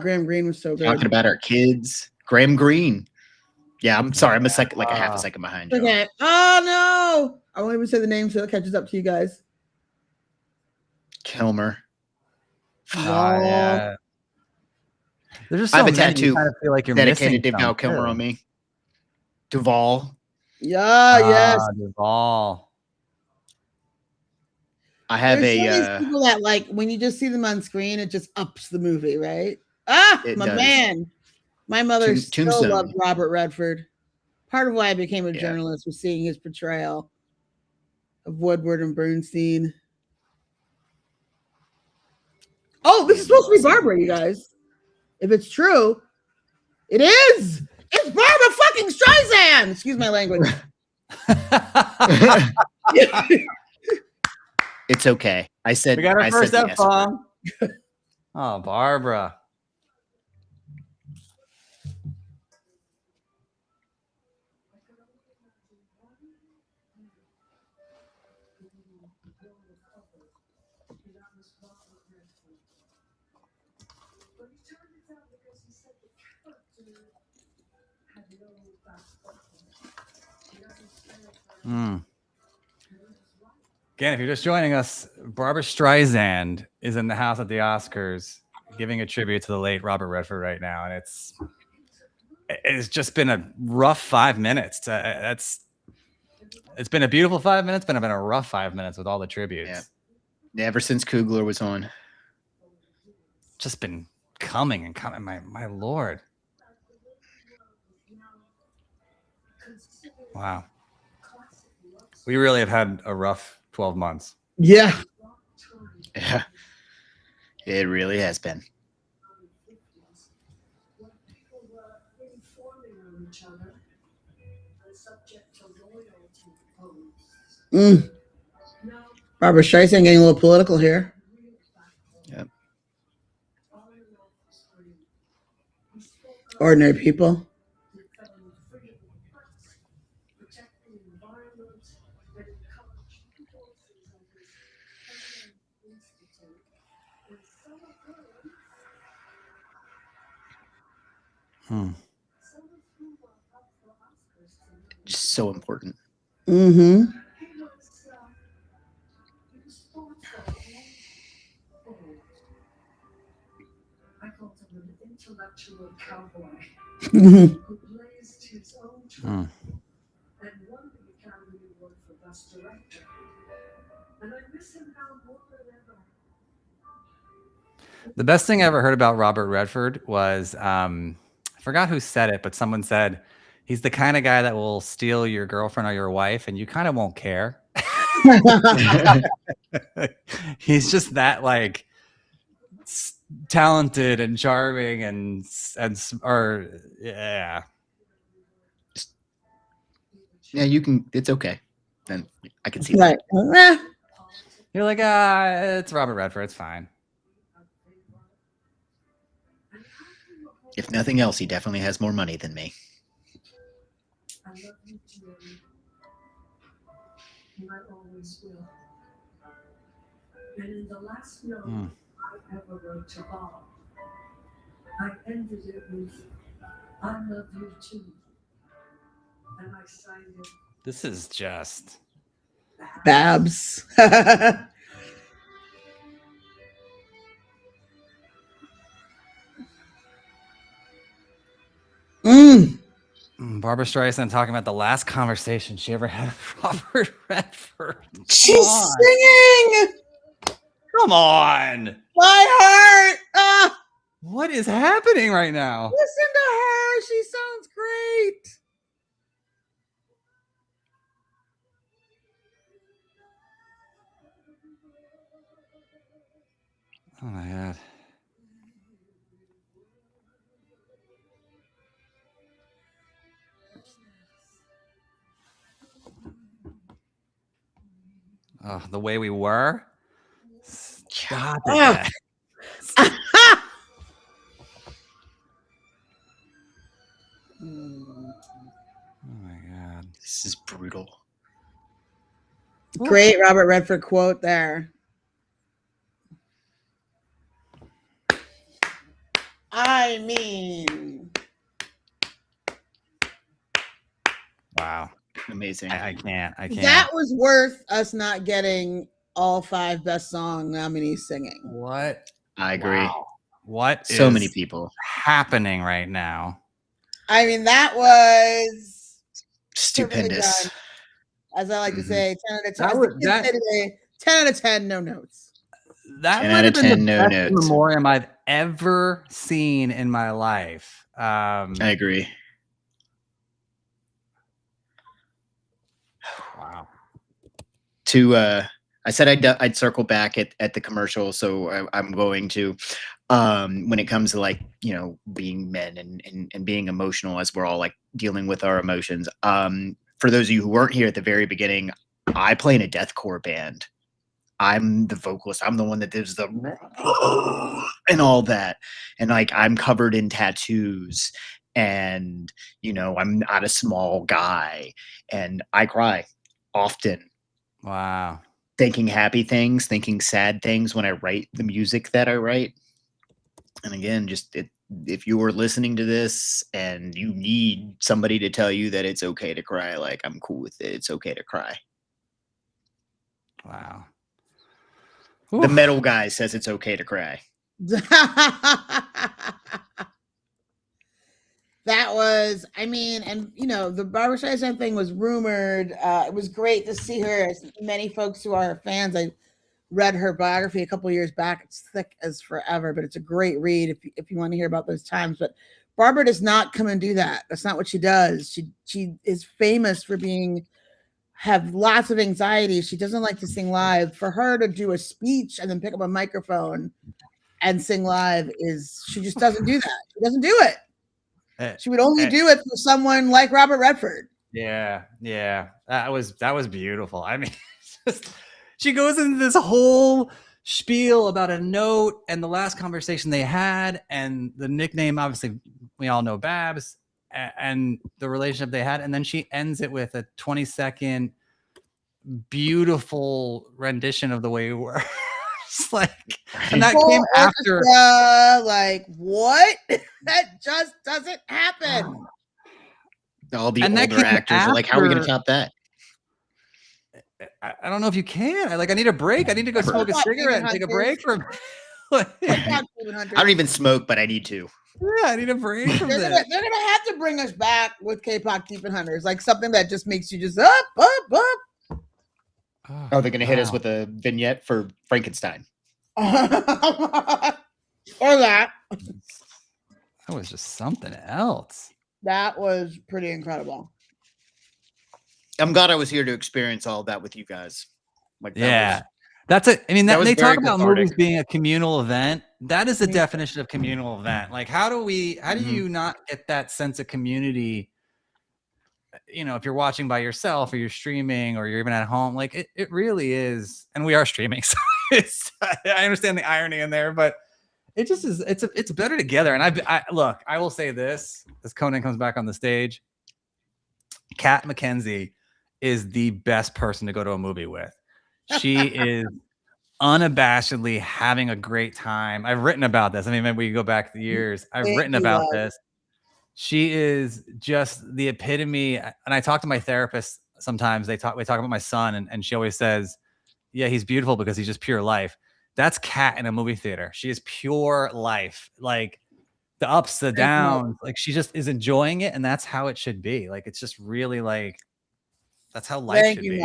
Graham Greene was so good. Talking about our kids, Graham Greene. Yeah, I'm sorry, I'm a half a second behind you. Okay. Oh no! I won't even say the name so it catches up to you guys. Kilmer. Yeah. There's just I have a tattoo kind of feel like you're dedicated to Val Kilmer on me. Duvall. Yeah, yes. Duvall. I have these people that like when you just see them on screen, it just ups the movie, right? Man. My mother still loved Robert Redford. Part of why I became a journalist was seeing his portrayal of Woodward and Bernstein. Oh, this is supposed to be Barbara, you guys. If it's true, it is. It's Barbara fucking Streisand. Excuse my language. It's okay. I said we got our first F-bomb. Oh, Barbara. Again, if you're just joining us, Barbara Streisand is in the house at the Oscars giving a tribute to the late Robert Redford right now. And it's just been a rough 5 minutes. It's been a beautiful 5 minutes, but it's been a rough 5 minutes with all the tributes. Yeah. Ever since Coogler was on. Just been coming and coming. My Lord. Wow. We really have had a rough 12 months. Yeah. Yeah. It really has been. Barbara Streisand getting a little political here. Yep. Ordinary people. Just so important. Mm-hmm. I called him an intellectual cowboy Mm-hmm. who blazed his own trail and won the Academy Award for Best Director. And I miss him now more than ever. The best thing I ever heard about Robert Redford was, I forgot who said it, but someone said he's the kind of guy that will steal your girlfriend or your wife and you kind of won't care. He's just that like talented and charming and yeah. Yeah, you can. It's okay. Then I can see Right. that. You're like, it's Robert Redford. It's fine. If nothing else, he definitely has more money than me. I love you dearly. And I always will. And in the last note I ever wrote to Bob, I ended it with, I love you too. And I signed it. This is just Babs. Barbara Streisand talking about the last conversation she ever had with Robert Redford. She's singing. Come on. My heart. Ah. What is happening right now? Listen to her. She sounds great. Oh my God. Oh, the way we were. Stop it. Oh my God. This is brutal. Great Robert Redford quote there. I mean, Wow. Amazing. I can't. That was worth us not getting all 5 best song nominees singing. What? I agree. Wow. What so is many people happening right now? I mean, that was stupendous. done, as I like to say, 10 out of 10. That was, that, today, 10 out of 10, no notes. That 10 might out have of been 10, the no best notes. memoriam I've ever seen in my life. I agree. Wow. I said I'd circle back at the commercial, so I'm going to. When it comes to like, you know, being men and being emotional as we're all like dealing with our emotions. For those of you who weren't here at the very beginning, I play in a deathcore band. I'm the vocalist. I'm the one that does the and all that. And like, I'm covered in tattoos and, you know, I'm not a small guy and I cry often. Wow. Thinking happy things, thinking sad things when I write the music that I write. And again, just if you are listening to this and you need somebody to tell you that it's okay to cry, like I'm cool with it. It's okay to cry. Wow. The metal guy says it's okay to cry. That was, I mean, and you know, the Barbara Streisand thing was rumored. It was great to see her. As many folks who are fans, I read her biography a couple years back. It's thick as forever, but it's a great read if you want to hear about those times. But Barbara does not come and do that. That's not what she does. She is famous for have lots of anxiety. She doesn't like to sing live. For her to do a speech and then pick up a microphone and sing live she just doesn't do that. She doesn't do it. She would only do it for someone like Robert Redford. Yeah. That was beautiful. I mean, she goes into this whole spiel about a note and the last conversation they had and the nickname. Obviously, we all know Babs and the relationship they had. And then she ends it with a 20-second beautiful rendition of the way we were. It's like, and that came after. Like, what? That just doesn't happen. All the older actors are like, how are we going to top that? I don't know if you can. I need a break. I need to go smoke a cigarette and take a break from. I don't even smoke, but I need to. Yeah, I need a break from this. They're gonna have to bring us back with K-pop Keeping Hunters, like something that just makes you just up. Oh, they're gonna hit us with a vignette for Frankenstein. Or that. That was just something else. That was pretty incredible. I'm glad I was here to experience all of that with you guys. Like, that's it. I mean, they talk about cathartic. movies being a communal event. That is the definition of communal event. Like, how do you not get that sense of community? You know, if you're watching by yourself or you're streaming or you're even at home, like it really is. And we are streaming. So I understand the irony in there, but it just is. It's better together. And I will say this, as Conan comes back on the stage, Kat McKenzie is the best person to go to a movie with. She is unabashedly having a great time. I've written about this. I mean, maybe we can go back the years. I've written about this. She is just the epitome. And I talk to my therapist sometimes. We talk about my son, and she always says, yeah, he's beautiful because he's just pure life. That's Kat in a movie theater. She is pure life. Like the ups, the downs, like she just is enjoying it. And that's how it should be. Like, it's just really like, that's how life should be.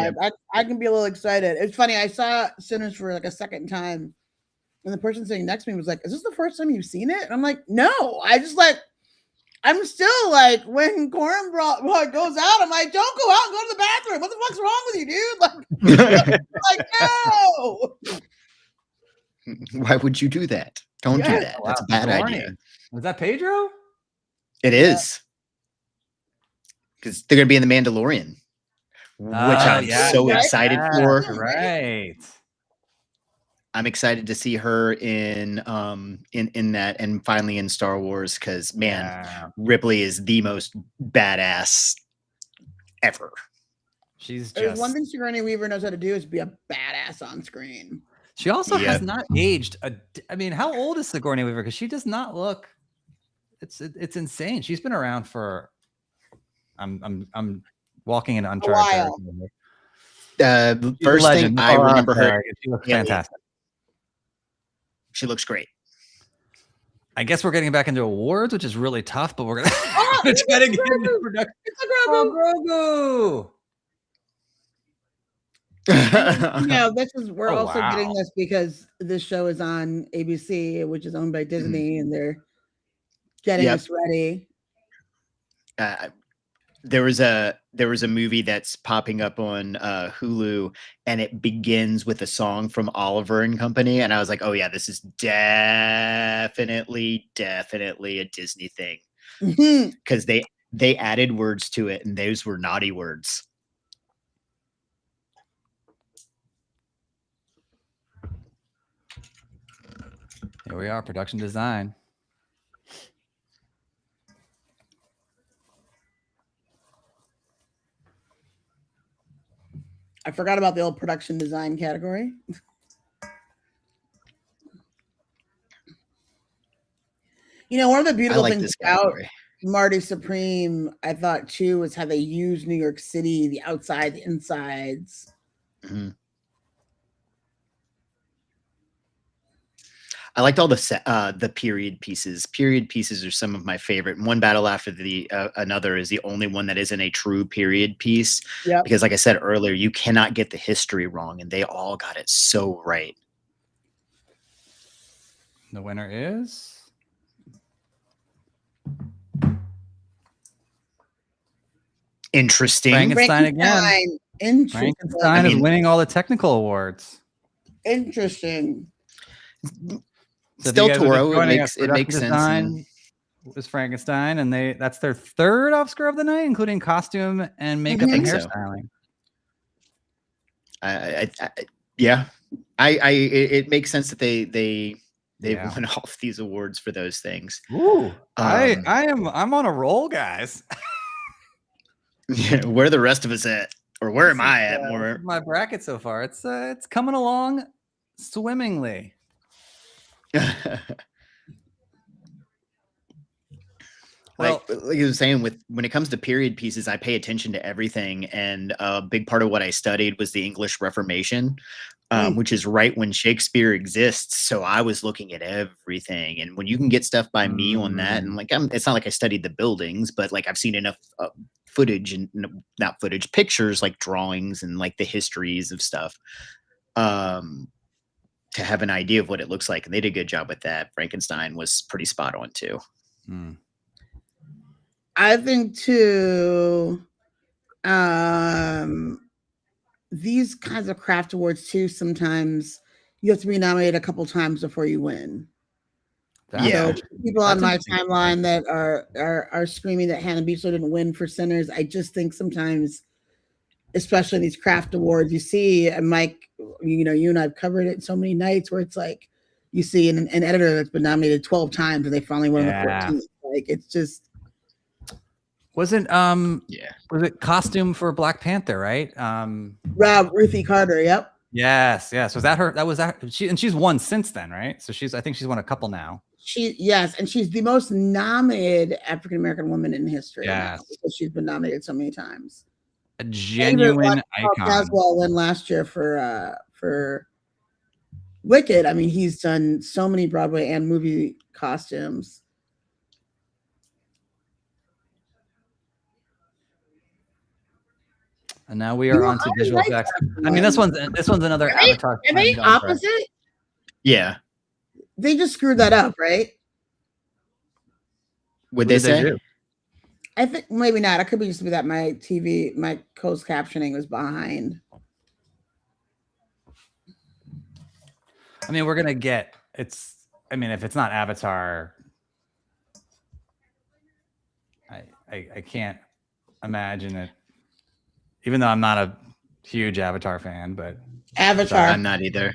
I can be a little excited. It's funny. I saw Sinners for like a second time, and the person sitting next to me was like, is this the first time you've seen it? And I'm like, no, I'm still like, when Corin goes out, I'm like, don't go out and go to the bathroom. What the fuck's wrong with you, dude? Like no. Why would you do that? Don't do that. That's a bad idea. Was that Pedro? It is. Because they're going to be in The Mandalorian, which I'm so excited for. Right. I'm excited to see her in that, and finally in Star Wars, because Ripley is the most badass ever. There's one thing Sigourney Weaver knows how to do is be a badass on screen. She also has not aged. I mean, how old is Sigourney Weaver? Because she does not look. It's insane. She's been around for. I'm walking in uncharted. First thing I remember her. She looks fantastic. She looks great. I guess we're getting back into awards, which is really tough, but we're gonna try to get into production. It's a Grogu. We're also getting this because this show is on ABC, which is owned by Disney, and they're getting us ready. There was a movie that's popping up on Hulu, and it begins with a song from Oliver and Company, and I was like, oh yeah, this is definitely a Disney thing, because they added words to it, and those were naughty words. Here we are, production design. I forgot about the old production design category. You know, one of the beautiful things about Marty Supreme, I thought too, was how they use New York City, the outside, the insides. Mm-hmm. I liked all the period pieces. Period pieces are some of my favorite. One Battle After the Another is the only one that isn't a true period piece. Yep. Because like I said earlier, you cannot get the history wrong, and they all got it so right. The winner is interesting. Frankenstein again. Interesting. Frankenstein is winning all the technical awards. Interesting. So Del Toro, it makes sense. Was Frankenstein, and that's their third Oscar of the night, including costume and makeup and hairstyling. Yeah, it makes sense that they've Yeah. won off these awards for those things. Ooh, I'm on a roll, guys. Yeah, where are the rest of us at, or where am I at? This More is my bracket so far. It's coming along swimmingly. like I was saying, when it comes to period pieces, I pay attention to everything, and a big part of what I studied was the English Reformation, which is right when Shakespeare exists. So I was looking at everything, and when you can get stuff by me on that, and like it's not like I studied the buildings, but like I've seen enough footage and not footage, pictures, like drawings and like the histories of stuff, to have an idea of what it looks like, and they did a good job with that. Frankenstein was pretty spot on too. I think too, these kinds of craft awards too, sometimes you have to be nominated a couple times before you win. Yeah, so people on my timeline that are screaming that Hannah Beachler didn't win for Sinners. I just think sometimes, especially in these craft awards, you see, and Mike, you and I've covered it so many nights where it's like you see an editor that's been nominated 12 times and they finally won the 14th. Like it's just. Was it was it costume for Black Panther, right? Ruthie Carter, yep. Yes. Was that her? That was that she's won since then, right? So I think she's won a couple now. And she's the most nominated African American woman in history now, because she's been nominated so many times. A genuine icon. Caswell won last year for Wicked. I mean, he's done so many Broadway and movie costumes. And now we are on to visual effects. I mean, this one's another Avatar. Are they opposite? Yeah. They just screwed that up, right? Would they say? I think maybe not. It could be just that my closed captioning was behind. I mean, we're gonna get if it's not Avatar, I can't imagine it. Even though I'm not a huge Avatar fan, but Avatar, I'm not either.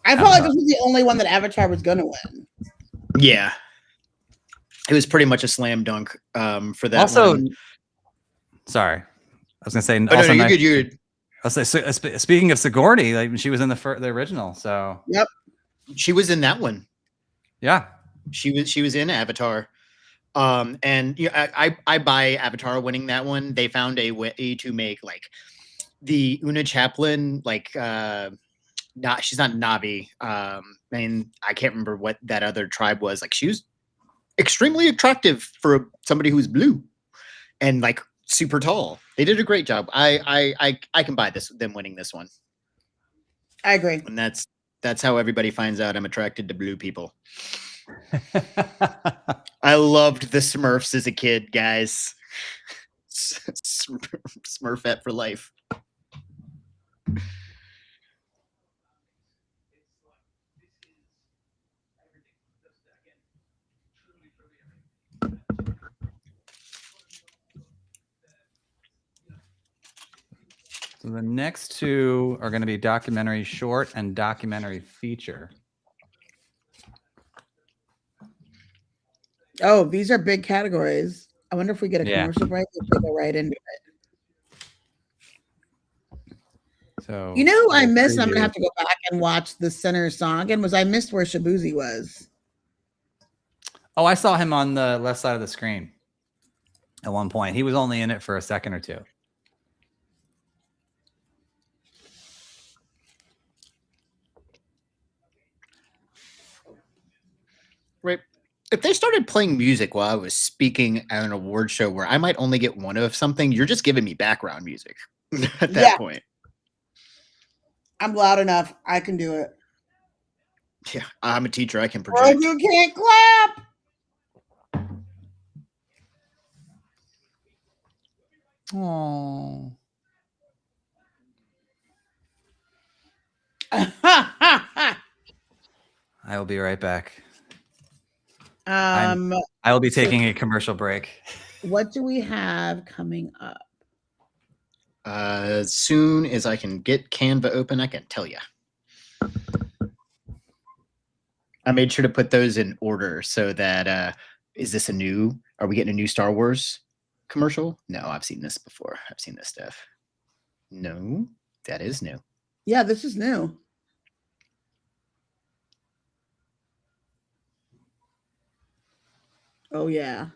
I felt like this was the only one that Avatar was gonna win. Yeah, it was pretty much a slam dunk for that. Also, one. Sorry, I was gonna say. Oh, also, no, you're good. I'll say. Speaking of Sigourney, like she was in the original. So yep, she was in that one. Yeah, she was in Avatar. And I buy Avatar winning that one. They found a way to make like the Una Chaplin, like she's not Na'vi. And I can't remember what that other tribe was. Like she was extremely attractive for somebody who's blue and like super tall. They did a great job. I can buy them winning this one. I agree. And that's how everybody finds out I'm attracted to blue people. I loved the Smurfs as a kid, guys. Smurfette for life. So the next two are going to be documentary short and documentary feature. Oh, these are big categories. I wonder if we get a commercial break if we go right into it. So I missed. I'm gonna have to go back and watch the center song again. I missed where Shabuzi was. Oh, I saw him on the left side of the screen at one point. He was only in it for a second or two. Right. If they started playing music while I was speaking at an award show where I might only get one of something, you're just giving me background music at that point. I'm loud enough. I can do it. Yeah, I'm a teacher. I can project. You can't clap. Oh. I will be right back. I will be taking a commercial break. What do we have coming up? As soon as I can get Canva open, I can tell you. I made sure to put those in order so that are we getting a new Star Wars commercial? No, I've seen this before. I've seen this stuff. No, that is new. Yeah, this is new. Oh yeah.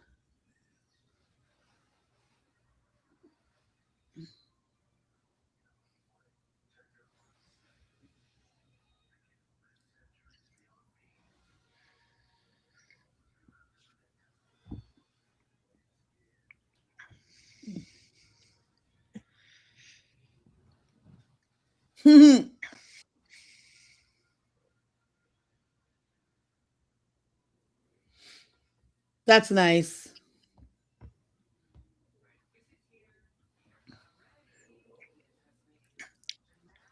That's nice.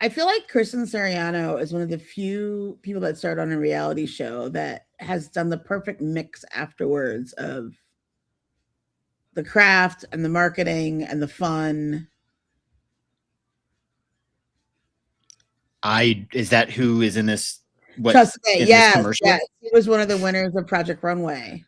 I feel like Kristen Sariano is one of the few people that started on a reality show that has done the perfect mix afterwards of the craft and the marketing and the fun. Is that who is in this? Trust me, in yes, this commercial? yes. He was one of the winners of Project Runway.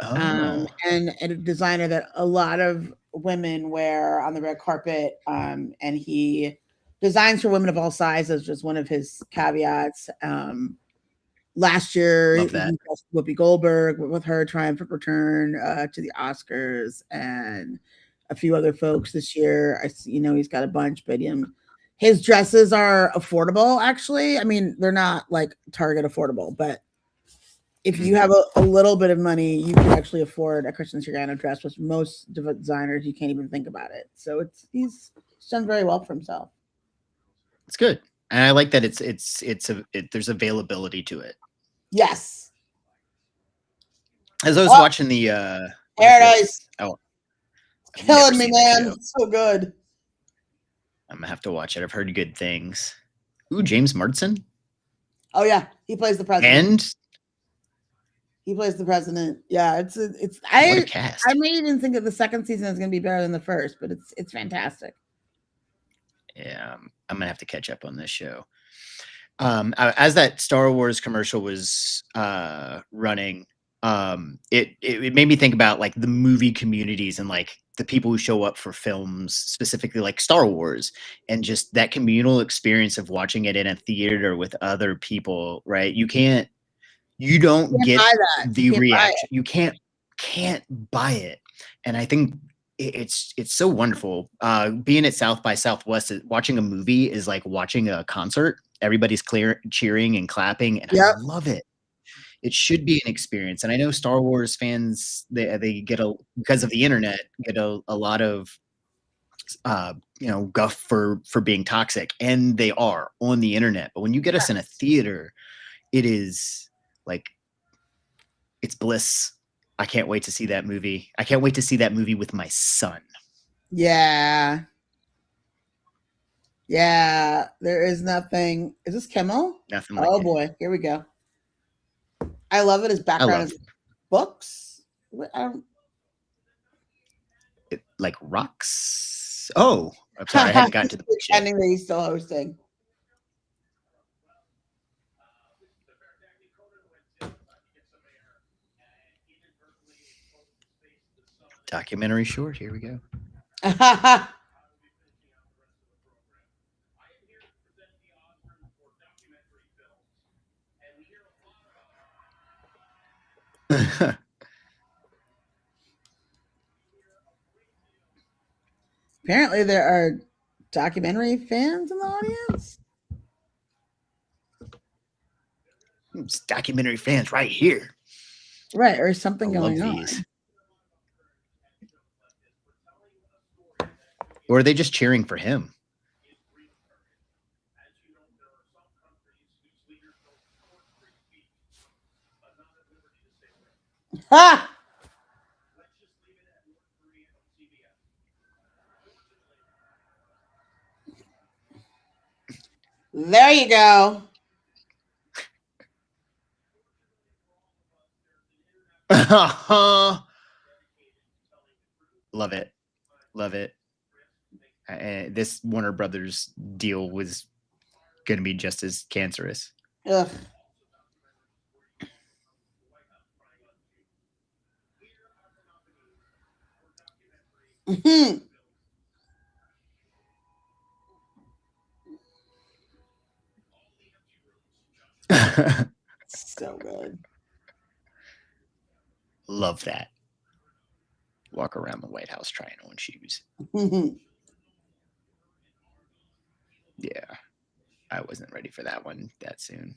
Oh, And a designer that a lot of women wear on the red carpet. And he designs for women of all sizes, just one of his caveats. Last year, love that. he dressed Whoopi Goldberg with her triumphant return to the Oscars, and a few other folks this year. He's got a bunch, but his dresses are affordable. Actually, I mean, they're not like Target affordable, but if you have a little bit of money, you can actually afford a Kristen Sariano dress, which most designers you can't even think about it. So he's done very well for himself. It's good, and I like that there's availability to it. Yes. As I was watching the Paradise. Oh, Killing me, man. So good. I'm gonna have to watch it. I've heard good things. Ooh, James Marsden. Oh yeah, he plays the president. And he plays the president. Yeah, what a cast. I may even think that the second season is going to be better than the first, but it's fantastic. Yeah, I'm gonna have to catch up on this show. As that Star Wars commercial was running, it made me think about like the movie communities and like the people who show up for films, specifically like Star Wars, and just that communal experience of watching it in a theater with other people, right? You don't get the reaction. You can't buy it. And I think it's so wonderful. Being at South by Southwest, watching a movie is like watching a concert. Everybody's cheering and clapping, and I love it. It should be an experience. And I know Star Wars fans, they get because of the internet, get a lot of guff for being toxic, and they are on the internet. But when you get us in a theater, it is like it's bliss. I can't wait to see that movie. I can't wait to see that movie with my son. Yeah. Yeah, there is nothing. Is this Kimmel? Nothing like it. Boy, here we go. I love it. His background is books. Like rocks. Oh, I'm sorry. I hadn't gotten to the books yet. Pretending that he's still hosting. Documentary short. Here we go. Apparently, there are documentary fans in the audience. It's documentary fans right here. Right, or something going on. Or are they just cheering for him? Ha! There you go. Love it. Love it. This Warner Brothers deal was going to be just as cancerous. Ugh. So good. Love that. Walk around the White House trying on shoes. Yeah. I wasn't ready for that one that soon.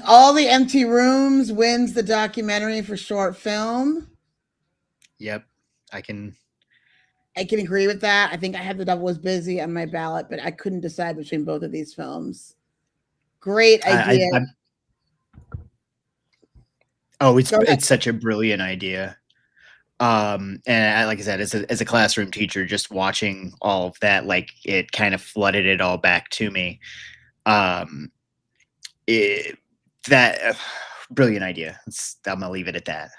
All the Empty Rooms wins the documentary for short film. Yep. I can agree with that. I think I had The Devil Was Busy on my ballot, but I couldn't decide between both of these films. Great idea. It's such a brilliant idea. And like I said, as a classroom teacher, just watching all of that, like it kind of flooded it all back to me. Brilliant idea. I'm gonna leave it at that.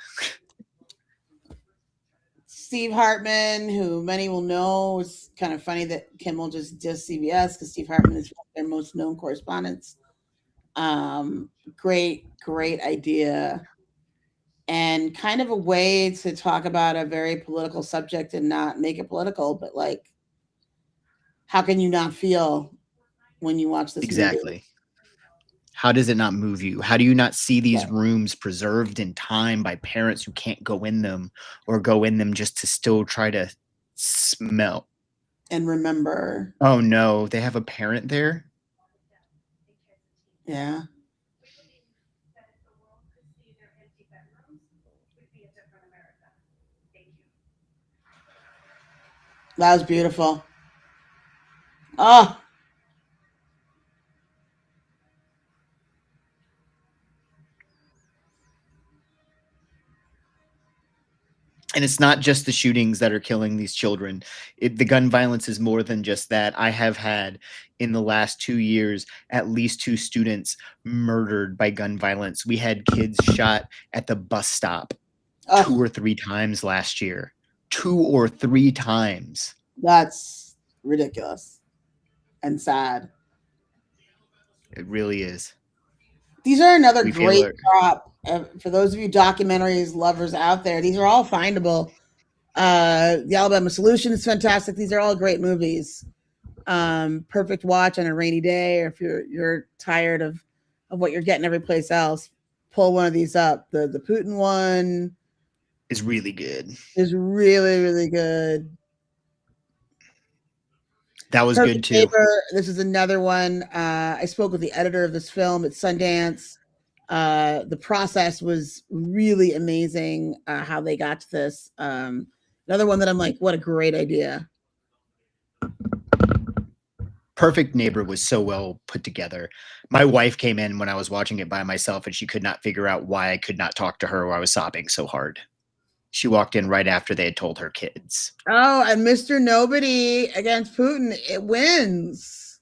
Steve Hartman, who many will know, it's kind of funny that Kimmel just dissed CBS because Steve Hartman is one of their most known correspondents. Great idea. And kind of a way to talk about a very political subject and not make it political, but like, how can you not feel when you watch this movie? How does it not move you? How do you not see these rooms preserved in time by parents who can't go in them or go in them just to still try to smell and remember? Oh no, they have a parent there? Yeah. That was beautiful. Oh. And it's not just the shootings that are killing these children. The gun violence is more than just that. I have had in the last 2 years at least 2 students murdered by gun violence. We had kids shot at the bus stop 2 or 3 times last year. 2 or 3 times. That's ridiculous and sad. It really is. These are another great crop. For those of you documentaries lovers out there, these are all findable. The Alabama Solution is fantastic. These are all great movies. Perfect watch on a rainy day, or if you're tired of what you're getting every place else, pull one of these up. The Putin one is really good. Is really, really good. That was Perfect good too. Neighbor. This is another one. I spoke with the editor of this film at Sundance. The process was really amazing. How they got to this. Another one that I'm like, what a great idea. Perfect Neighbor was so well put together. My wife came in when I was watching it by myself, and she could not figure out why I could not talk to her, or I was sobbing so hard. She walked in right after they had told her kids. Oh, and Mr. Nobody against Putin, it wins.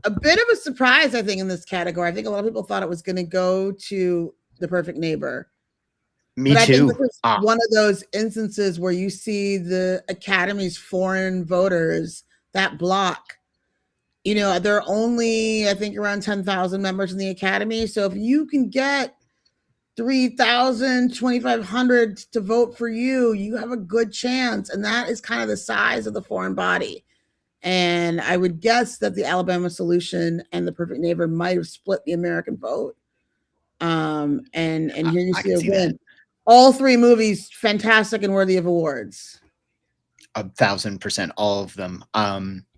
A bit of a surprise, I think, in this category. I think a lot of people thought it was going to go to The Perfect Neighbor. Me too. I think this is one of those instances where you see the Academy's foreign voters, that block. You know, there are only, I think, around 10,000 members in the Academy. So if you can get 3,000, 2,500 to vote for you, you have a good chance. And that is kind of the size of the foreign body. And I would guess that the Alabama Solution and The Perfect Neighbor might have split the American vote. And here you see a win. That. All 3 movies, fantastic and worthy of awards. 1,000%, all of them.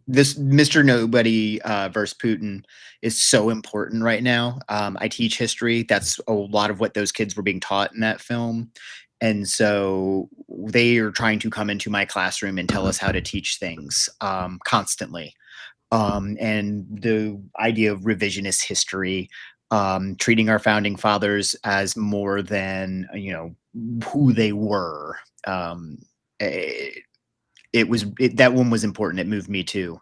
This Mr. Nobody versus Putin is so important right now. I teach history. That's a lot of what those kids were being taught in that film. And so they are trying to come into my classroom and tell us how to teach things constantly. And the idea of revisionist history treating our founding fathers as more than, who they were. That one was important. It moved me too.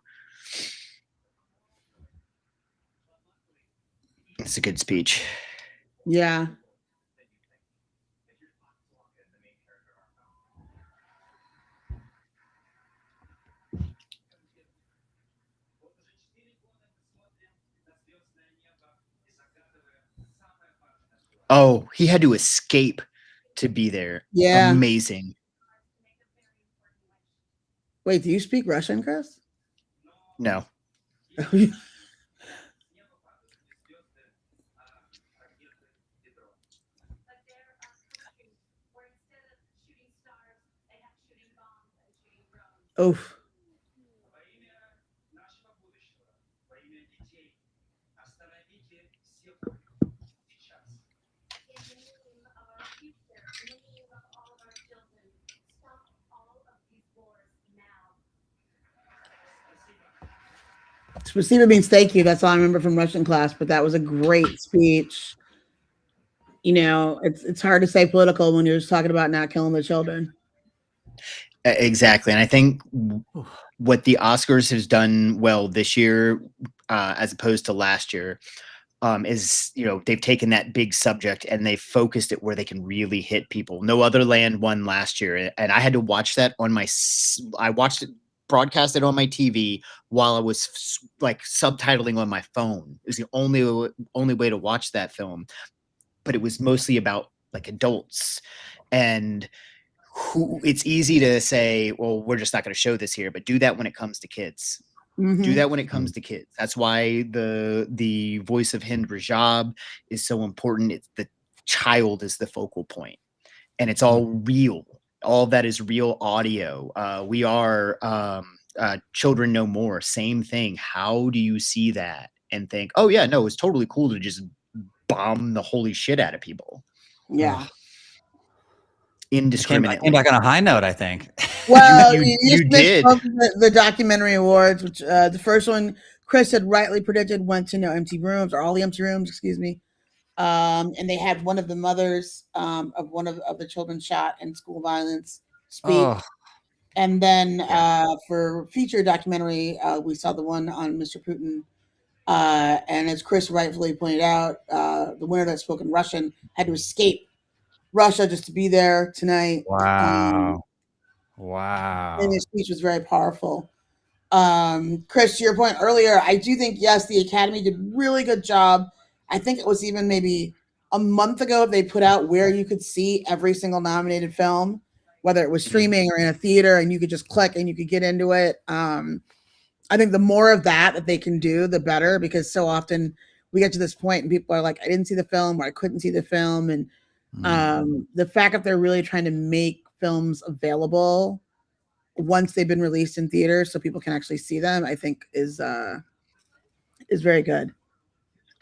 It's a good speech. Yeah. Oh, he had to escape to be there. Yeah. Amazing. Wait, do you speak Russian, Chris? No. Oof. Spasiba means thank you. That's all I remember from Russian class, but that was a great speech. It's hard to say political when you're just talking about not killing the children. Exactly. And I think what the Oscars has done well this year, as opposed to last year, is, they've taken that big subject and they focused it where they can really hit people. No Other Land won last year. And I had to watch that I watched it broadcasted on my TV while I was like subtitling on my phone. It was the only way to watch that film. But it was mostly about like adults, and it's easy to say, well, we're just not going to show this here, but do that when it comes to kids. Mm-hmm. Do that when it comes to kids. That's why the voice of Hind Rajab is so important. It's the child is the focal point, and it's all real. All of that is real audio. We are Children No More. Same thing. How do you see that and think, oh yeah, no, it's totally cool to just bomb the holy shit out of people? Yeah. Indiscriminately. Came back on a high note, I think. Well, you did. The documentary awards, which the first one Chris had rightly predicted went to No Empty Rooms, or All the Empty Rooms, excuse me. And they had one of the mothers of one of the children shot in school violence speak. Oh. And then for feature documentary, we saw the one on Mr. Putin. And as Chris rightfully pointed out, the winner that spoke in Russian had to escape Russia just to be there tonight. Wow. And his speech was very powerful. Chris, to your point earlier, I do think, yes, the Academy did really good job. I think it was even maybe a month ago they put out where you could see every single nominated film, whether it was streaming or in a theater, and you could just click and you could get into it. I think the more of that they can do, the better, because so often we get to this point and people are like, I didn't see the film, or I couldn't see the film. And the fact that they're really trying to make films available once they've been released in theaters so people can actually see them, I think is very good.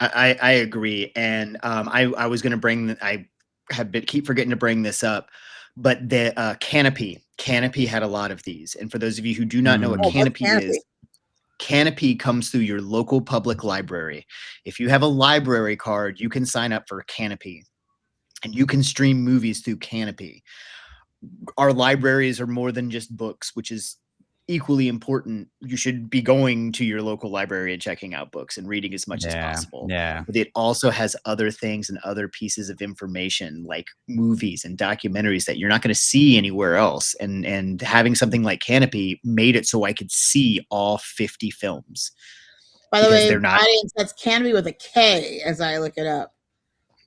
I agree. And I was going to keep forgetting to bring this up, but the Canopy had a lot of these. And for those of you who do not know what Canopy is, Canopy comes through your local public library. If you have a library card, you can sign up for Canopy and you can stream movies through Canopy. Our libraries are more than just books, which is equally important. You should be going to your local library and checking out books and reading as much as possible. Yeah. But it also has other things and other pieces of information like movies and documentaries that you're not going to see anywhere else. And having something like Canopy made it so I could see all 50 films. By the way, audience, that's Canopy with a K as I look it up.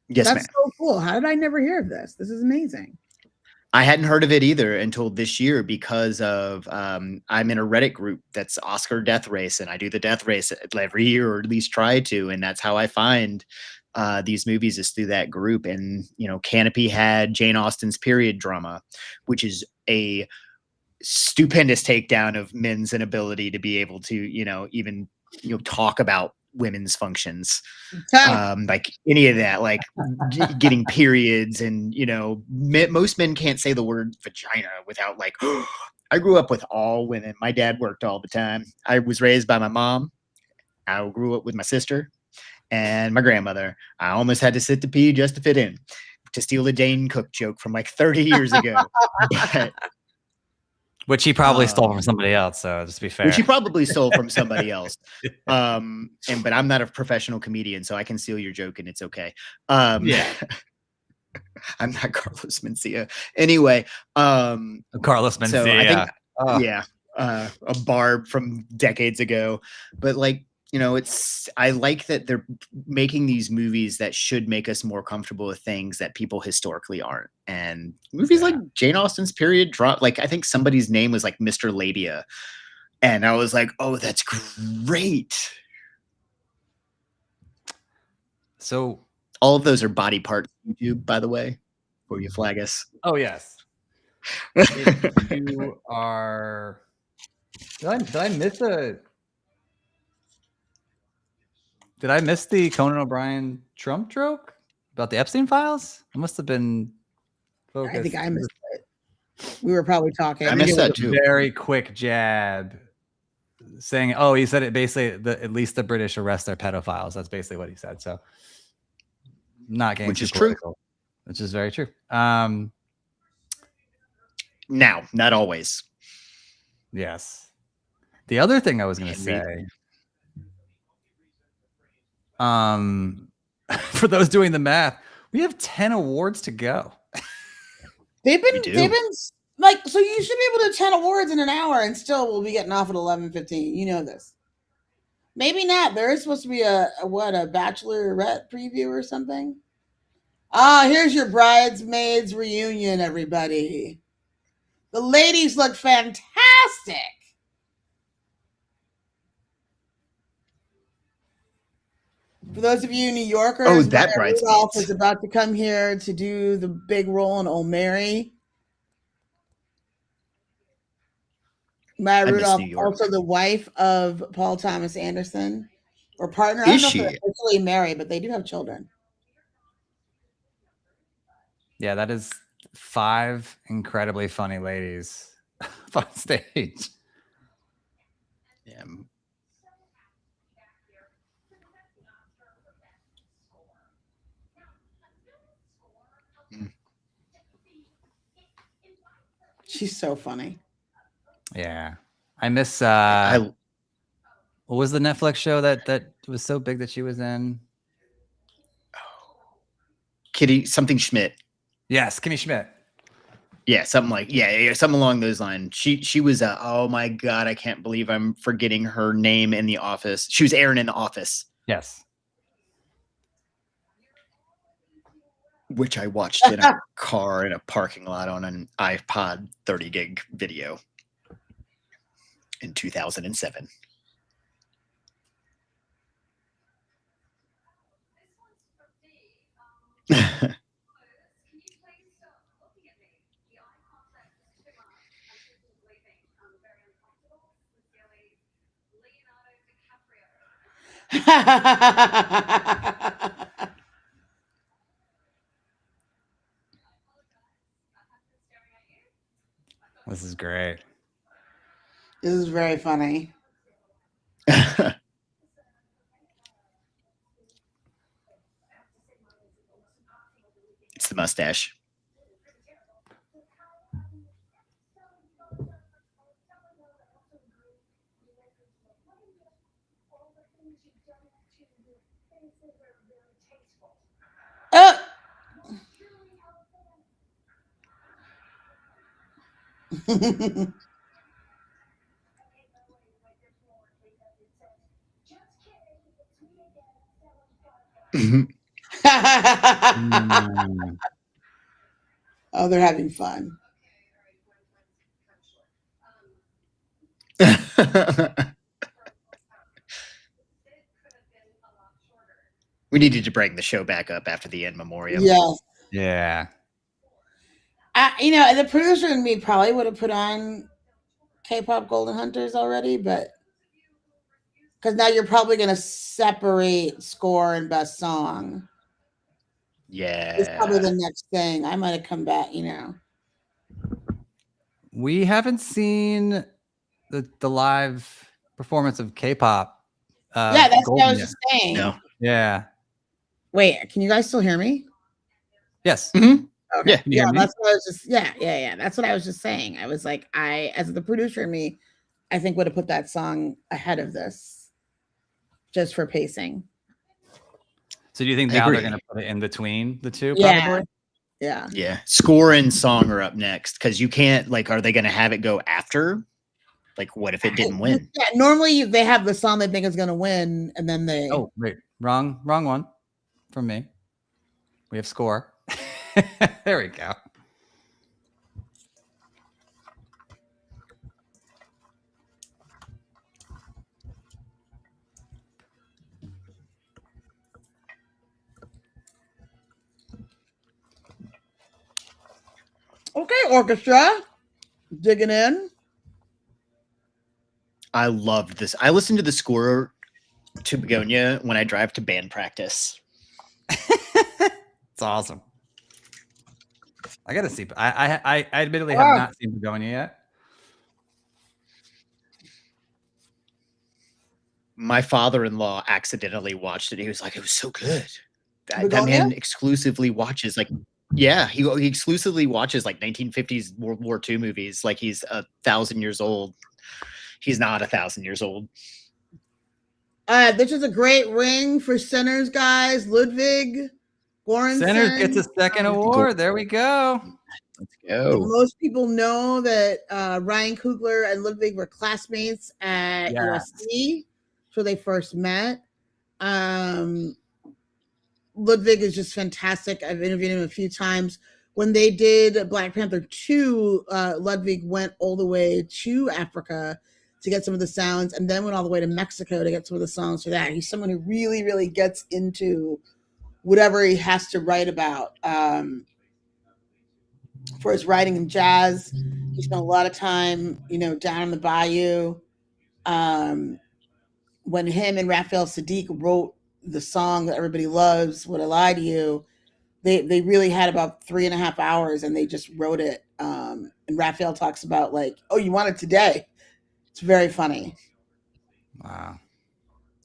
Yes, that's so cool. How did I never hear of this? This is amazing. I hadn't heard of it either until this year because of I'm in a Reddit group that's Oscar Death Race, and I do the Death Race every year, or at least try to, and that's how I find these movies, is through that group. And Canopy had Jane Austen's period drama, which is a stupendous takedown of men's inability to be able to even talk about women's functions, like any of that, like getting periods, and most men can't say the word vagina without like, oh, I grew up with all women. My dad worked all the time. I was raised by my mom. I grew up with my sister, and my grandmother. I almost had to sit to pee just to fit in, to steal a Dane Cook joke from like 30 years ago. But which he probably stole from somebody else. So just to be fair, which he probably stole from somebody else. But I'm not a professional comedian, so I can steal your joke and it's okay. Yeah. I'm not Carlos Mencia. Anyway, Carlos Mencia. So I think, a barb from decades ago. But like, you know, I like that they're making these movies that should make us more comfortable with things that people historically aren't. And movies like Jane Austen's period drama, like I think somebody's name was like Mr. Labia. And I was like, oh, that's great. So all of those are body parts YouTube, by the way, before you flag us. Oh, yes. If you are... Did I miss Did I miss the Conan O'Brien Trump joke about the Epstein files? I must have been focused. I think I missed it. We were probably talking. I missed that too. Very quick jab saying, oh, he said it basically, at least the British arrest their pedophiles. That's basically what he said. So not getting which is political, true. Which is very true. Now, not always. Yes. The other thing I was going to say, for those doing the math, we have 10 awards to go. They've been like, so you should be able to do 10 awards in an hour and still we'll be getting off at 11:15. You know this. Maybe not. There is supposed to be a Bachelorette preview or something. Here's your bridesmaids reunion, everybody. The ladies look fantastic. For those of you New Yorkers, that Rudolph is about to come here to do the big role in Old Mary. Maya Rudolph, also the wife of Paul Thomas Anderson, or partner. I don't know if they're officially married, but they do have children. Yeah, that is 5 incredibly funny ladies on stage. Yeah. She's so funny. Yeah. I miss what was the Netflix show that was so big that she was in? Kitty something Schmidt. Yes, Kimmy Schmidt. Yeah, something like something along those lines. She was oh my god, I can't believe I'm forgetting her name in The Office. She was Erin in The Office. Yes. Which I watched in a car in a parking lot on an iPod 30 gig video in 2007. This is great. This is very funny. It's the mustache. Oh, they're having fun. We needed to bring the show back up after the in memoriam. Yes. Yeah. The producer and me probably would have put on K-pop Golden Hunters already, but because now you're probably going to separate score and best song. Yeah. It's probably the next thing. I might have come back, We haven't seen the live performance of K-pop. That's what I was just saying. No. Yeah. Wait, can you guys still hear me? Yes. Mhm. Okay. Yeah. Can you hear me? That's what I was just. Yeah. That's what I was just saying. I was like, as the producer in me, I think would have put that song ahead of this, just for pacing. So do you think I now they're agree. going to put it in between the two? Yeah. Probably. Yeah. Yeah. Score and song are up next because you can't, like, are they going to have it go after? Like, what if it didn't win? Yeah. Normally they have the song they think is going to win, and then they. Oh wait, wrong one from me. We have score. There we go. Okay, orchestra, digging in. I loved this. I listened to the score to Begonia when I drive to band practice. It's awesome. I gotta see. I admittedly have not seen Begonia yet. My father-in-law accidentally watched it. He was like, "It was so good." That Begonia? man exclusively watches like, yeah, he exclusively watches like 1950s World War II movies. Like he's 1,000 years old. He's not 1,000 years old. This is a great ring for Sinners, guys. Ludwig Göransson. Sinners gets a second award. There we go. Let's go. Most people know that Ryan Coogler and Ludwig were classmates at USC, so they first met. Ludwig is just fantastic. I've interviewed him a few times. When they did Black Panther 2, Ludwig went all the way to Africa to get some of the sounds, and then went all the way to Mexico to get some of the songs for that. He's someone who really, really gets into whatever he has to write about. For his writing in jazz, he spent a lot of time, down in the bayou. When him and Raphael Sadiq wrote the song that everybody loves, "Would I Lie to You," they really had about 3.5 hours, and they just wrote it. And Raphael talks about like, "Oh, you want it today?" It's very funny. Wow.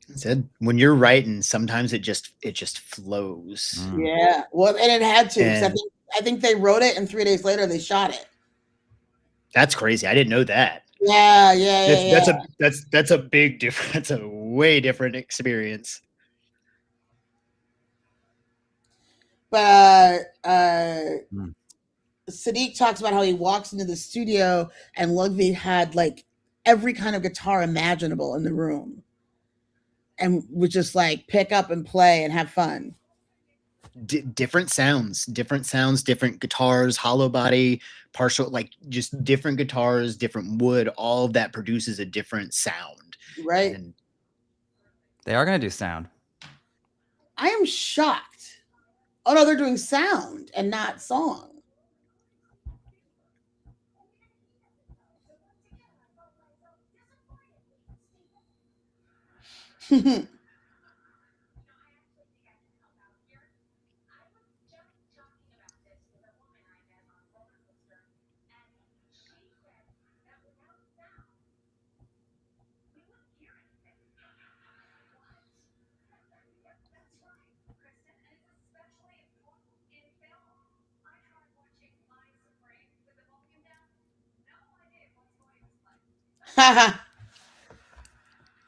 I said when you're writing, sometimes it just flows. Yeah. Well, and it had to. And I think they wrote it, and 3 days later they shot it. That's crazy. I didn't know that. Yeah. That's a big difference. That's a way different experience. But Sadiq talks about how he walks into the studio and Ludwig had like every kind of guitar imaginable in the room, and would just like pick up and play and have fun. Different sounds, different guitars, hollow body, partial, like just different guitars, different wood, all of that produces a different sound. Right. And they are going to do sound. I am shocked. Oh no, they're doing sound and not song.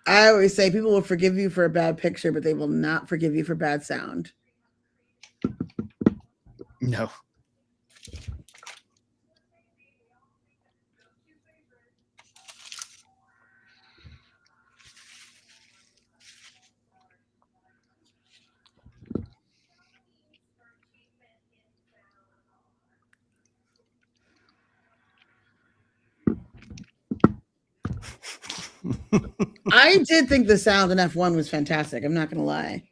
I always say people will forgive you for a bad picture, but they will not forgive you for bad sound. No. I did think the sound in F1 was fantastic. I'm not gonna lie.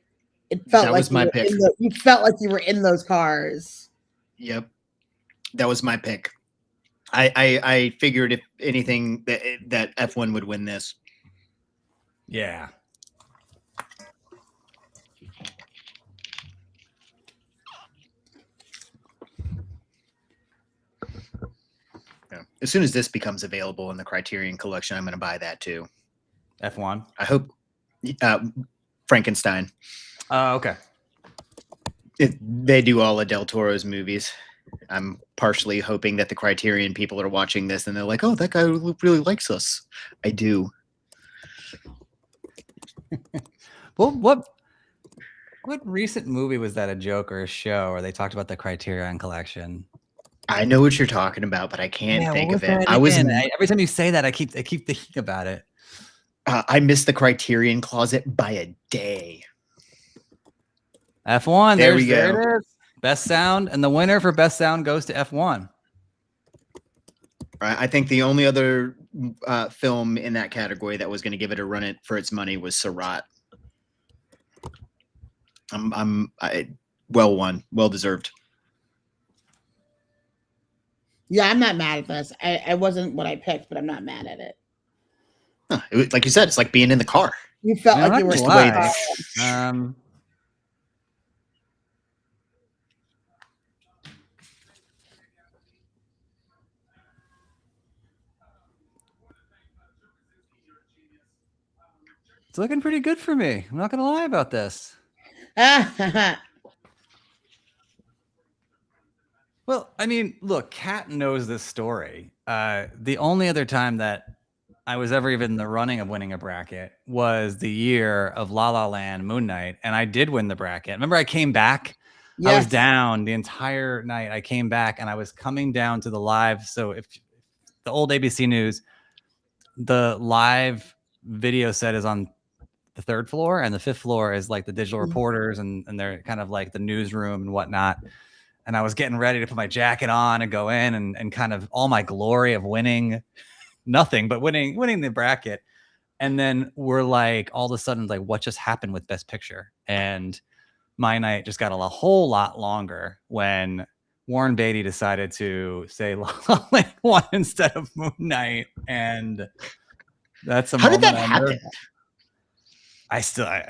It felt that like was my pick. You felt like you were in those cars. Yep, that was my pick. I figured if anything that F1 would win this. Yeah. Yeah. As soon as this becomes available in the Criterion Collection, I'm going to buy that too. F1. I hope. Frankenstein. Okay. They do all of Del Toro's movies. I'm partially hoping that the Criterion people are watching this and they're like, "Oh, that guy really likes us." I do. Well, what recent movie was that, a joke or a show, where they talked about the Criterion Collection? I know what you're talking about, but I can't think of it. Every time you say that, I keep thinking about it. I missed the Criterion Closet by a day. F1. There we There go. it is. Best sound, and the winner for best sound goes to F1. I think the only other film in that category that was going to give it a run for its money was Surratt. Well won, well deserved. Yeah, I'm not mad at this. I wasn't what I picked, but I'm not mad at it. Huh, like you said, it's like being in the car. You felt like you were just the way. It's looking pretty good for me. I'm not going to lie about this. Well, I mean, look, Kat knows this story. The only other time that I was ever even in the running of winning a bracket was the year of La La Land Moon Knight, and I did win the bracket. Remember, I came back. Yes. I was down the entire night. I came back, and I was coming down to the live. So if the old ABC News, the live video set is on the 3rd floor, and the 5th floor is like the digital reporters, and they're kind of like the newsroom and whatnot. And I was getting ready to put my jacket on and go in and kind of all my glory of winning nothing, but winning the bracket. And then we're like, all of a sudden, like, what just happened with Best Picture? And my night just got a whole lot longer when Warren Beatty decided to say La La Land won instead of Moon Knight. And that's how did that happen? I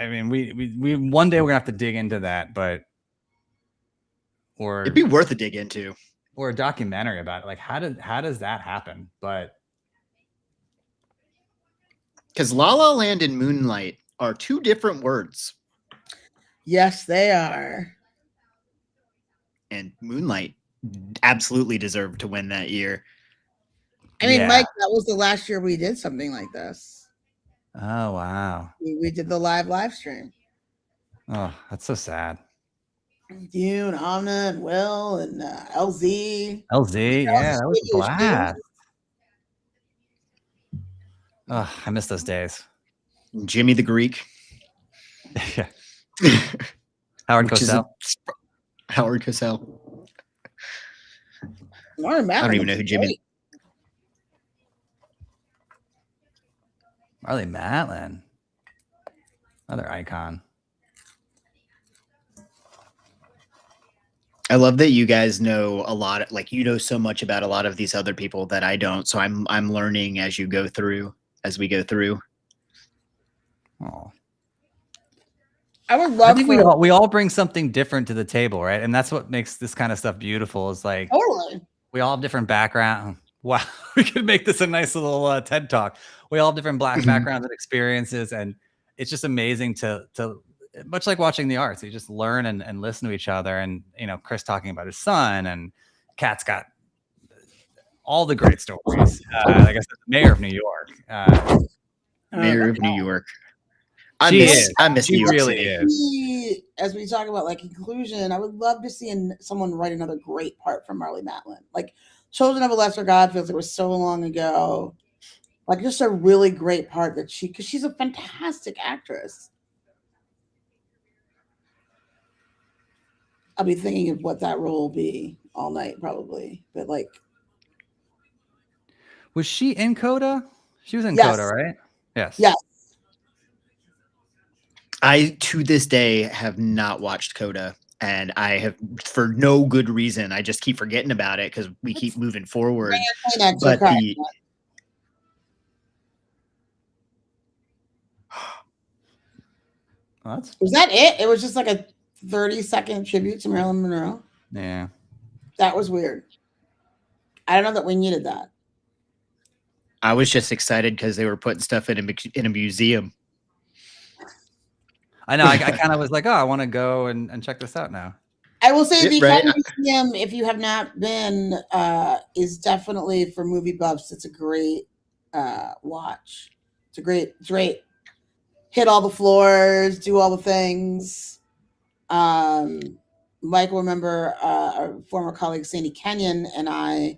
mean, we one day we're gonna have to dig into that, but it'd be worth a dig into, or a documentary about it. Like, how does that happen? But because La La Land and Moonlight are two different words. Yes, they are. And Moonlight absolutely deserved to win that year. I mean, Mike, that was the last year we did something like this. Oh, wow. We did the live stream. Oh, that's so sad. You and Amna and Will and LZ. Yeah, that was a blast. Oh, I miss those days. Jimmy the Greek. Yeah. Howard Cosell. Howard Cosell. I don't even know who Jimmy. Marlee Matlin. Another icon. I love that you guys know a lot, like you know so much about a lot of these other people that I don't. So I'm learning as we go through. Oh. I would love. I think we all bring something different to the table, right? And that's what makes this kind of stuff beautiful. Is like we all have different backgrounds. Wow, we could make this a nice little TED talk. We all have different backgrounds and experiences, and it's just amazing to much like watching the arts. You just learn and listen to each other. And you know, Chris talking about his son, and Kat's got all the great stories. Like I said, the mayor of New York. Mayor of New York. I miss New York City. As we talk about like inclusion, I would love to see someone write another great part from Marlee Matlin. Like Children of a Lesser God feels like it was so long ago. Like just a really great part that because she's a fantastic actress. I'll be thinking of what that role will be all night probably. But like, was she in Coda? She was in Coda, right? Yes. Yes. I, to this day, have not watched Coda, and I have for no good reason. I just keep forgetting about it because we keep moving forward. But was that it? It was just like a 30-second tribute to Marilyn Monroe. Yeah. That was weird. I don't know that we needed that. I was just excited because they were putting stuff in a museum. I know. I kind of was like, oh, I want to go and check this out now. I will say the Right. Academy Museum, if you have not been, is definitely for movie buffs. It's a great watch. It's great. Hit all the floors, do all the things. Michael, remember our former colleague Sandy Kenyon and I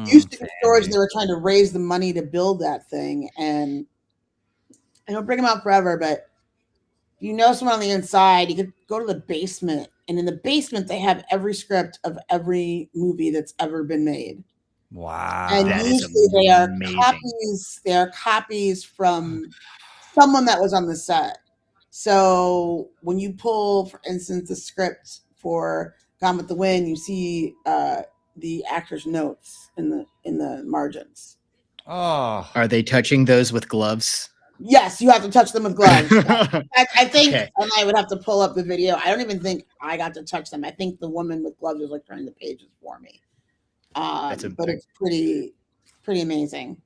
used to do storage. They were trying to raise the money to build that thing, and I don't bring them out forever, but if you know someone on the inside, you could go to the basement, and in the basement they have every script of every movie that's ever been made. Wow. And That is usually they are amazing. copies. They are copies from someone that was on the set. So when you pull, for instance, the script for Gone with the Wind, you see the actor's notes in the margins. Oh, Are they touching those with gloves? Yes, you have to touch them with gloves. I think, Okay. and I would have to pull up the video. I don't even think I got to touch them. I think the woman with gloves was like turning the pages for me. But it's pretty amazing.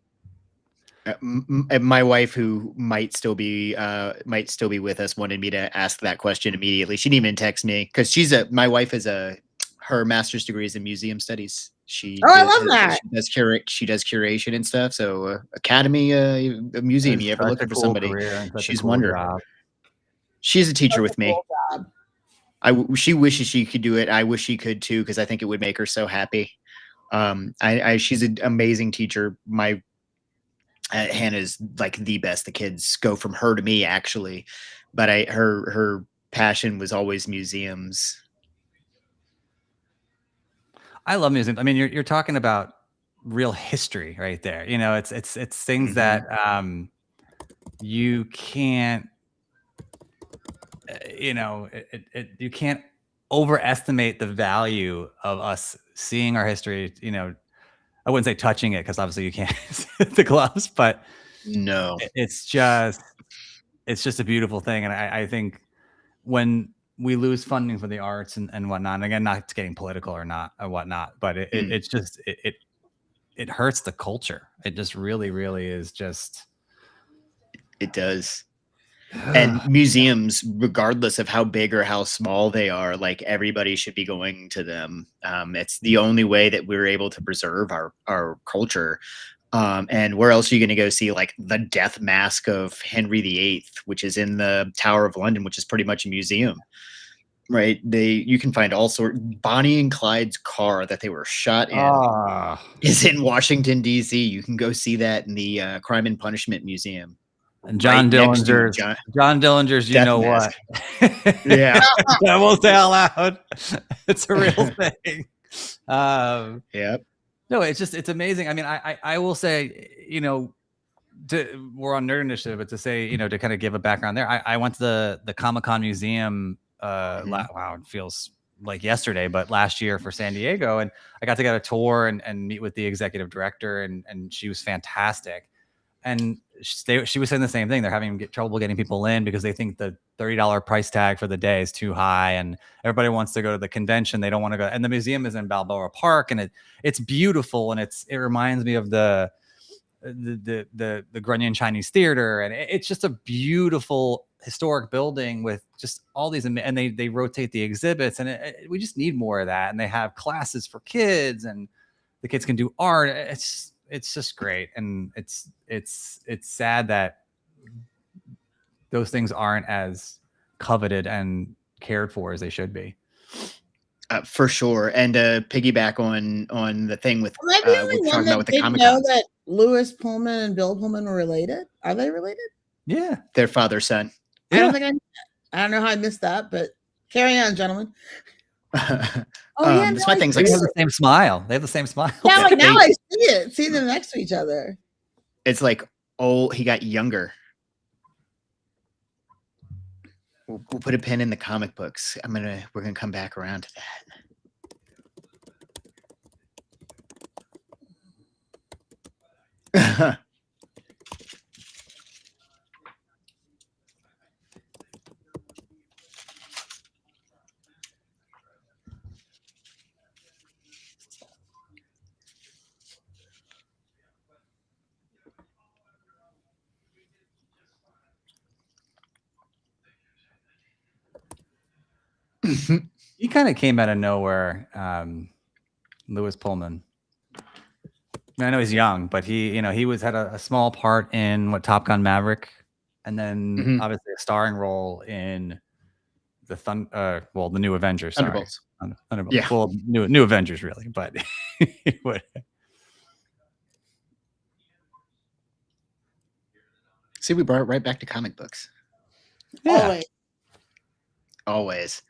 My wife, who might still be with us, wanted me to ask that question immediately. She didn't even text me because my wife is her master's degree is in museum studies. I love that. She does curation and stuff. So Academy, a museum. You ever looking for somebody? She's wonderful. She's a teacher with me. She wishes she could do it. I wish she could too, because I think it would make her so happy. She's an amazing teacher. Hannah's like the best. The kids go from her to me, actually, but her passion was always museums. I love museums. I mean, you're talking about real history right there. You know, it's things that you can't, you can't overestimate the value of us seeing our history. You know, I wouldn't say touching it because obviously you can't the gloves, but no, it's just a beautiful thing. And I think when we lose funding for the arts and whatnot, and again, not getting political or whatnot, but it's just, it hurts the culture. It just really, really is just. It does. And museums, regardless of how big or how small they are, like everybody should be going to them. It's the only way that we're able to preserve our culture. And where else are you going to go see like the death mask of Henry VIII, which is in the Tower of London, which is pretty much a museum, right? You can find all sorts. Bonnie and Clyde's car that they were shot in is in Washington, D.C. You can go see that in the Crime and Punishment Museum. And John Dillinger's, you know mask. What? Yeah. I won't say out loud. It's a real thing. Yep. No, it's amazing. I mean, I will say, you know, we're on Nerd Initiative, but to say, you know, to kind of give a background there, I went to the Comic-Con Museum. Wow, it feels like yesterday, but last year for San Diego, and I got to get a tour and meet with the executive director, and she was fantastic. And she was saying the same thing. They're having trouble getting people in because they think the $30 price tag for the day is too high, and everybody wants to go to the convention. They don't want to go. And the museum is in Balboa Park, and it's beautiful, and it reminds me of the Grunion Chinese Theater, and it's just a beautiful historic building with just all these, and they rotate the exhibits, and we just need more of that. And they have classes for kids, and the kids can do art. It's just great, and it's sad that those things aren't as coveted and cared for as they should be. For sure. And piggyback on the thing with Am I the only one that didn't know that Louis Pullman and Bill Pullman were related? Are they related? Yeah, they're father son. Yeah. I don't know how I missed that, but carry on, gentlemen. That's my things. They have the same smile. They have the same smile. Yeah, like now I see it. See them next to each other. It's like, oh, he got younger. We'll put a pin in the comic books. We're gonna come back around to that. He kind of came out of nowhere. Lewis Pullman. I know he's young, but he had a small part in Top Gun Maverick, and then obviously a starring role in the new Avengers. Thunderbolts. Thunderbolts. Yeah. Well, new Avengers really, but See, we brought it right back to comic books. yeah. Always.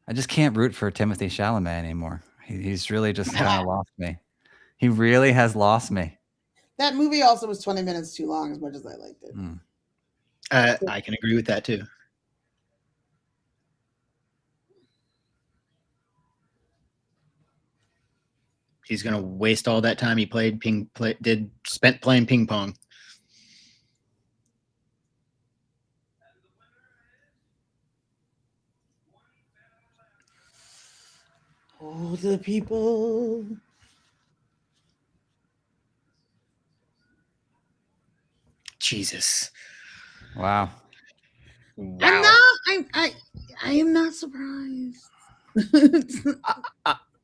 I just can't root for Timothée Chalamet anymore. He's really just kind of lost me. He really has lost me. That movie also was 20 minutes too long, as much as I liked it. I can agree with that too. He's gonna waste all that time he spent playing ping pong. Oh, the people. Jesus. Wow. I am not surprised.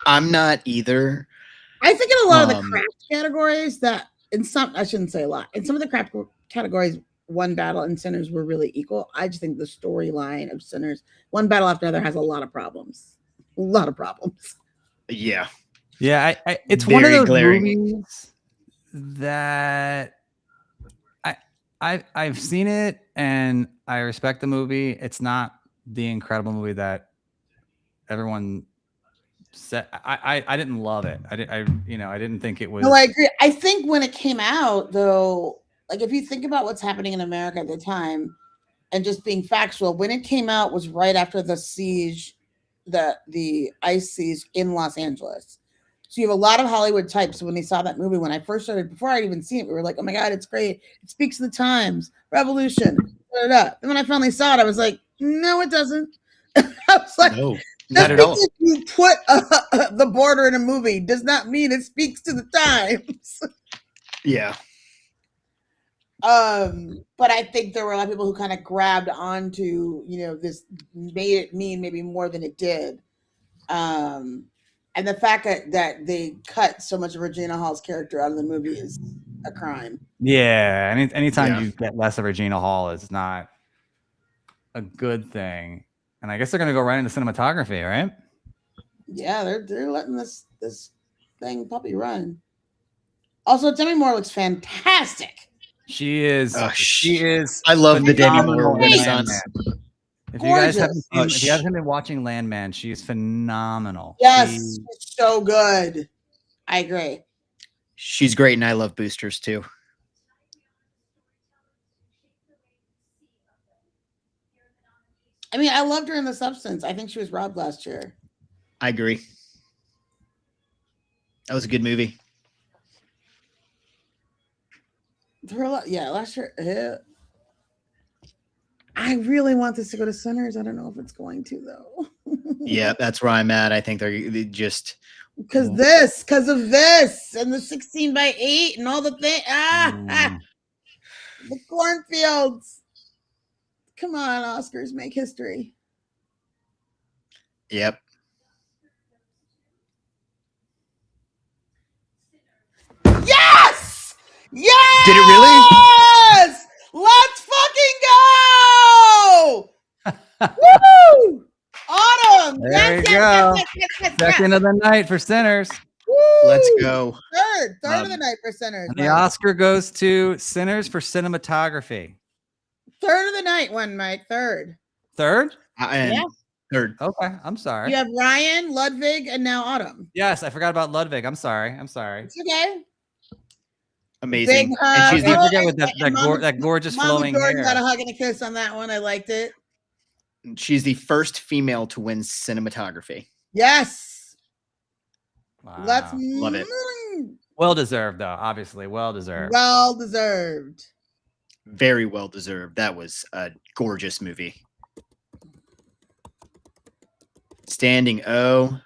I'm not either. I think in a lot of the craft categories I shouldn't say a lot. In some of the craft categories, One Battle and Sinners were really equal. I just think the storyline of Sinners, One Battle After Another, has a lot of problems. A lot of problems. Yeah. Yeah, it's Very one of those glaring. movies that I've seen it and I respect the movie. It's not the incredible movie that everyone said. I didn't love it. I didn't think it was. No, I agree. I think when it came out, though, like if you think about what's happening in America at the time, and just being factual, when it came out was right after the siege, the ICE siege in Los Angeles. So you have a lot of Hollywood types. When they saw that movie, when I first started, before I'd even seen it, we were like, "Oh my god, it's great! It speaks to the times, revolution." Da, da, da. And when I finally saw it, I was like, "No, it doesn't." I was like, No, just not at all. because you put the border in a movie does not mean it speaks to the times. Yeah. But I think there were a lot of people who kind of grabbed onto, this made it mean maybe more than it did. And the fact that they cut so much of Regina Hall's character out of the movie is a crime. Yeah, anytime you get less of Regina Hall is not a good thing. And I guess they're going to go right into cinematography, right? Yeah, they're letting this thing puppy run. Also, Demi Moore looks fantastic. She is. She is. I love the Demi phenomenal Moore in Renaissance. Landman. If Gorgeous. if you haven't been watching Landman, she is phenomenal. Yes, she's so good. I agree. She's great, and I love boosters too. I mean, I loved her in The Substance. I think she was robbed last year. I agree. That was a good movie. Last year. Yeah. I really want this to go to Sinners. I don't know if it's going to, though. Yeah, that's where I'm at. I think they just because of this and the 16:8 and all the things. The cornfields. Come on, Oscars, make history. Yep. Yes! Yes! Did it really? Yes! Let's fucking go! Woo! Autumn. There you go. Second of the night for Sinners. Woo! Let's go. Third of the night for Sinners. And the Oscar goes to Sinners for cinematography. Third of the night one, Mike. Third. Third? Yeah. Third. Okay, I'm sorry. You have Ryan, Ludwig, and now Autumn. Yes, I forgot about Ludwig. I'm sorry. It's okay. Amazing. Big And she's I the, forget with that gorgeous Mama flowing Jordan hair. got a hug and a kiss on that one. I liked it. she's the first female to win cinematography. Yes. Let's love it. Well deserved, though. Obviously, well deserved. Well deserved. Very well deserved. That was a gorgeous movie. Standing O.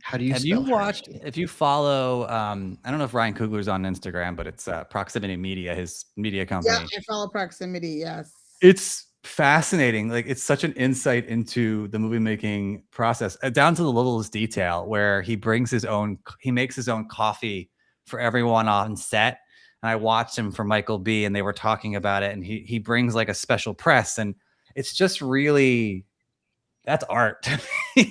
How do you Have you spell her watched, name? if you follow, I don't know if Ryan Coogler's on Instagram, but it's Proximity Media, his media company. Yeah, I follow Proximity, yes. It's fascinating. Like, it's such an insight into the movie making process, down to the littlest detail, where he makes his own coffee for everyone on set. And I watched him for Michael B, and they were talking about it, and he brings like a special press, and it's just really, that's art.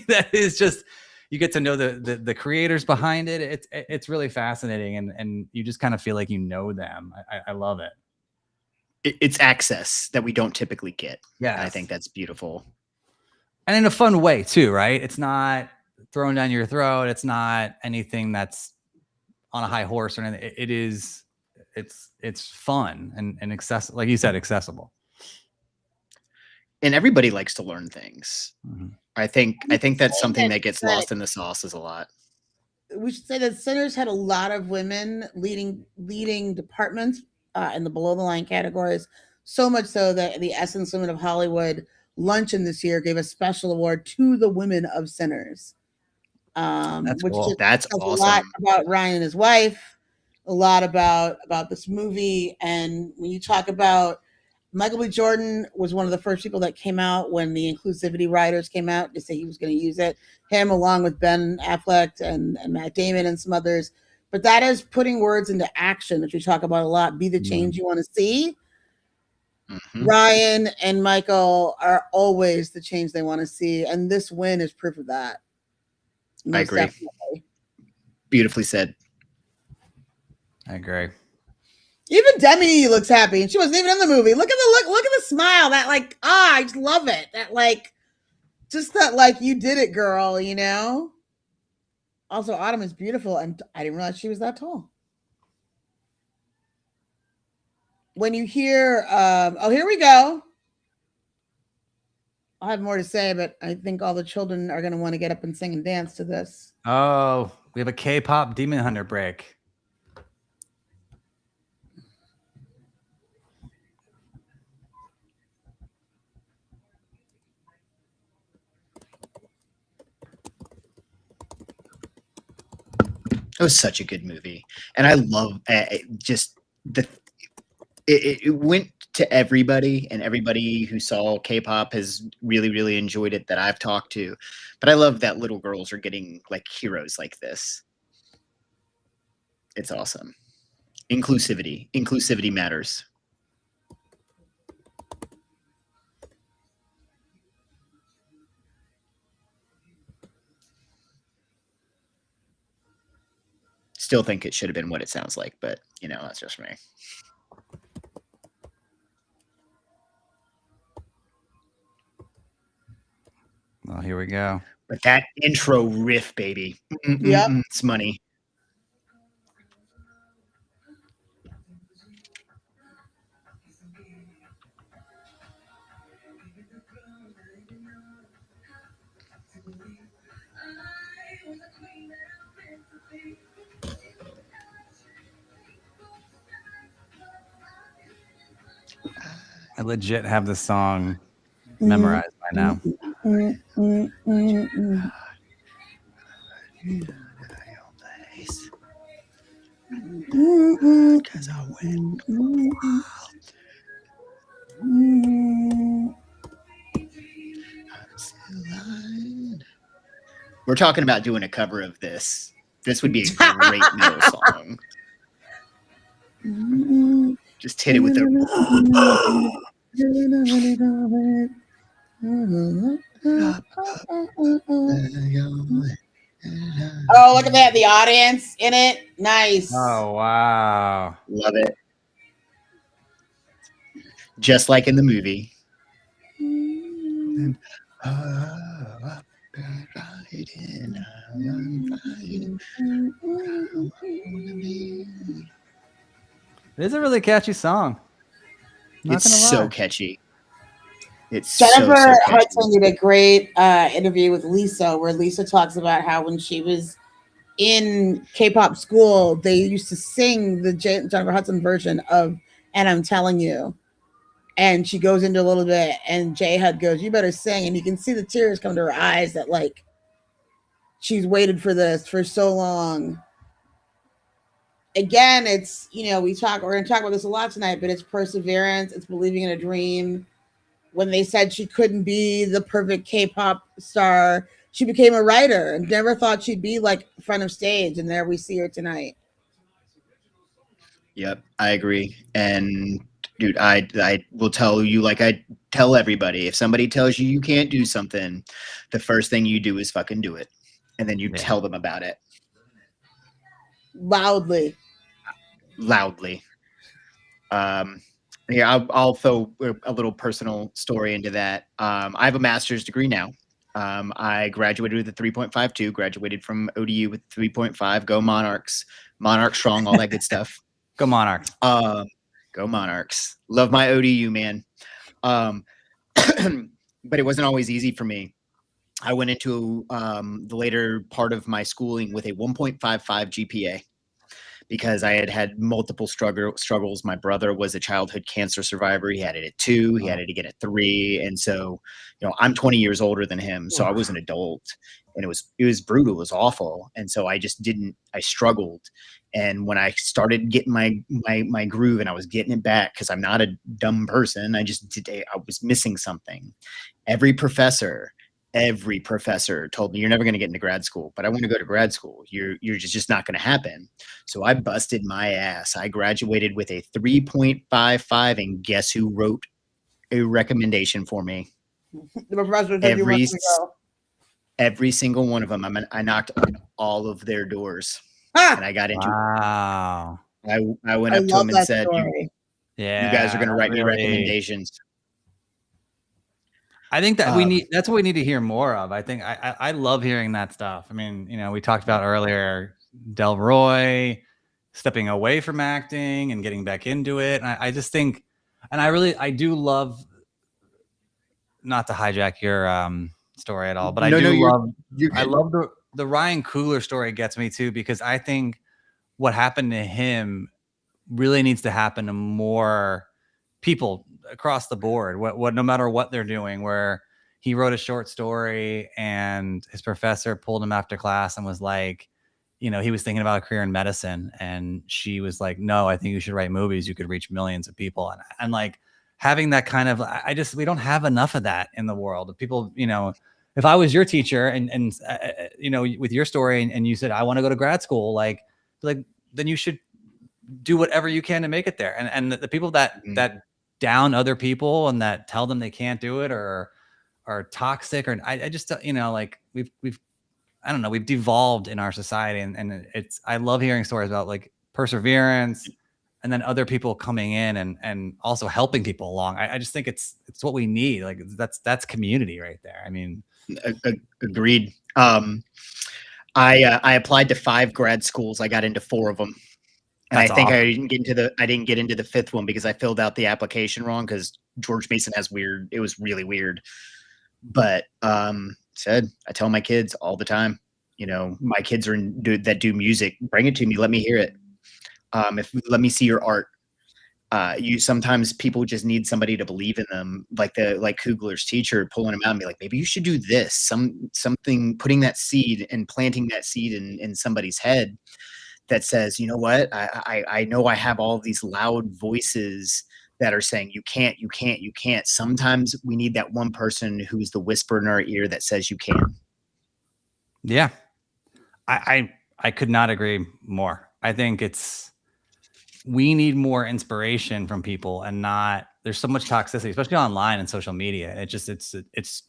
That is just, you get to know the creators behind it. It's really fascinating, and you just kind of feel like you know them. I love it. It's access that we don't typically get. Yeah, I think that's beautiful. And in a fun way too, right? It's not thrown down your throat. It's not anything that's on a high horse or anything. It's fun and accessible. Like you said, accessible. And everybody likes to learn things. Mm-hmm. I think that's something that gets lost in the sauces a lot. We should say that Sinners had a lot of women leading departments in the below the line categories. So much so that the Essence Women of Hollywood luncheon this year gave a special award to the women of Sinners. That's which cool. That's tells awesome. a lot about Ryan and his wife, a lot about this movie. And when you talk about Michael B. Jordan was one of the first people that came out when the inclusivity riders came out to say he was going to use it. Him, along with Ben Affleck and Matt Damon and some others. But that is putting words into action, which we talk about a lot. Be the change you want to see. Mm-hmm. Ryan and Michael are always the change they want to see. And this win is proof of that. I agree. Definitely. Beautifully said. I agree. Even Demi looks happy, and she wasn't even in the movie. Look at the smile. That like, I just love it. That like, just that like, you did it, girl. You know. Also, Autumn is beautiful, and I didn't realize she was that tall. When you hear, oh, here we go. I'll have more to say, but I think all the children are going to want to get up and sing and dance to this. Oh, we have a K-pop Demon Hunter break. It was such a good movie, and I love just it went to everybody, and everybody who saw K-pop has really, really enjoyed it that I've talked to. But I love that little girls are getting like heroes like this. It's awesome. Inclusivity matters. Still think it should have been what it sounds like, but you know, that's just me. Well, here we go. But that intro riff, baby. Yep. It's money. I legit have this song memorized by now. Because I went wild. We're talking about doing a cover of this. This would be a great metal song. Just hit it with the. Oh, look at that. The audience in it. Nice. Oh, wow. Love it. Just like in the movie. It is a really catchy song. It's so catchy. It's Jennifer so catchy. Hudson did a great interview with Lisa, where Lisa talks about how when she was in K-pop school, they used to sing the Jennifer Hudson version of "And I'm Telling You," and she goes into a little bit, and J Hud goes, "You better sing," and you can see the tears come to her eyes that like she's waited for this for so long. Again, it's we're gonna talk about this a lot tonight, but it's perseverance, it's believing in a dream. When they said she couldn't be the perfect K-pop star, she became a writer and never thought she'd be like front of stage, and there we see her tonight. Yep, I agree. And dude, I will tell you, like I tell everybody, if somebody tells you you can't do something, the first thing you do is fucking do it, and then you tell them about it loudly. Yeah, I'll throw a little personal story into that. I have a master's degree now. I graduated with a 3.52, graduated from ODU with 3.5. Go Monarchs, Monarch strong, all that good stuff. Go Monarchs. Go Monarchs. Love my ODU, man. But it wasn't always easy for me. I went into the later part of my schooling with a 1.55 GPA. Because I had multiple struggles. My brother was a childhood cancer survivor. He had it at 2. He had it again at 3. And so, I'm 20 years older than him. So I was an adult, and it was brutal. It was awful. And so I struggled. And when I started getting my groove and I was getting it back, because I'm not a dumb person, I was missing something. Every professor told me, you're never going to get into grad school, but I want to go to grad school. You're just not going to happen. So I busted my ass. I graduated with a 3.55, and guess who wrote a recommendation for me? The professor said you wanted to go. Every single one of them. I knocked on all of their doors, and I got into. Wow. I went up to them and said, you guys are going to write me recommendations. I think that that's what we need to hear more of. I think I love hearing that stuff. I mean, we talked about earlier, Delroy stepping away from acting and getting back into it. And I just think, and I do love, not to hijack your story at all, but I love the Ryan Coogler story gets me too, because I think what happened to him really needs to happen to more people across the board, what no matter what they're doing, where he wrote a short story and his professor pulled him after class and was like, he was thinking about a career in medicine, and she was like, no, I think you should write movies. You could reach millions of people. And like having that kind of, we don't have enough of that in the world of people. If I was your teacher and with your story and you said, I want to go to grad school, like then you should do whatever you can to make it there. And the people that down other people and that tell them they can't do it or are toxic, or I just like we've devolved in our society, and I love hearing stories about like perseverance and then other people coming in and also helping people along. I just think it's what we need. Like that's community right there. I mean, agreed. I applied to 5 grad schools. I got into 4 of them. And I think awesome. I didn't get into the 5th one because I filled out the application wrong, because George Mason it was really weird. But I tell my kids all the time, my kids that do music, bring it to me, let me hear it. Let me see your art. Sometimes people just need somebody to believe in them, like Coogler's teacher pulling him out and be like, maybe you should do this, something, putting that seed and planting that seed in somebody's head that says, you know what, I know I have all these loud voices that are saying you can't. Sometimes we need that one person who's the whisper in our ear that says you can. Yeah, I could not agree more. I think it's we need more inspiration from people, and not, there's so much toxicity, especially online and social media. It's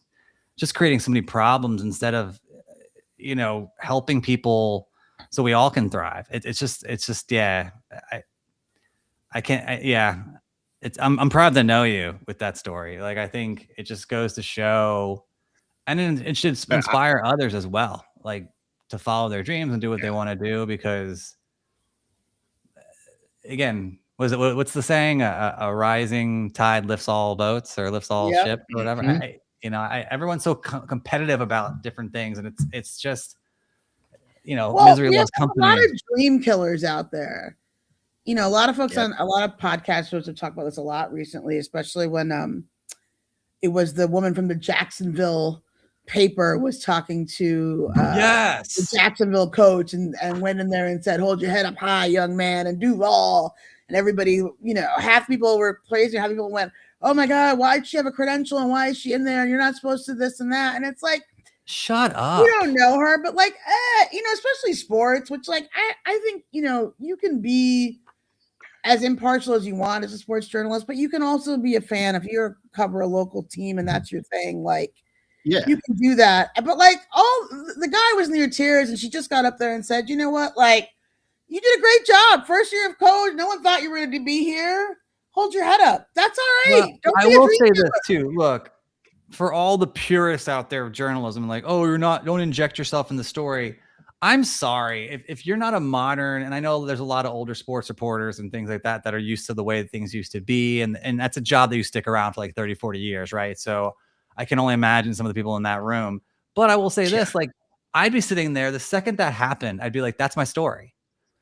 just creating so many problems instead of, helping people so we all can thrive. It's just, yeah, I can't, yeah. I'm proud to know you with that story. Like, I think it just goes to show, and then it should inspire others as well, like to follow their dreams and do what they want to do, because again, what's the saying? A rising tide lifts all boats, or lifts all ships, or whatever. Everyone's so competitive about different things, and it's just, misery loves company. A lot of dream killers out there. A lot of folks on a lot of podcast shows have talked about this a lot recently, especially when it was the woman from the Jacksonville paper was talking to the Jacksonville coach, and went in there and said, "Hold your head up high, young man, and do all." And everybody, half people were praising, half people went, "Oh my God, why did she have a credential, and why is she in there? And you're not supposed to this and that." And it's like, shut up. You don't know her, but like, especially sports, which like I think you can be as impartial as you want as a sports journalist, but you can also be a fan if you cover a local team and that's your thing. Like, you can do that. But like, the guy was near tears, and she just got up there and said, "You know what? Like, you did a great job. First year of coach. No one thought you were going to be here. Hold your head up. That's all right." Well, I will say this too. Look, for all the purists out there of journalism, like, oh, don't inject yourself in the story. I'm sorry. If you're not a modern, and I know there's a lot of older sports reporters and things like that are used to the way things used to be. And that's a job that you stick around for like 30, 40 years. Right. So I can only imagine some of the people in that room, but I will say this, like, I'd be sitting there the second that happened. I'd be like, that's my story.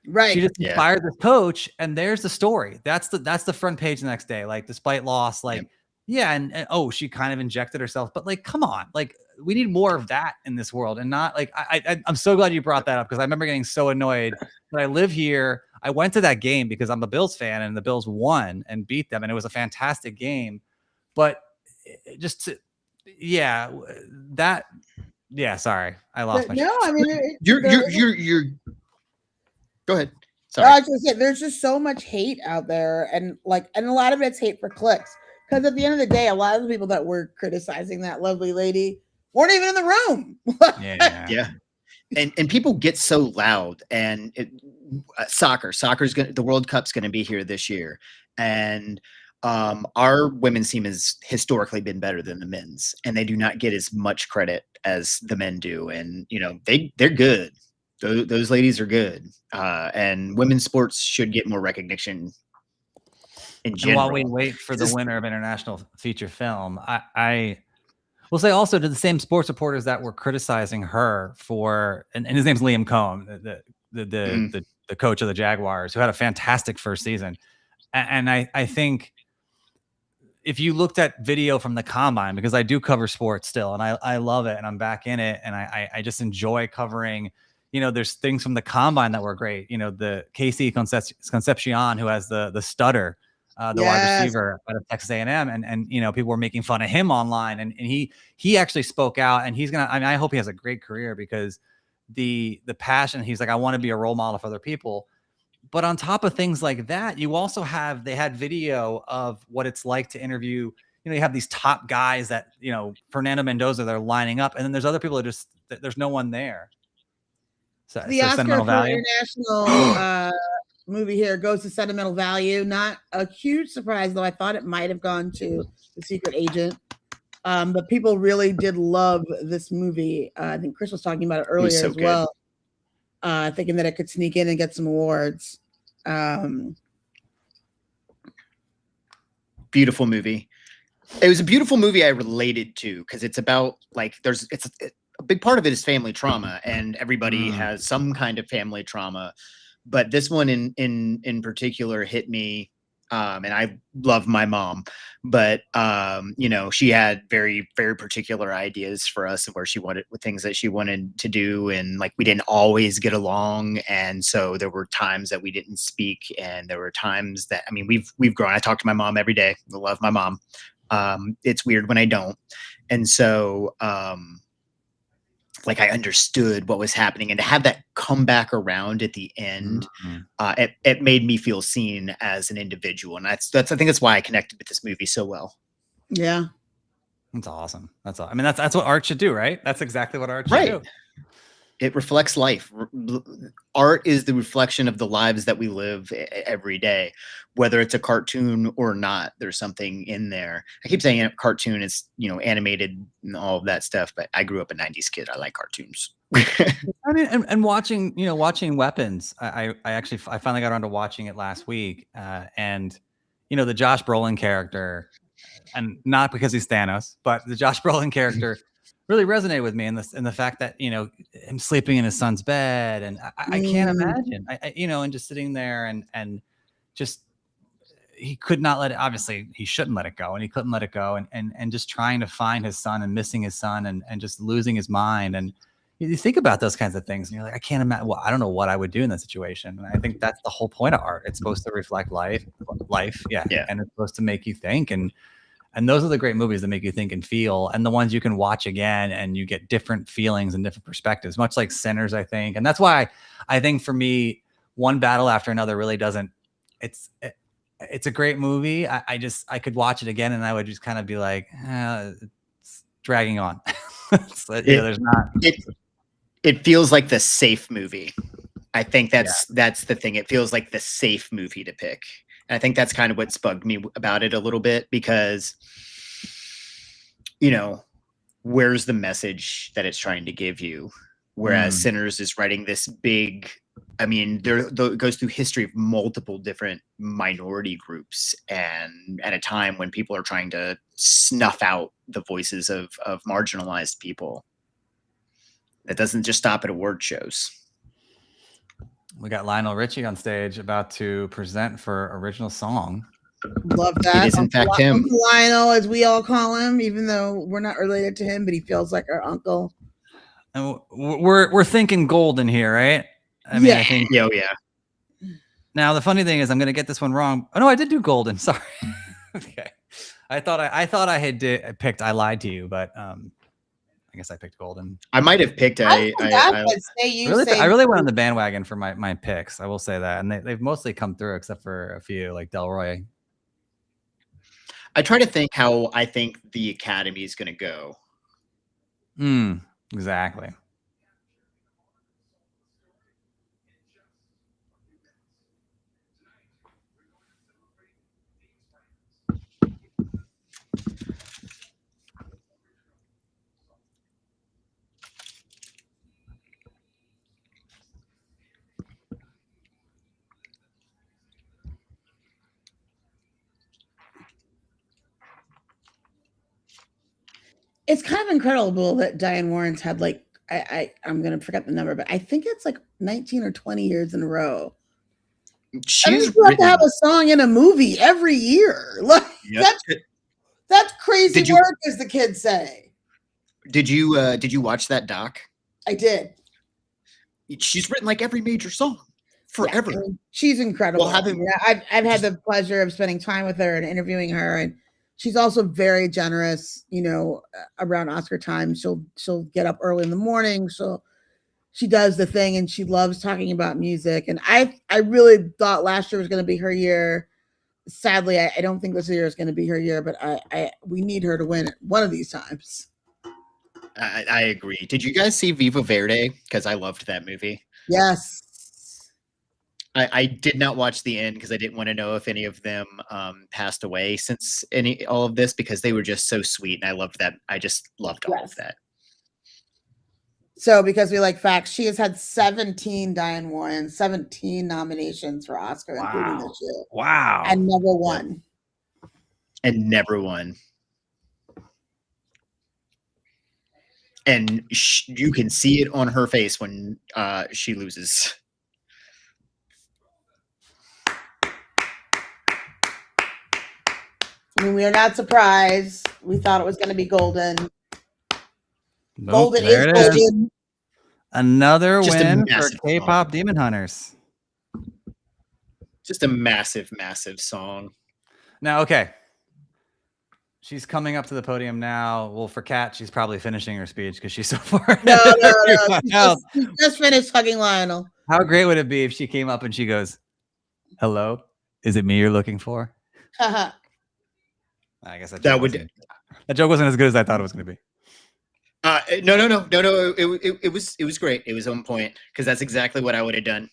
Right. She just fired this coach, and there's the story. That's the front page the next day. Like, despite loss, like, and oh, she kind of injected herself, but like, come on, like, we need more of that in this world, and not like, I'm so glad you brought that up, because I remember getting so annoyed that I live here. I went to that game because I'm a Bills fan, and the Bills won and beat them, and it was a fantastic game. But sorry, I lost my. No, I mean, you're. Go ahead. Sorry. I was gonna say, there's just so much hate out there, and a lot of it's hate for clicks. Because at the end of the day, a lot of the people that were criticizing that lovely lady weren't even in the room. Yeah. And people get so loud, and soccer's the World Cup's going to be here this year. And our women's team has historically been better than the men's, and they do not get as much credit as the men do. And, they're good. Those ladies are good. And women's sports should get more recognition. In general. And while we wait for the winner of international feature film, I will say also to the same sports reporters that were criticizing her for, and his name's Liam Cohen, the coach of the Jaguars, who had a fantastic first season. And I think if you looked at video from the combine, because I do cover sports still, and I love it, and I'm back in it, and I just enjoy covering. There's things from the combine that were great. The Casey Concepcion, who has the stutter. The wide receiver out of Texas A&M, and people were making fun of him online, and he actually spoke out, and I hope he has a great career, because the passion, he's like, I want to be a role model for other people. But on top of things like that, you also they had video of what it's like to interview, you have these top guys that, Fernando Mendoza, they're lining up, and then there's other people that there's no one there. So the Oscar sentimental for value. International movie here goes to sentimental value. Not a huge surprise, though. I thought it might have gone to The Secret Agent. But people really did love this movie. I think Chris was talking about it earlier as well. Thinking that it could sneak in and get some awards. Beautiful movie. It was a beautiful movie I related to, because it's about like a big part of it is family trauma, and everybody has some kind of family trauma. But this one in particular hit me, and I love my mom, but she had very, very particular ideas for us of where she wanted, with things that she wanted to do, and like we didn't always get along, and so there were times that we didn't speak, and there were times that we've grown. I talk to my mom every day. I love my mom. It's weird when I don't, and so like I understood what was happening, and to have that come back around at the end, it made me feel seen as an individual, and that's I think that's why I connected with this movie so well. Yeah, that's awesome. That's all. I mean, that's what art should do, right? That's exactly what art should do. It reflects life. Art is the reflection of the lives that we live every day, whether it's a cartoon or not. There's something in there. I keep saying cartoon is, animated and all of that stuff, but I grew up a 90s kid. I like cartoons. I mean, and watching Weapons. I finally got around to watching it last week. And the Josh Brolin character, and not because he's Thanos, but the Josh Brolin character really resonated with me in the fact that him sleeping in his son's bed, and I can't imagine and just sitting there and just he could not let it. Obviously he shouldn't let it go, and he couldn't let it go, and just trying to find his son and missing his son and just losing his mind. And you think about those kinds of things and you're like, I can't imagine. Well, I don't know what I would do in that situation. And I think that's the whole point of art. It's supposed to reflect life. Yeah. And it's supposed to make you think, and those are the great movies that make you think and feel, and the ones you can watch again and you get different feelings and different perspectives, much like Sinners, I think. And that's why I think for me, One Battle After Another really doesn't, it's a great movie. I could watch it again and I would just kind of be like, it's dragging on. There's not. It feels like the safe movie. I think that's the thing. It feels like the safe movie to pick. And I think that's kind of what's bugged me about it a little bit, because, where's the message that it's trying to give you? Whereas Sinners is writing this big, it goes through history of multiple different minority groups, and at a time when people are trying to snuff out the voices of marginalized people. That doesn't just stop at award shows. We got Lionel Richie on stage about to present for original song. Love that. It is in fact him. Uncle Lionel, as we all call him, even though we're not related to him, but he feels like our uncle. And we're thinking golden here, right? I mean, I think. Oh yeah. Now the funny thing is, I'm gonna get this one wrong. Oh no, I did do golden. Sorry. Okay. I thought I had picked I Lied to You, but I guess I picked golden. I might have picked. I really went on the bandwagon for my picks. I will say that, and they've mostly come through, except for a few like Delroy. I try to think how I think the Academy is going to go. Exactly. It's kind of incredible that Diane Warren's had like I'm gonna forget the number, but I think it's like 19 or 20 years in a row. She's have to have a song in a movie every year. Like that's crazy work, as the kids say. Did you watch that doc? I did. She's written like every major song forever. Yeah, I mean, she's incredible. Well, I've had the pleasure of spending time with her and interviewing her, and she's also very generous. Around Oscar time, she'll get up early in the morning. She does the thing, and she loves talking about music. And I really thought last year was going to be her year. Sadly, I don't think this year is going to be her year, but we need her to win one of these times. I agree. Did you guys see Viva Verde? Because I loved that movie. Yes. I did not watch the end because I didn't want to know if any of them passed away since all of this, because they were just so sweet, and I loved that. I just loved all of that. So, because we like facts, she has had 17 Diane Warren, 17 nominations for Oscar, including this year. Wow. And never won. And you can see it on her face when she loses. I mean, we are not surprised. We thought it was going to be golden. Nope, golden is golden. Another win for K-pop Demon Hunters. Just a massive, massive song. Now, okay. She's coming up to the podium now. Well, for Kat, she's probably finishing her speech because she's so far. No. She just finished hugging Lionel. How great would it be if she came up and she goes, "Hello, is it me you're looking for?" I guess that joke wasn't as good as I thought it was going to be. No. It was great. It was on point because that's exactly what I would have done.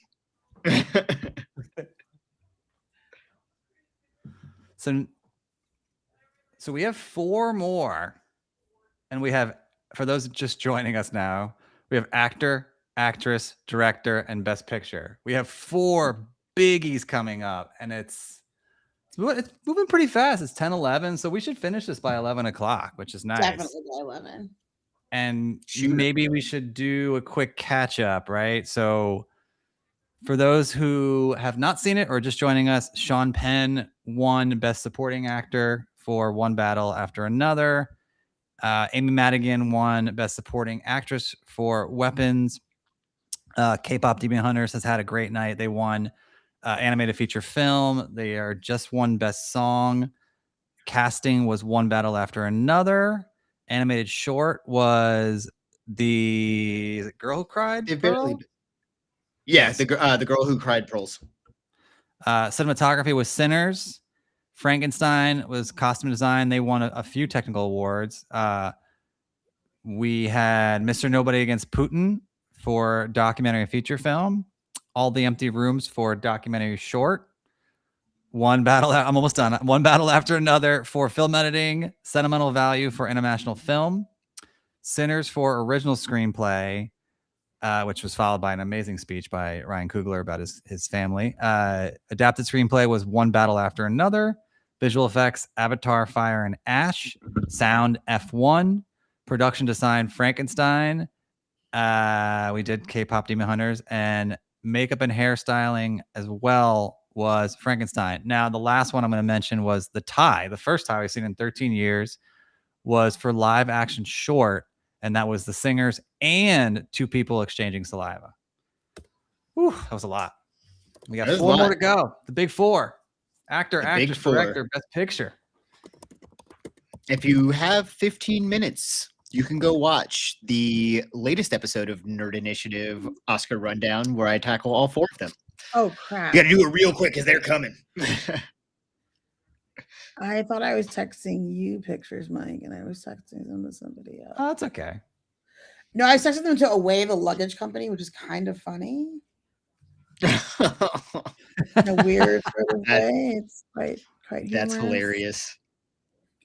So we have 4 more, and we have, for those just joining us now, we have actor, actress, director, and best picture. We have 4 biggies coming up, and it's moving pretty fast. It's 10:11, so we should finish this by 11 o'clock, which is nice. Definitely by 11. And maybe we should do a quick catch up, right? So for those who have not seen it or just joining us, Sean Penn won Best Supporting Actor for One Battle After Another. Amy Madigan won Best Supporting Actress for Weapons. K-Pop Demon Hunters has had a great night. They won Animated Feature Film. They are just won Best Song. Casting was One Battle After Another. Animated Short was the Girl Who Cried Pearl? Yes. The Girl Who Cried Pearls. Cinematography was Sinners. Frankenstein was costume design. They won a few technical awards. We had Mr. Nobody Against Putin for documentary feature film. All the Empty Rooms for documentary short. I'm almost done. One Battle After Another for film editing. Sentimental Value for international film. Sinners for original screenplay, which was followed by an amazing speech by Ryan Coogler about his family. Adapted screenplay was One Battle After Another. Visual effects, Avatar, Fire and Ash. Sound, F1. Production design, Frankenstein. We did K-Pop Demon Hunters. And makeup and hairstyling as well was Frankenstein. Now, the last one I'm going to mention was the tie. The first tie we've seen in 13 years was for live action short. And that was the singers and 2 people exchanging saliva. Whew, that was a lot. We got 4 more to go. The big 4. Actor, actress, director, best picture. If you have 15 minutes, you can go watch the latest episode of Nerd Initiative Oscar Rundown, where I tackle all 4 of them. Oh, crap. You got to do it real quick because they're coming. I thought I was texting you pictures, Mike, and I was texting them to somebody else. Oh, that's okay. No, I texted them to Away the Luggage Company, which is kind of funny. In a weird sort of way. It's quite humorous. That's hilarious.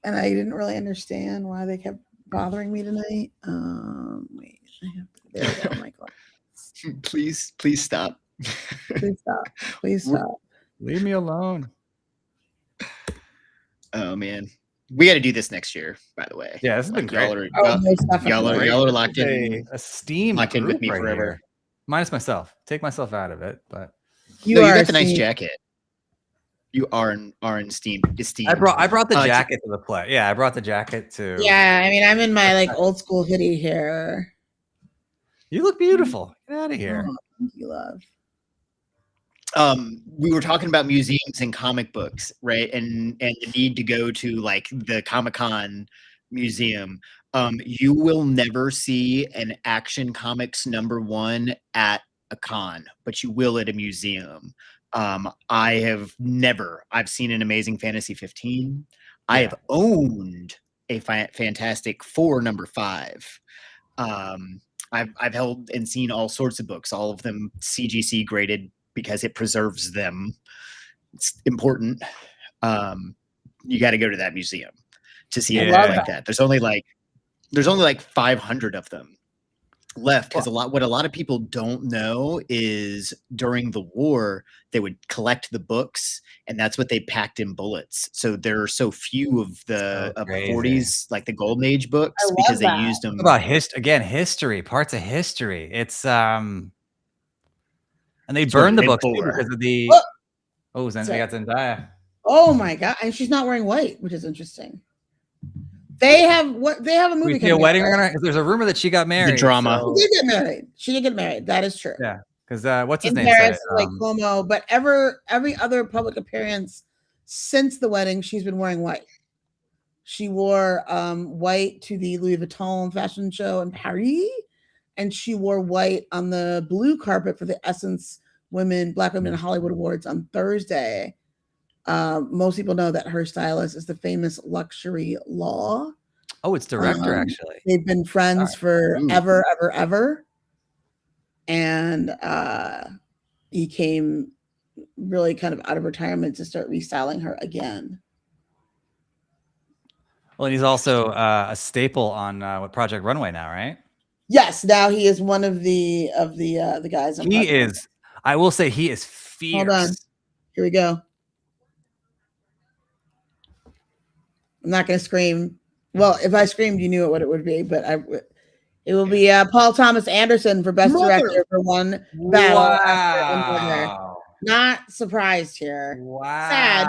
And I didn't really understand why they kept bothering me tonight. Wait, there we go, Michael. Please stop. Please stop. Leave me alone. Oh man, we got to do this next year. By the way, yeah, this has been great. Y'all are locked in. A steam locked in with me forever. Here. Minus myself. Take myself out of it, but you got the nice jacket. You are in steam. I brought the jacket to the play. Yeah, I brought the jacket to. Yeah, I mean, I'm in my old school hoodie here. You look beautiful. Get out of here. Oh, thank you, love. We were talking about museums and comic books, right? And the need to go to the Comic-Con museum. You will never see an Action Comics #1 at a con, but you will at a museum. I've seen an Amazing Fantasy 15. Yeah. I have owned a Fantastic Four #5. I've held and seen all sorts of books, all of them CGC graded because it preserves them. It's important. You got to go to that museum to see it like that. There's only 500 of them left, because what a lot of people don't know is during the war they would collect the books, and that's what they packed in bullets. So there are so few of the 40s, like the Golden Age books, because they used them about history, parts of history. It's and they burned the books too because of the they got Zendaya. Oh my god, and she's not wearing white, which is interesting. They have a movie. We see a wedding. There's a rumor that she got married. The drama. So. She did get married. That is true. Yeah, because what's his name? Paris, Cuomo, but every other public appearance since the wedding, she's been wearing white. She wore white to the Louis Vuitton fashion show in Paris, and she wore white on the blue carpet for the Essence Black Women in Hollywood Awards on Thursday. Most people know that her stylist is the famous Luxury Law. Oh, it's director, actually. They've been friends forever, ever. And he came really kind of out of retirement to start restyling her again. Well, and he's also a staple on Project Runway now, right? Yes, now he is one of the guys. He is. I will say he is fierce. Hold on, here we go. I'm not going to scream. Well, if I screamed, you knew what it would be, but it will be Paul Thomas Anderson for Best Director for one battle after another. Not surprised here. Wow. Sad.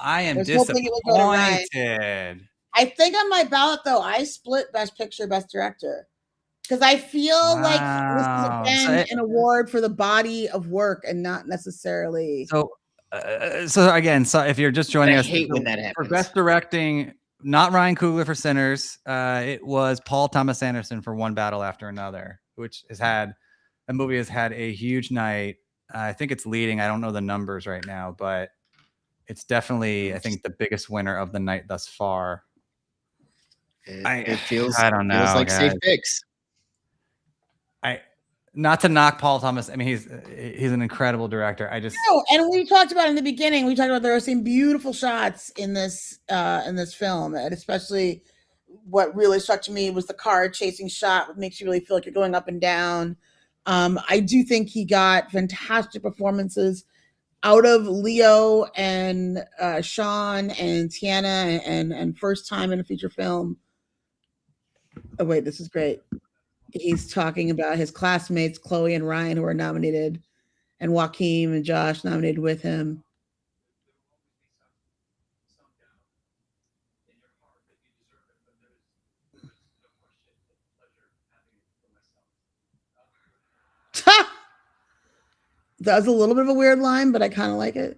I am disappointed. I think on my ballot, though, I split Best Picture, Best Director. Because I feel like this is, again, an award for the body of work and not necessarily. So again, if you're just joining us, hate when that happens. For Best Directing, not Ryan Coogler for Sinners. It was Paul Thomas Anderson for One Battle After Another, which the movie has had a huge night. I think it's leading. I don't know the numbers right now, but it's definitely, I think, the biggest winner of the night thus far. It feels. I don't know. Feels like guys. safe picks. Not to knock Paul Thomas. I mean, he's an incredible director. And we talked about in the beginning. We talked about there are some beautiful shots in this film, and especially what really struck to me was the car chasing shot, which makes you really feel like you're going up and down. I do think he got fantastic performances out of Leo and Sean and Tiana and first time in a feature film. Oh wait, this is great. He's talking about his classmates, Chloe and Ryan, who are nominated, and Joaquin and Josh nominated with him. That was a little bit of a weird line, but I kind of like it.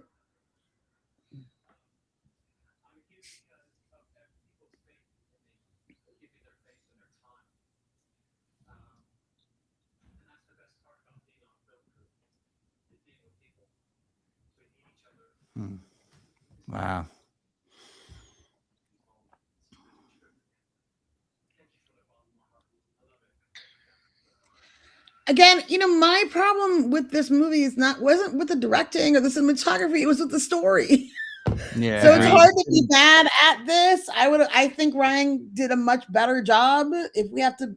Wow. Again, my problem with this movie wasn't with the directing or the cinematography, it was with the story. Yeah. So it's hard to be bad at this. I think Ryan did a much better job. If we have to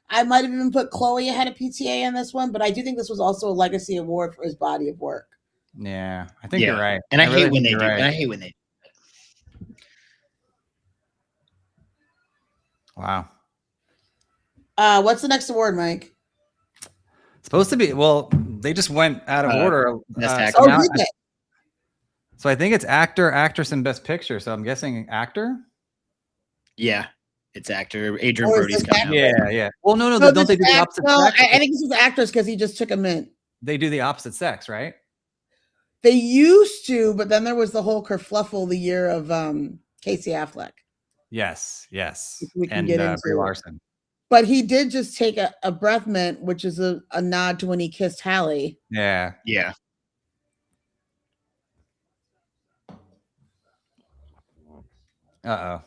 I might have even put Chloe ahead of PTA in this one, but I do think this was also a legacy award for his body of work. Yeah, I think you're right. And I hate when they do. And I hate when they do. Wow. What's the next award, Mike? Supposed to be, well, they just went out of order. So I think it's actor, actress, and best picture. So I'm guessing actor. Yeah, it's actor. Adrian Brody's coming out. Yeah. Well, no. Don't they do the opposite sex? I think this is actress because he just took a mint. They do the opposite sex, right? They used to, but then there was the whole kerfluffle the year of Casey Affleck. Yes. We can get into Brie Larson. But he did just take a breath mint, which is a nod to when he kissed Hallie. Yeah. Uh-oh.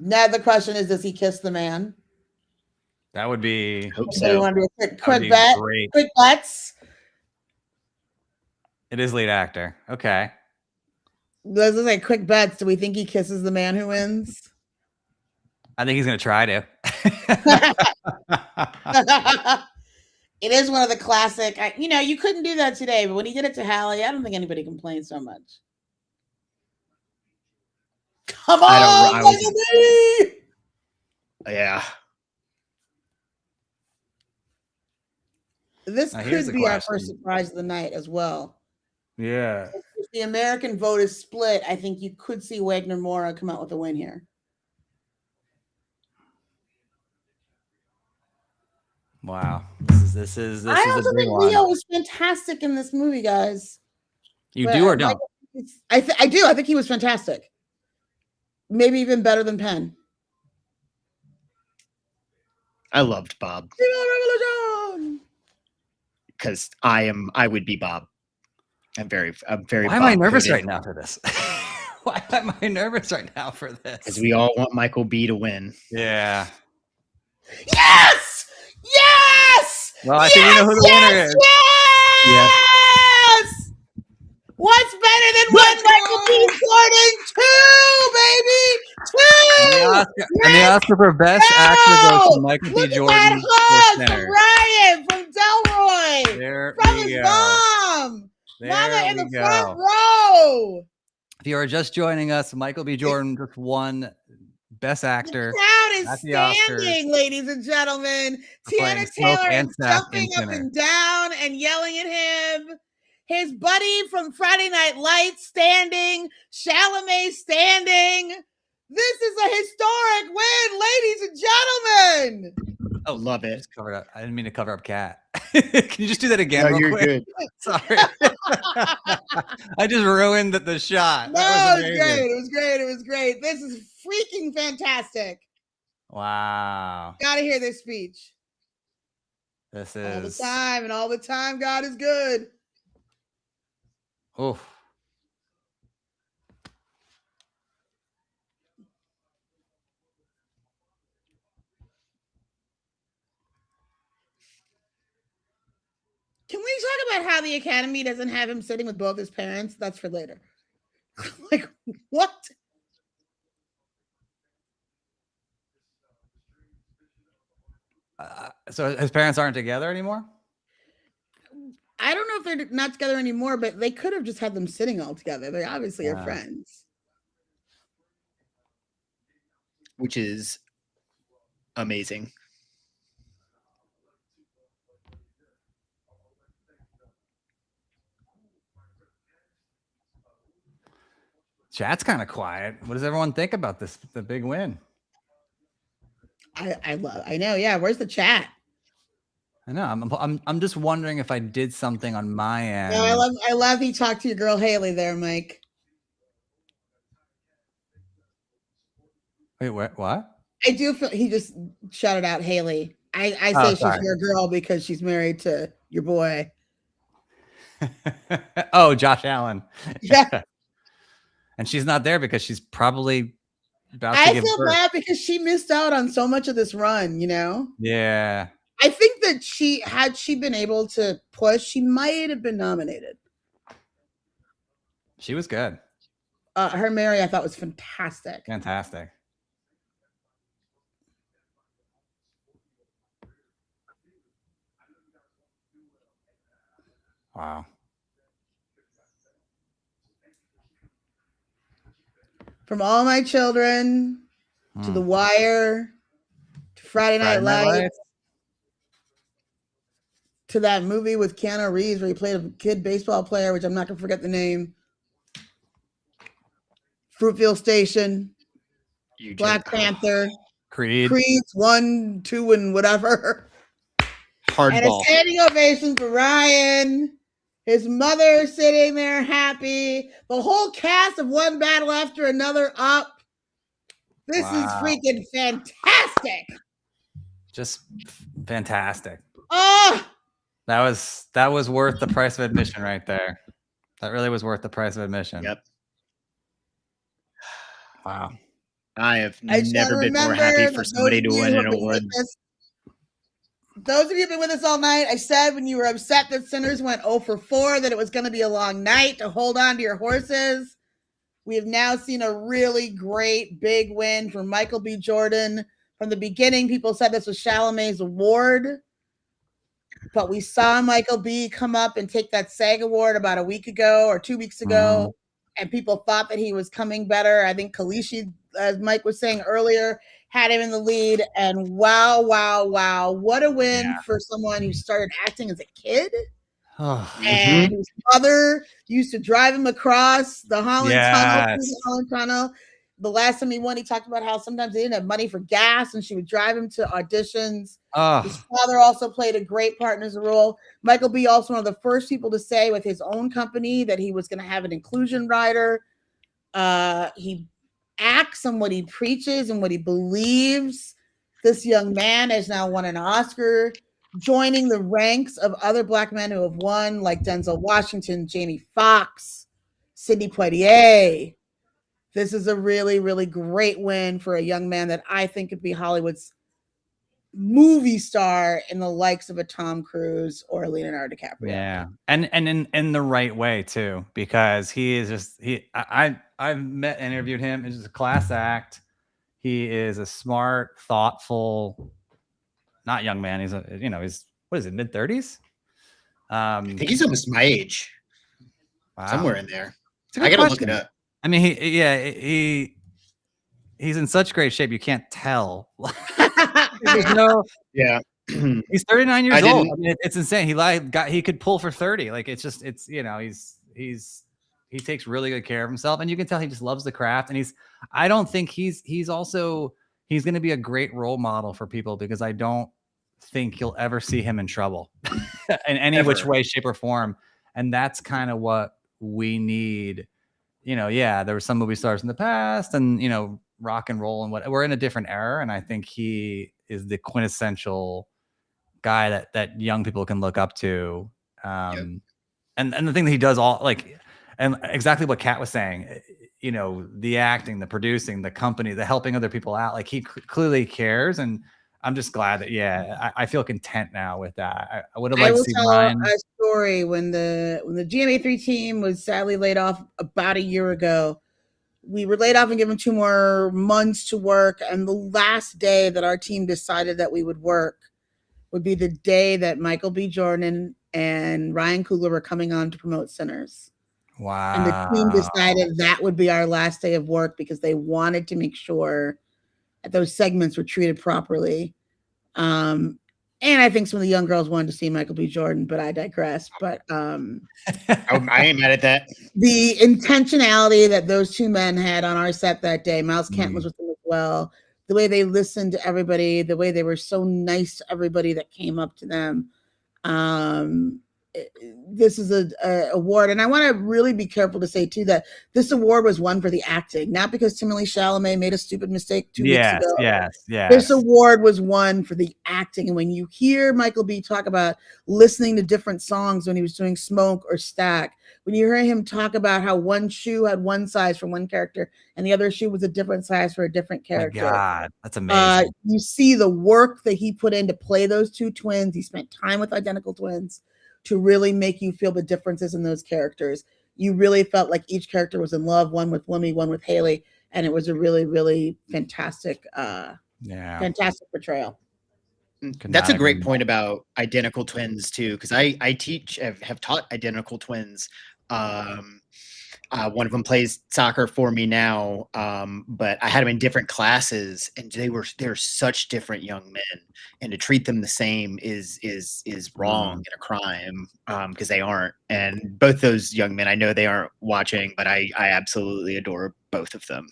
Now the question is, does he kiss the man? That would be. Hope so. You want to do a quick bet? Great. Quick bets. It is lead actor. Okay. Let's just say quick bets. Do we think he kisses the man who wins? I think he's going to try to. It is one of the classic. You couldn't do that today, but when he did it to Hallie, I don't think anybody complained so much. Come on, yeah. This could be our first surprise of the night as well. Yeah. If the American vote is split, I think you could see Wagner Moura come out with a win here. Wow. This I also a big think one. Leo was fantastic in this movie, guys. You do or don't? I do. I think he was fantastic. Maybe even better than Penn. I loved Bob because I would be Bob. I'm very. Why am I nervous right now for this? Why am I nervous right now for this? Because we all want Michael B to win. Yeah. Yes! Yes! Well, I think we know who the winner is. Yes! Yes! What's better than one Michael B. Jordan? Two, baby! Two! And the Oscar for Best Actor goes to Michael B. Jordan. That hug from Ryan, from Delroy, there from his mom. There Mama in the go. front row. If you are just joining us, Michael B. Jordan just won Best Actor. The crowd is standing, ladies and gentlemen. Tiana Taylor is jumping up and down and yelling at him. His buddy from Friday Night Lights standing. Chalamet standing. This is a historic win, ladies and gentlemen. Oh, love it. Just covered up. I didn't mean to cover up Kat. Can you just do that again? No, real you're quick? good. Sorry. I just ruined the shot. No, it was great. It was great. It was great. This is freaking fantastic. Wow. Gotta hear this speech. This is all the time, and all the time, God is good. Oh. Can we talk about how the Academy doesn't have him sitting with both his parents? That's for later. Like, what? So his parents aren't together anymore? I don't know if they're not together anymore, but they could have just had them sitting all together. They obviously are friends. Which is amazing. Chat's kind of quiet. What does everyone think about this? The big win. I know. Yeah. Where's the chat? I know. I'm just wondering if I did something on my end. No, I love he talked to your girl Haley there, Mike. Wait, what? I do feel he just shouted out Haley. I say she's your girl because she's married to your boy. Oh, Josh Allen. Yeah. And she's not there because she's probably about to give birth. I feel bad because she missed out on so much of this run, you know? Yeah. I think that had she been able to push, she might have been nominated. She was good. Her Mary, I thought, was fantastic. Fantastic. Wow. From All My Children to The Wire to Friday Night Lights to that movie with Keanu Reeves where he played a kid baseball player, which I'm not going to forget the name. Fruitville Station, Black Panther, Creed's 1, 2, and whatever. Hardball. And a standing ovation for Ryan. His mother sitting there happy. The whole cast of One Battle After Another up. This is freaking fantastic. Just fantastic. Oh, that was worth the price of admission right there. That really was worth the price of admission. Yep. Wow. I have never been more happy for somebody to win an award. Those of you who've been with us all night, I said when you were upset that Sinners went 0 for 4, that it was going to be a long night to hold on to your horses. We have now seen a really great big win for Michael B. Jordan. From the beginning, people said this was Chalamet's award. But we saw Michael B. come up and take that SAG award about a week ago or 2 weeks ago. And people thought that he was coming better. I think Kalishi, as Mike was saying earlier, had him in the lead. And wow. What a win for someone who started acting as a kid. And his mother used to drive him across the Holland Tunnel. The Holland Tunnel. the last time he won, he talked about how sometimes they didn't have money for gas, and she would drive him to auditions. His father also played a great part in his role. Michael B. also one of the first people to say with his own company that he was going to have an inclusion rider. He acts on what he preaches and what he believes. This young man has now won an Oscar, joining the ranks of other Black men who have won, like Denzel Washington, Jamie Foxx, Sidney Poitier. This is a really, really great win for a young man that I think could be Hollywood's movie star in the likes of a Tom Cruise or a Leonardo DiCaprio. Yeah, and in the right way too, because he is just I've met and interviewed him. It's just a class act. He is a smart, thoughtful, not young man. He's he's what is it, mid-30s? I think he's almost my age. Wow. Somewhere in there. I gotta look it up. I mean, he's in such great shape you can't tell. Yeah. He's 39 years old. I mean, it's insane. He could pull for 30. Like it's he takes really good care of himself, and you can tell he just loves the craft. And I don't think he's going to be a great role model for people, because I don't think you'll ever see him in trouble in any which way, shape, or form. And that's kind of what we need. There were some movie stars in the past, and rock and roll and what, we're in a different era, and I think he is the quintessential guy that young people can look up to. And the thing that he does and exactly what Kat was saying, the acting, the producing, the company, the helping other people out, like he clearly cares. And I'm just glad that, I feel content now with that. I would have liked to see Ryan. A story when the GMA3 team was sadly laid off about a year ago. We were laid off and given 2 more months to work. And the last day that our team decided that we would work would be the day that Michael B. Jordan and Ryan Coogler were coming on to promote Sinners. Wow. And the team decided that would be our last day of work, because they wanted to make sure that those segments were treated properly. And I think some of the young girls wanted to see Michael B. Jordan, but I digress. But I ain't mad at that. The intentionality that those 2 men had on our set that day, Miles Kent was with them as well. The way they listened to everybody, the way they were so nice to everybody that came up to them. This is a award, and I want to really be careful to say too that this award was won for the acting, not because Timothée Chalamet made a stupid mistake 2 weeks ago. Yes. This award was won for the acting, and when you hear Michael B. talk about listening to different songs when he was doing Smoke or Stack, when you hear him talk about how one shoe had one size for one character and the other shoe was a different size for a different character. My God, that's amazing. You see the work that he put in to play those 2 twins. He spent time with identical twins to really make you feel the differences in those characters. You really felt like each character was in love, one with Wumi, one with Haley, and it was a really, really fantastic, fantastic portrayal. That's a great point about identical twins too, because I have taught identical twins. One of them plays soccer for me now, but I had them in different classes, and they're such different young men, and to treat them the same is wrong and a crime, because they aren't. And both those young men, I know they aren't watching, but I absolutely adore both of them.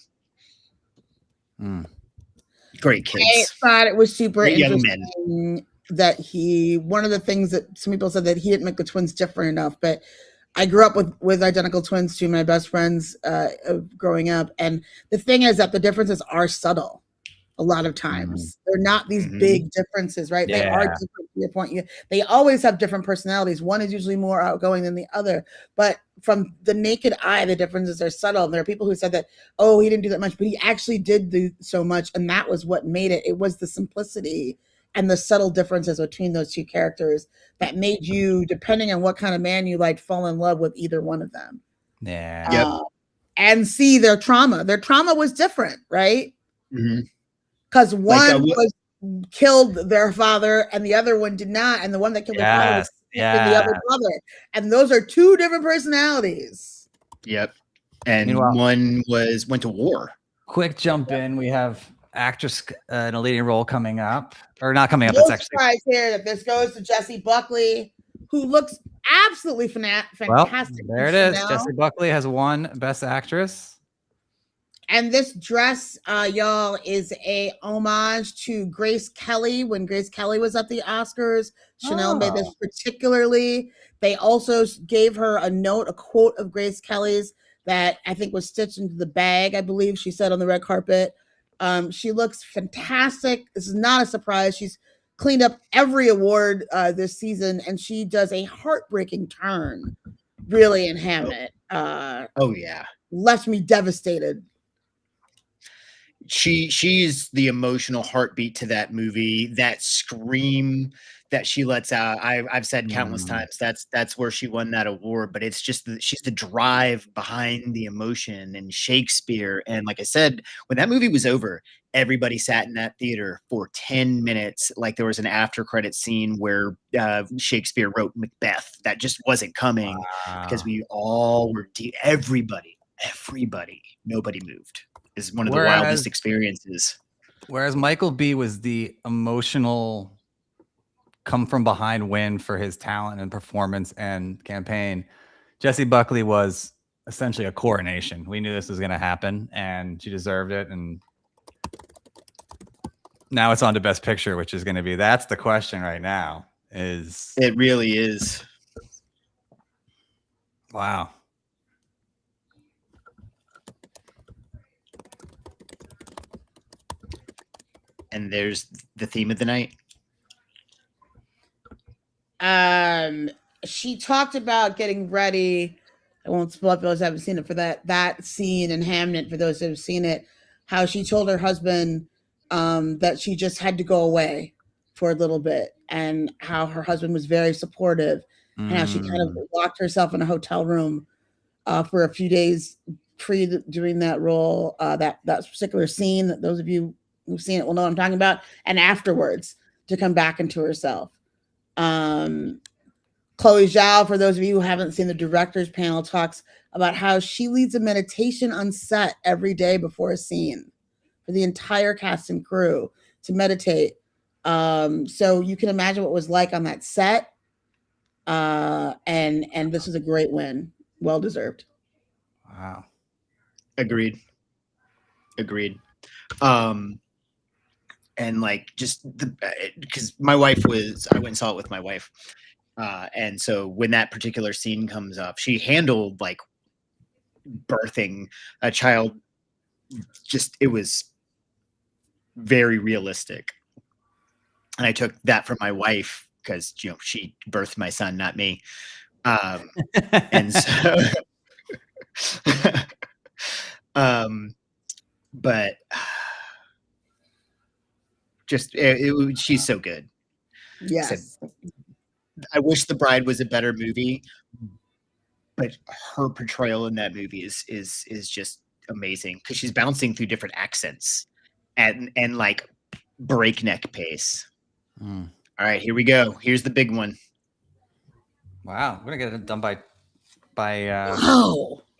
Great kids. I thought it was super interesting that one of the things that some people said that he didn't make the twins different enough, but I grew up with identical twins, 2 of my best friends growing up. And the thing is that the differences are subtle a lot of times. They're not these big differences, right? Yeah. They are different to your point. They always have different personalities. One is usually more outgoing than the other. But from the naked eye, the differences are subtle. And there are people who said that, oh, he didn't do that much, but he actually did do so much. And that was what made it. It was the simplicity and the subtle differences between those 2 characters that made you, depending on what kind of man you liked, fall in love with either one of them. Yeah. And see their trauma. Their trauma was different, right? Because one was killed their father and the other one did not. And the one that killed their father was the other brother. And those are 2 different personalities. Yep. And one went to war. Quick jump in. We have actress in a leading role coming up, or not coming up. No It's actually surprise here that this goes to Jessie Buckley, who looks absolutely fantastic. Well, there it is. Jessie Buckley has won Best Actress. And this dress, y'all, is a homage to Grace Kelly. When Grace Kelly was at the Oscars, Chanel made this particularly. They also gave her a quote of Grace Kelly's that I think was stitched into the bag, I believe she said on the red carpet. She looks fantastic. This is not a surprise. She's cleaned up every award this season, and she does a heartbreaking turn, really, in Hamnet. Oh yeah, left me devastated. She's the emotional heartbeat to that movie. That scream that she lets out, I've said countless times, that's where she won that award. But it's just she's the drive behind the emotion and Shakespeare. And like I said, when that movie was over, everybody sat in that theater for 10 minutes. Like there was an after credit scene where Shakespeare wrote Macbeth. That just wasn't coming because we all were everybody, nobody moved. Is one of the wildest experiences. Whereas Michael B was the emotional come from behind win for his talent and performance and campaign, Jessie Buckley was essentially a coronation. We knew this was going to happen and she deserved it. And now it's on to Best Picture, which is going to be, that's the question right now. It really is. Wow. And there's the theme of the night. She talked about getting ready. I won't spoil it for those who haven't seen it, for that scene in Hamnet, for those who have seen it, how she told her husband that she just had to go away for a little bit, and how her husband was very supportive, and how she kind of locked herself in a hotel room for a few days doing that role, that particular scene. That those of you who've seen it will know what I'm talking about, and afterwards to come back into herself. Chloe Zhao, for those of you who haven't seen the director's panel, talks about how she leads a meditation on set every day before a scene for the entire cast and crew to meditate. So you can imagine what it was like on that set. And this is a great win. Well deserved. Wow. Agreed. And like just because I went and saw it with my wife. And so when that particular scene comes up, she handled like birthing a child. It was very realistic. And I took that from my wife because, she birthed my son, not me. And so, but just she's so good. Yes. I wish The Bride was a better movie, but her portrayal in that movie is just amazing because she's bouncing through different accents and like breakneck pace. All right, here we go. Here's the big one. Wow, we're gonna get it done by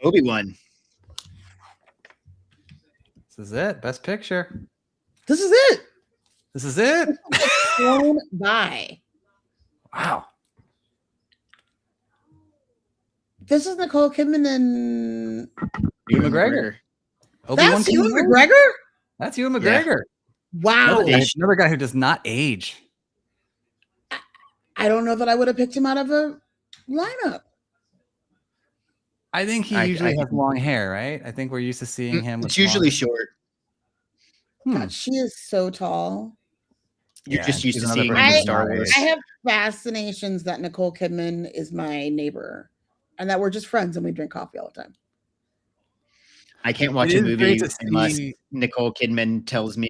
Obi-Wan. This is it. Best Picture. This is it. Flown by. Wow. This is Nicole Kidman and Ewan McGregor. That's Ewan McGregor? That's Ewan McGregor. Yeah. Wow. Another guy who does not age. I don't know that I would have picked him out of a lineup. I think he usually has long hair, right? I think we're used to seeing him. It's usually short. God, she is so tall. You're just used to seeing her in Star Wars. I have fascinations that Nicole Kidman is my neighbor and that we're just friends and we drink coffee all the time. I can't watch a movie unless Nicole Kidman tells me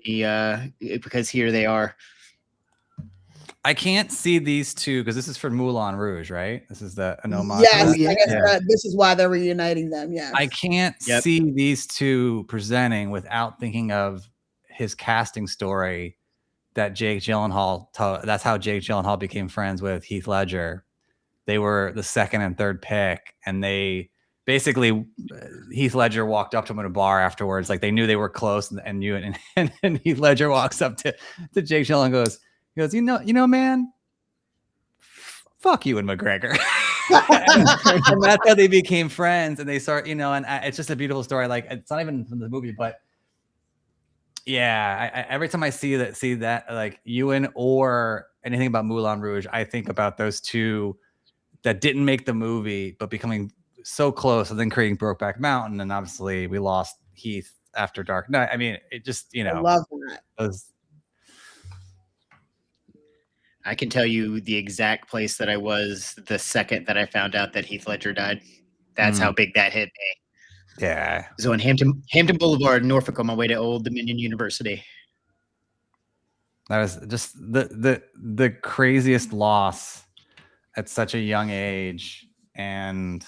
because here they are. I can't see these two because this is for Moulin Rouge, right? This is an homage. Yes, I guess this is why they're reuniting them. Yes. I can't see these two presenting without thinking of his casting story that Jake Gyllenhaal that's how Jake Gyllenhaal became friends with Heath Ledger. They were the second and third pick, and they basically Heath Ledger walked up to him in a bar afterwards, like they knew they were close, and Heath Ledger walks up to Jake Gyllenhaal and goes, you know, man, fuck you and McGregor. and that's how they became friends, and they start, and it's just a beautiful story. Like, it's not even from the movie, but yeah, every time I see that like Ewan or anything about Moulin Rouge, I think about those two that didn't make the movie, but becoming so close, and then creating Brokeback Mountain, and obviously we lost Heath after Dark Knight. I mean, it just, I love that. I can tell you the exact place that I was the second that I found out that Heath Ledger died. That's how big that hit me. Yeah. So in Hampton Boulevard, Norfolk, on my way to Old Dominion University. That was just the craziest loss at such a young age, and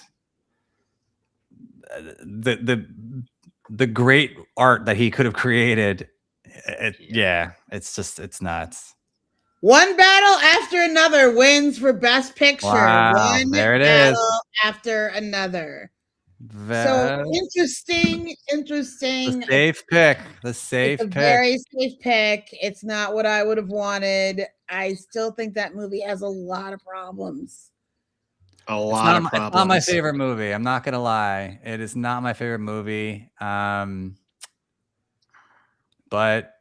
the great art that he could have created. It's nuts. One battle after another wins for Best Picture. Wow, One there it battle is. after another. So interesting. The safe pick. It's a very safe pick. It's not what I would have wanted. I still think that movie has a lot of problems. It's not my favorite movie. I'm not gonna lie. It is not my favorite movie. But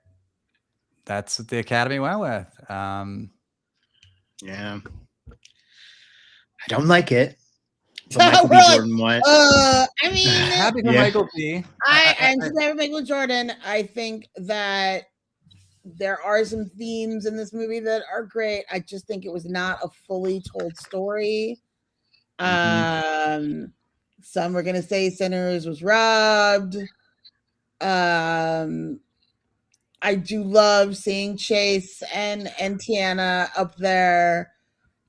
that's what the Academy went with. Yeah. I don't like it. Michael B. Jordan won. I mean, happy for Michael B. I'm happy for Michael Jordan. I think that there are some themes in this movie that are great. I just think it was not a fully told story. Some were gonna say Sinners was robbed. I do love seeing Chase and Tiana up there.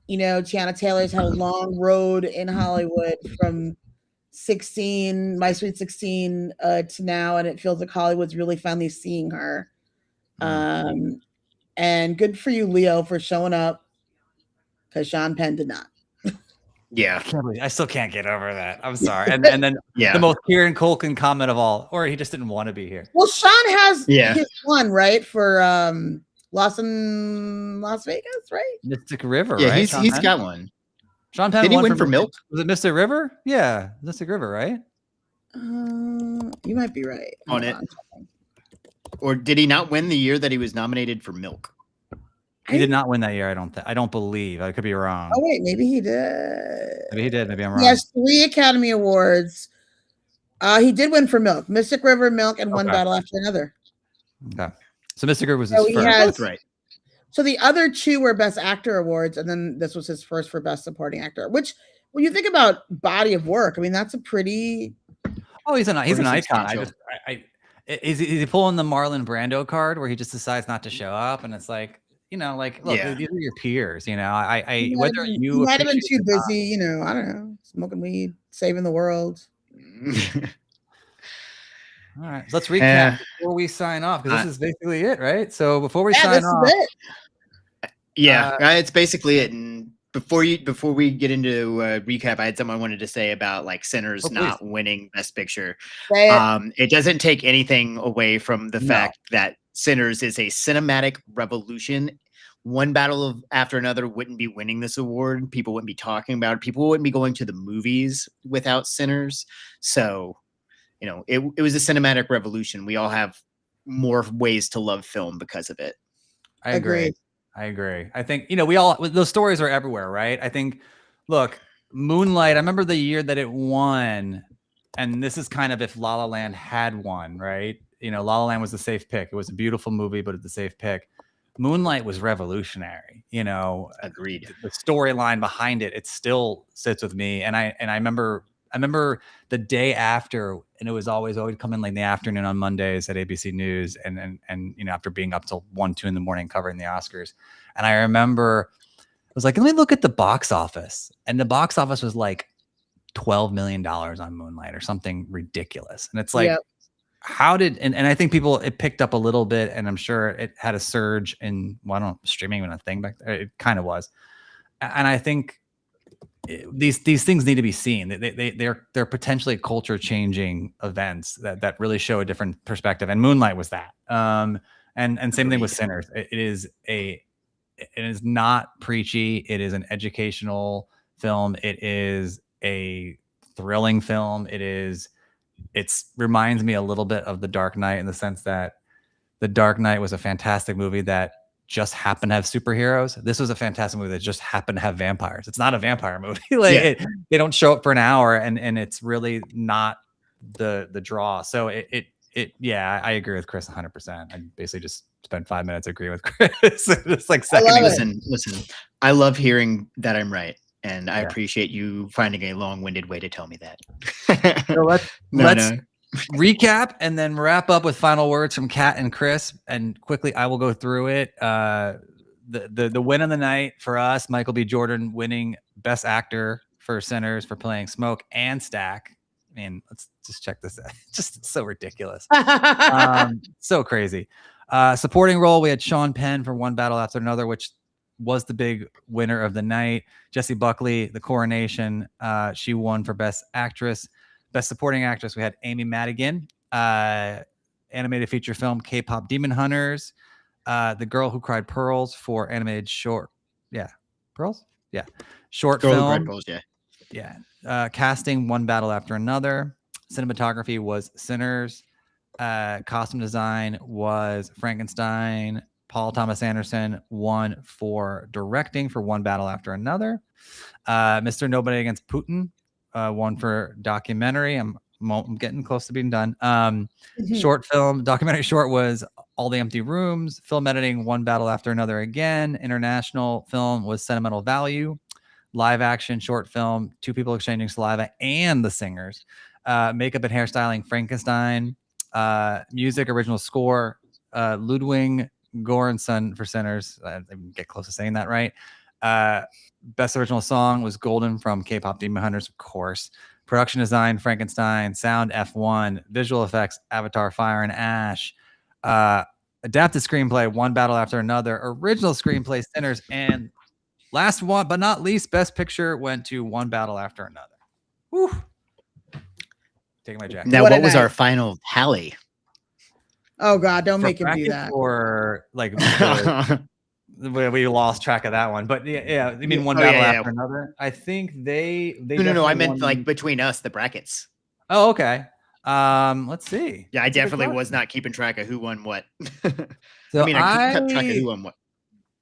Tiana Taylor's had a long road in Hollywood from 16, My Sweet 16, to now, and it feels like Hollywood's really finally seeing her. And good for you, Leo, for showing up, because Sean Penn did not. Yeah, I still can't get over that. I'm sorry. And then the most Kieran Culkin comment of all, or he just didn't want to be here. Well, Sean has his one, right, for Lost in Las Vegas, right? Mystic River, yeah, right? He's got one. Sean Penn did he win for Milk? Was it Mystic River? Yeah, Mystic River, right? You might be right. On it. Or did he not win the year that he was nominated for Milk? He did not win that year. I don't believe. I could be wrong. Oh wait, maybe he did. Maybe he did. Maybe I'm wrong. He has 3 Academy Awards. He did win for Milk, Mystic River, Milk, and One Battle After Another. Okay, so Mystic River was his first. That's right. So the other 2 were Best Actor awards, and then this was his first for Best Supporting Actor. Which, when you think about body of work, I mean, that's a pretty. Oh, he's an icon. Is he pulling the Marlon Brando card where he just decides not to show up, and it's like. Look, these are your peers. Whether you might have been too busy, I don't know, smoking weed, saving the world. All right, so let's recap before we sign off, because this is basically it, right? So before we sign off, it's basically it. And before we get into recap, I had something I wanted to say about like Sinners not winning Best Picture. It doesn't take anything away from the fact that Sinners is a cinematic revolution. One battle after another wouldn't be winning this award. People wouldn't be talking about it. People wouldn't be going to the movies without Sinners. So, it was a cinematic revolution. We all have more ways to love film because of it. I agree. I think, those stories are everywhere, right? I think, look, Moonlight, I remember the year that it won, and this is kind of if La La Land had won, right? La La Land was the safe pick. It was a beautiful movie, but it's the safe pick. Moonlight was revolutionary. Agreed. The storyline behind it still sits with me. And I remember the day after, and it was always coming like in the afternoon on Mondays at ABC News, and after being up till 1-2 in the morning covering the Oscars. And I remember I was like, let me look at the box office, and the box office was like $12 million on Moonlight or something ridiculous. And it's like. How did and I think it picked up a little bit, and I'm sure it had a surge in streaming when a thing back there. It kind of was, and I think these things need to be seen. They're potentially culture changing events that really show a different perspective, and Moonlight was that. And same thing with Sinners. It is not preachy. It is an educational film. It is a thrilling film. It's reminds me a little bit of The Dark Knight in the sense that The Dark Knight was a fantastic movie that just happened to have superheroes. This was a fantastic movie that just happened to have vampires. It's not a vampire movie. They don't show up for an hour, and it's really not the draw. So yeah, I agree with Chris 100%. I basically just spent 5 minutes agreeing with Chris. It's like second. Listen. I love hearing that I'm right, and I appreciate you finding a long-winded way to tell me that. So let's recap and then wrap up with final words from Kat and Chris. And quickly, I will go through it. The win of the night for us, Michael B. Jordan winning Best Actor for Sinners for playing Smoke and Stack. I mean, let's just check this out. Just so ridiculous. So crazy. Supporting role, we had Sean Penn for One Battle After Another, which was the big winner of the night. Jessie Buckley, The Coronation, she won for Best Actress. Best Supporting Actress, we had Amy Madigan, animated feature film K-Pop Demon Hunters, The Girl Who Cried Pearls for animated short. Yeah. Pearls? Yeah. Short Girl film. Who Cried Pearls, yeah. Casting, One Battle After Another. Cinematography was Sinners. Costume design was Frankenstein. Paul Thomas Anderson won for directing for One Battle After Another. Mr. Nobody Against Putin won for documentary. I'm getting close to being done. Short film, documentary short was All the Empty Rooms. Film editing, One Battle After Another again. International film was Sentimental Value. Live action short film, Two People Exchanging Saliva and The Singers. Makeup and hairstyling, Frankenstein. Music, original score, Ludwig Göransson for Sinners. I didn't get close to saying that right. Best original song was Golden from K-Pop Demon Hunters, of course. Production design, Frankenstein. Sound, F1. Visual effects, Avatar, Fire and Ash. Adapted screenplay, One Battle After Another. Original screenplay, Sinners. And last one, but not least, Best Picture went to One Battle After Another. Whew. Taking my jacket. Now, what was our final tally? Oh God, don't make him do that. Or like we lost track of that one. But yeah, you mean One Battle After Another? I think they No. I meant like between us, the brackets. Oh, okay. Let's see. Yeah, I definitely was not keeping track of who won what. So I kept track of who won what.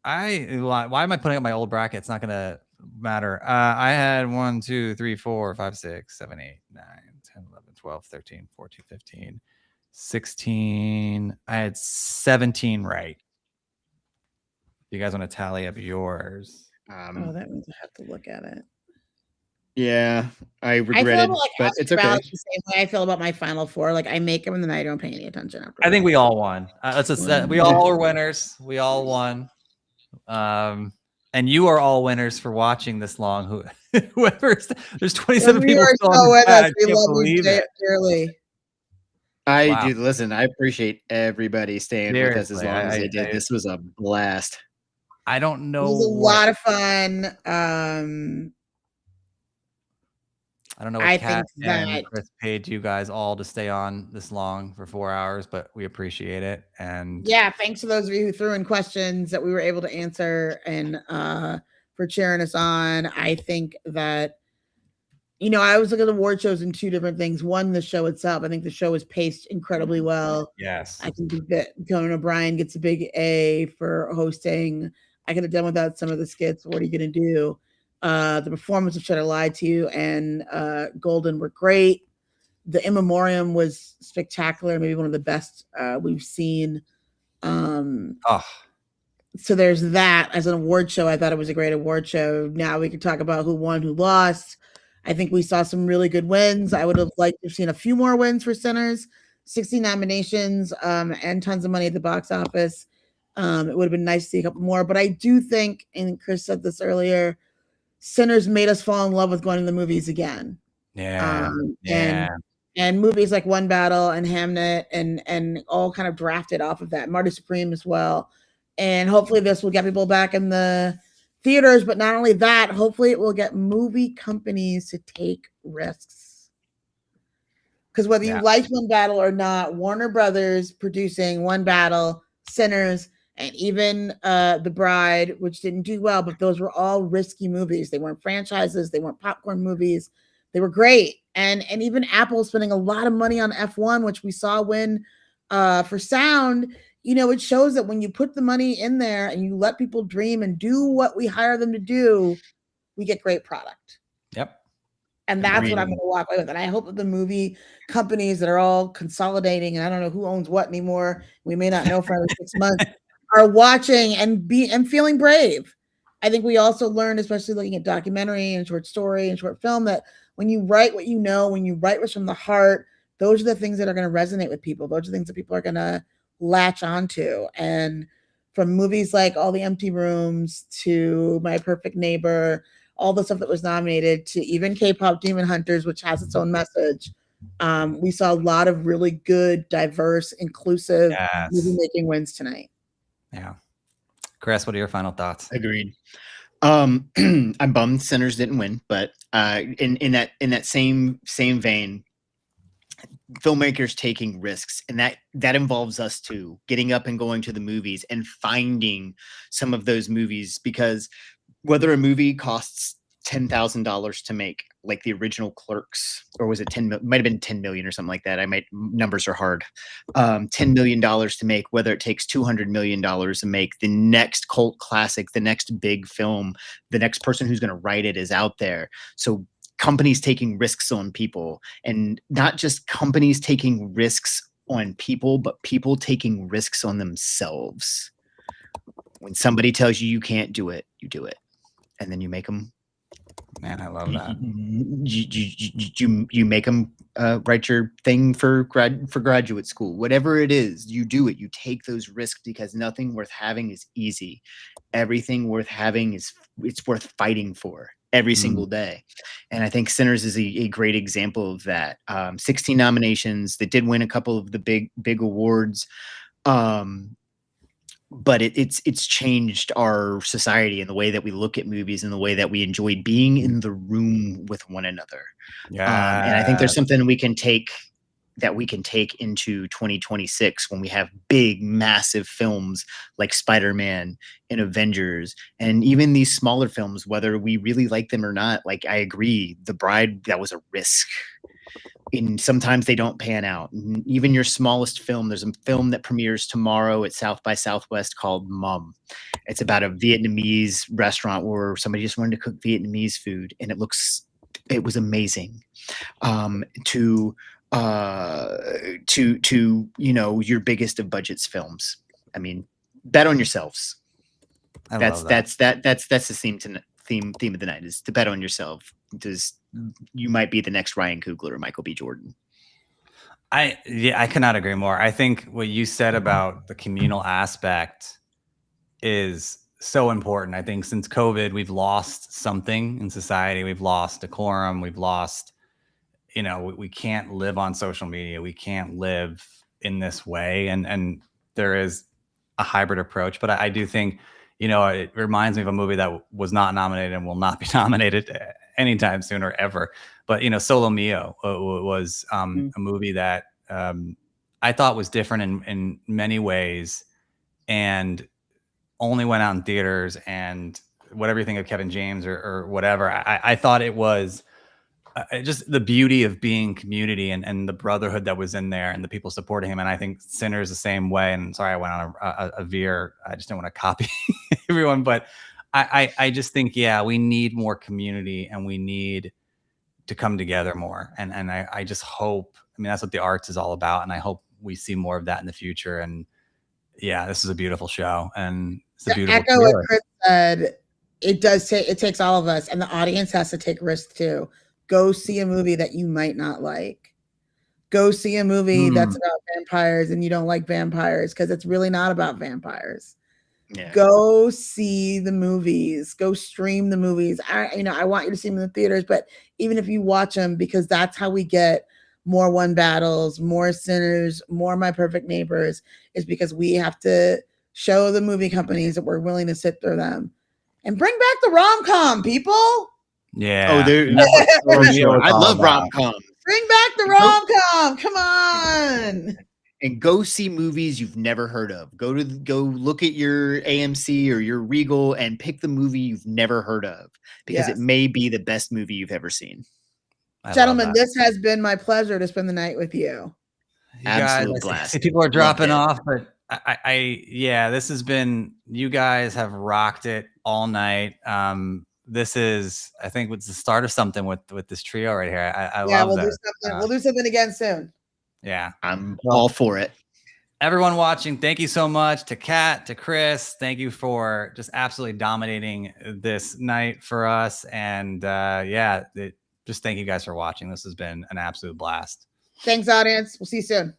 Why am I putting up my old bracket? It's not gonna matter. I had 1, 2, 3, 4, 5, 6, 7, 8, 9, 10, 11, 12, 13, 14, 15, 16. I had 17 right. You guys want to tally up yours? That means I have to look at it. Yeah, I regret it, but it's okay. The same way I feel about my final four. Like I make them and then I don't pay any attention after. I think we all won. We all were winners. We all won. And you are all winners for watching this long. Whoever's there's 27 people still on the chat. I can't believe it. Dearly. I do. Listen, I appreciate everybody staying with us as long as they did. This was a blast. I don't know. It was a lot of fun. I don't know what Kat and Chris paid you guys all to stay on this long for 4 hours, but we appreciate it. And yeah, thanks to those of you who threw in questions that we were able to answer and for cheering us on. I think that, I was looking at award shows in two different things. One, the show itself. I think the show was paced incredibly well. Yes. I think that Conan O'Brien gets a big A for hosting. I could have done without some of the skits. What are you going to do? The performance of Should I Lie to You and Golden were great. The In Memoriam was spectacular, maybe one of the best we've seen. So there's that. As an award show, I thought it was a great award show. Now we can talk about who won, who lost. I think we saw some really good wins. I would have liked to have seen a few more wins for Sinners. 60 nominations and tons of money at the box office. It would have been nice to see a couple more. But I do think, and Chris said this earlier, Sinners made us fall in love with going to the movies again. Yeah. And movies like One Battle and Hamnet and all kind of drafted off of that. Marty Supreme as well. And hopefully this will get people back in the theaters. But not only that, hopefully it will get movie companies to take risks. Because whether you like One Battle or not, Warner Brothers producing One Battle, Sinners, and even The Bride, which didn't do well, but those were all risky movies. They weren't franchises, they weren't popcorn movies. They were great. And even Apple spending a lot of money on F1, which we saw win for sound. It shows that when you put the money in there and you let people dream and do what we hire them to do, we get great product. Yep. And that's what I'm going to walk away with. And I hope that the movie companies that are all consolidating, and I don't know who owns what anymore, we may not know for another 6 months, are watching and feeling brave. I think we also learned, especially looking at documentary and short story and short film, that when you write what you know, when you write what's from the heart, those are the things that are going to resonate with people. Those are things that people are going to latch onto. And from movies like All the Empty Rooms to My Perfect Neighbor, all the stuff that was nominated, to even K-pop Demon Hunters, which has its own message, we saw a lot of really good, diverse, inclusive movie making wins tonight. Yeah. Chris, what are your final thoughts? Agreed. I'm bummed Sinners didn't win, but in that same vein, filmmakers taking risks, and that involves us too, getting up and going to the movies and finding some of those movies, because whether a movie costs $10,000 to make, like the original Clerks, or was it might have been 10 million or something like that. Numbers are hard. $10 million to make, whether it takes $200 million to make the next cult classic, the next big film, the next person who's going to write it is out there. So companies taking risks on people, and not just companies taking risks on people, but people taking risks on themselves. When somebody tells you can't do it, you do it. And then you make them. Man, I love that. You make them write your thing for graduate school, whatever it is. You do it. You take those risks, because nothing worth having is easy. Everything worth having it's worth fighting for every single day. And I think Sinners is a great example of that. 16 nominations. They did win a couple of the big awards. But it's changed our society and the way that we look at movies and the way that we enjoy being in the room with one another. Yeah. And I think there's something we can take into 2026, when we have big, massive films like Spider-Man and Avengers, and even these smaller films, whether we really like them or not. Like, I agree, The Bride, that was a risk. And sometimes they don't pan out. And even your smallest film, there's a film that premieres tomorrow at South by Southwest called Mum. It's about a Vietnamese restaurant where somebody just wanted to cook Vietnamese food, and it was amazing. To your biggest of budgets films. I mean, bet on yourselves. That's the theme of the night, is to bet on yourself. You might be the next Ryan Coogler or Michael B. Jordan. I cannot agree more. I think what you said about the communal aspect is so important. I think since COVID, we've lost something in society. We've lost decorum. We've lost, we can't live on social media. We can't live in this way. And there is a hybrid approach. But I do think, it reminds me of a movie that was not nominated and will not be nominated anytime soon or ever. But, Solo Mio was a movie that I thought was different in many ways, and only went out in theaters. And whatever you think of Kevin James or whatever, I thought it was just the beauty of being community and the brotherhood that was in there and the people supporting him. And I think Sinners the same way. And sorry, I went on a veer. I just don't want to copy everyone, but I just think, we need more community, and we need to come together more. And I just hope, that's what the arts is all about. And I hope we see more of that in the future. And this is a beautiful show, and it's a beautiful echo what Chris said. It takes all of us, and the audience has to take risks too. Go see a movie that you might not like. Go see a movie that's about vampires and you don't like vampires, because it's really not about vampires. Yeah. Go see the movies. Go stream the movies. I want you to see them in the theaters, but even if you watch them, because that's how we get more One Battles, more Sinners, more My Perfect Neighbors, is because we have to show the movie companies that we're willing to sit through them and bring back the rom-com, people. Yeah. I love rom-com. Bring back the rom-com. Come on. And go see movies you've never heard of. Go look at your AMC or your Regal and pick the movie you've never heard of, because it may be the best movie you've ever seen. Gentlemen, this has been my pleasure to spend the night with you. Absolute blast. See, people are dropping off, but yeah, this has been, you guys have rocked it all night. This is, I think, what's the start of something with this trio right here. I love that. We'll do something again soon. Yeah, I'm all for it. Everyone watching, thank you so much to Kat, to Chris. Thank you for just absolutely dominating this night for us. And just thank you guys for watching. This has been an absolute blast. Thanks, audience. We'll see you soon.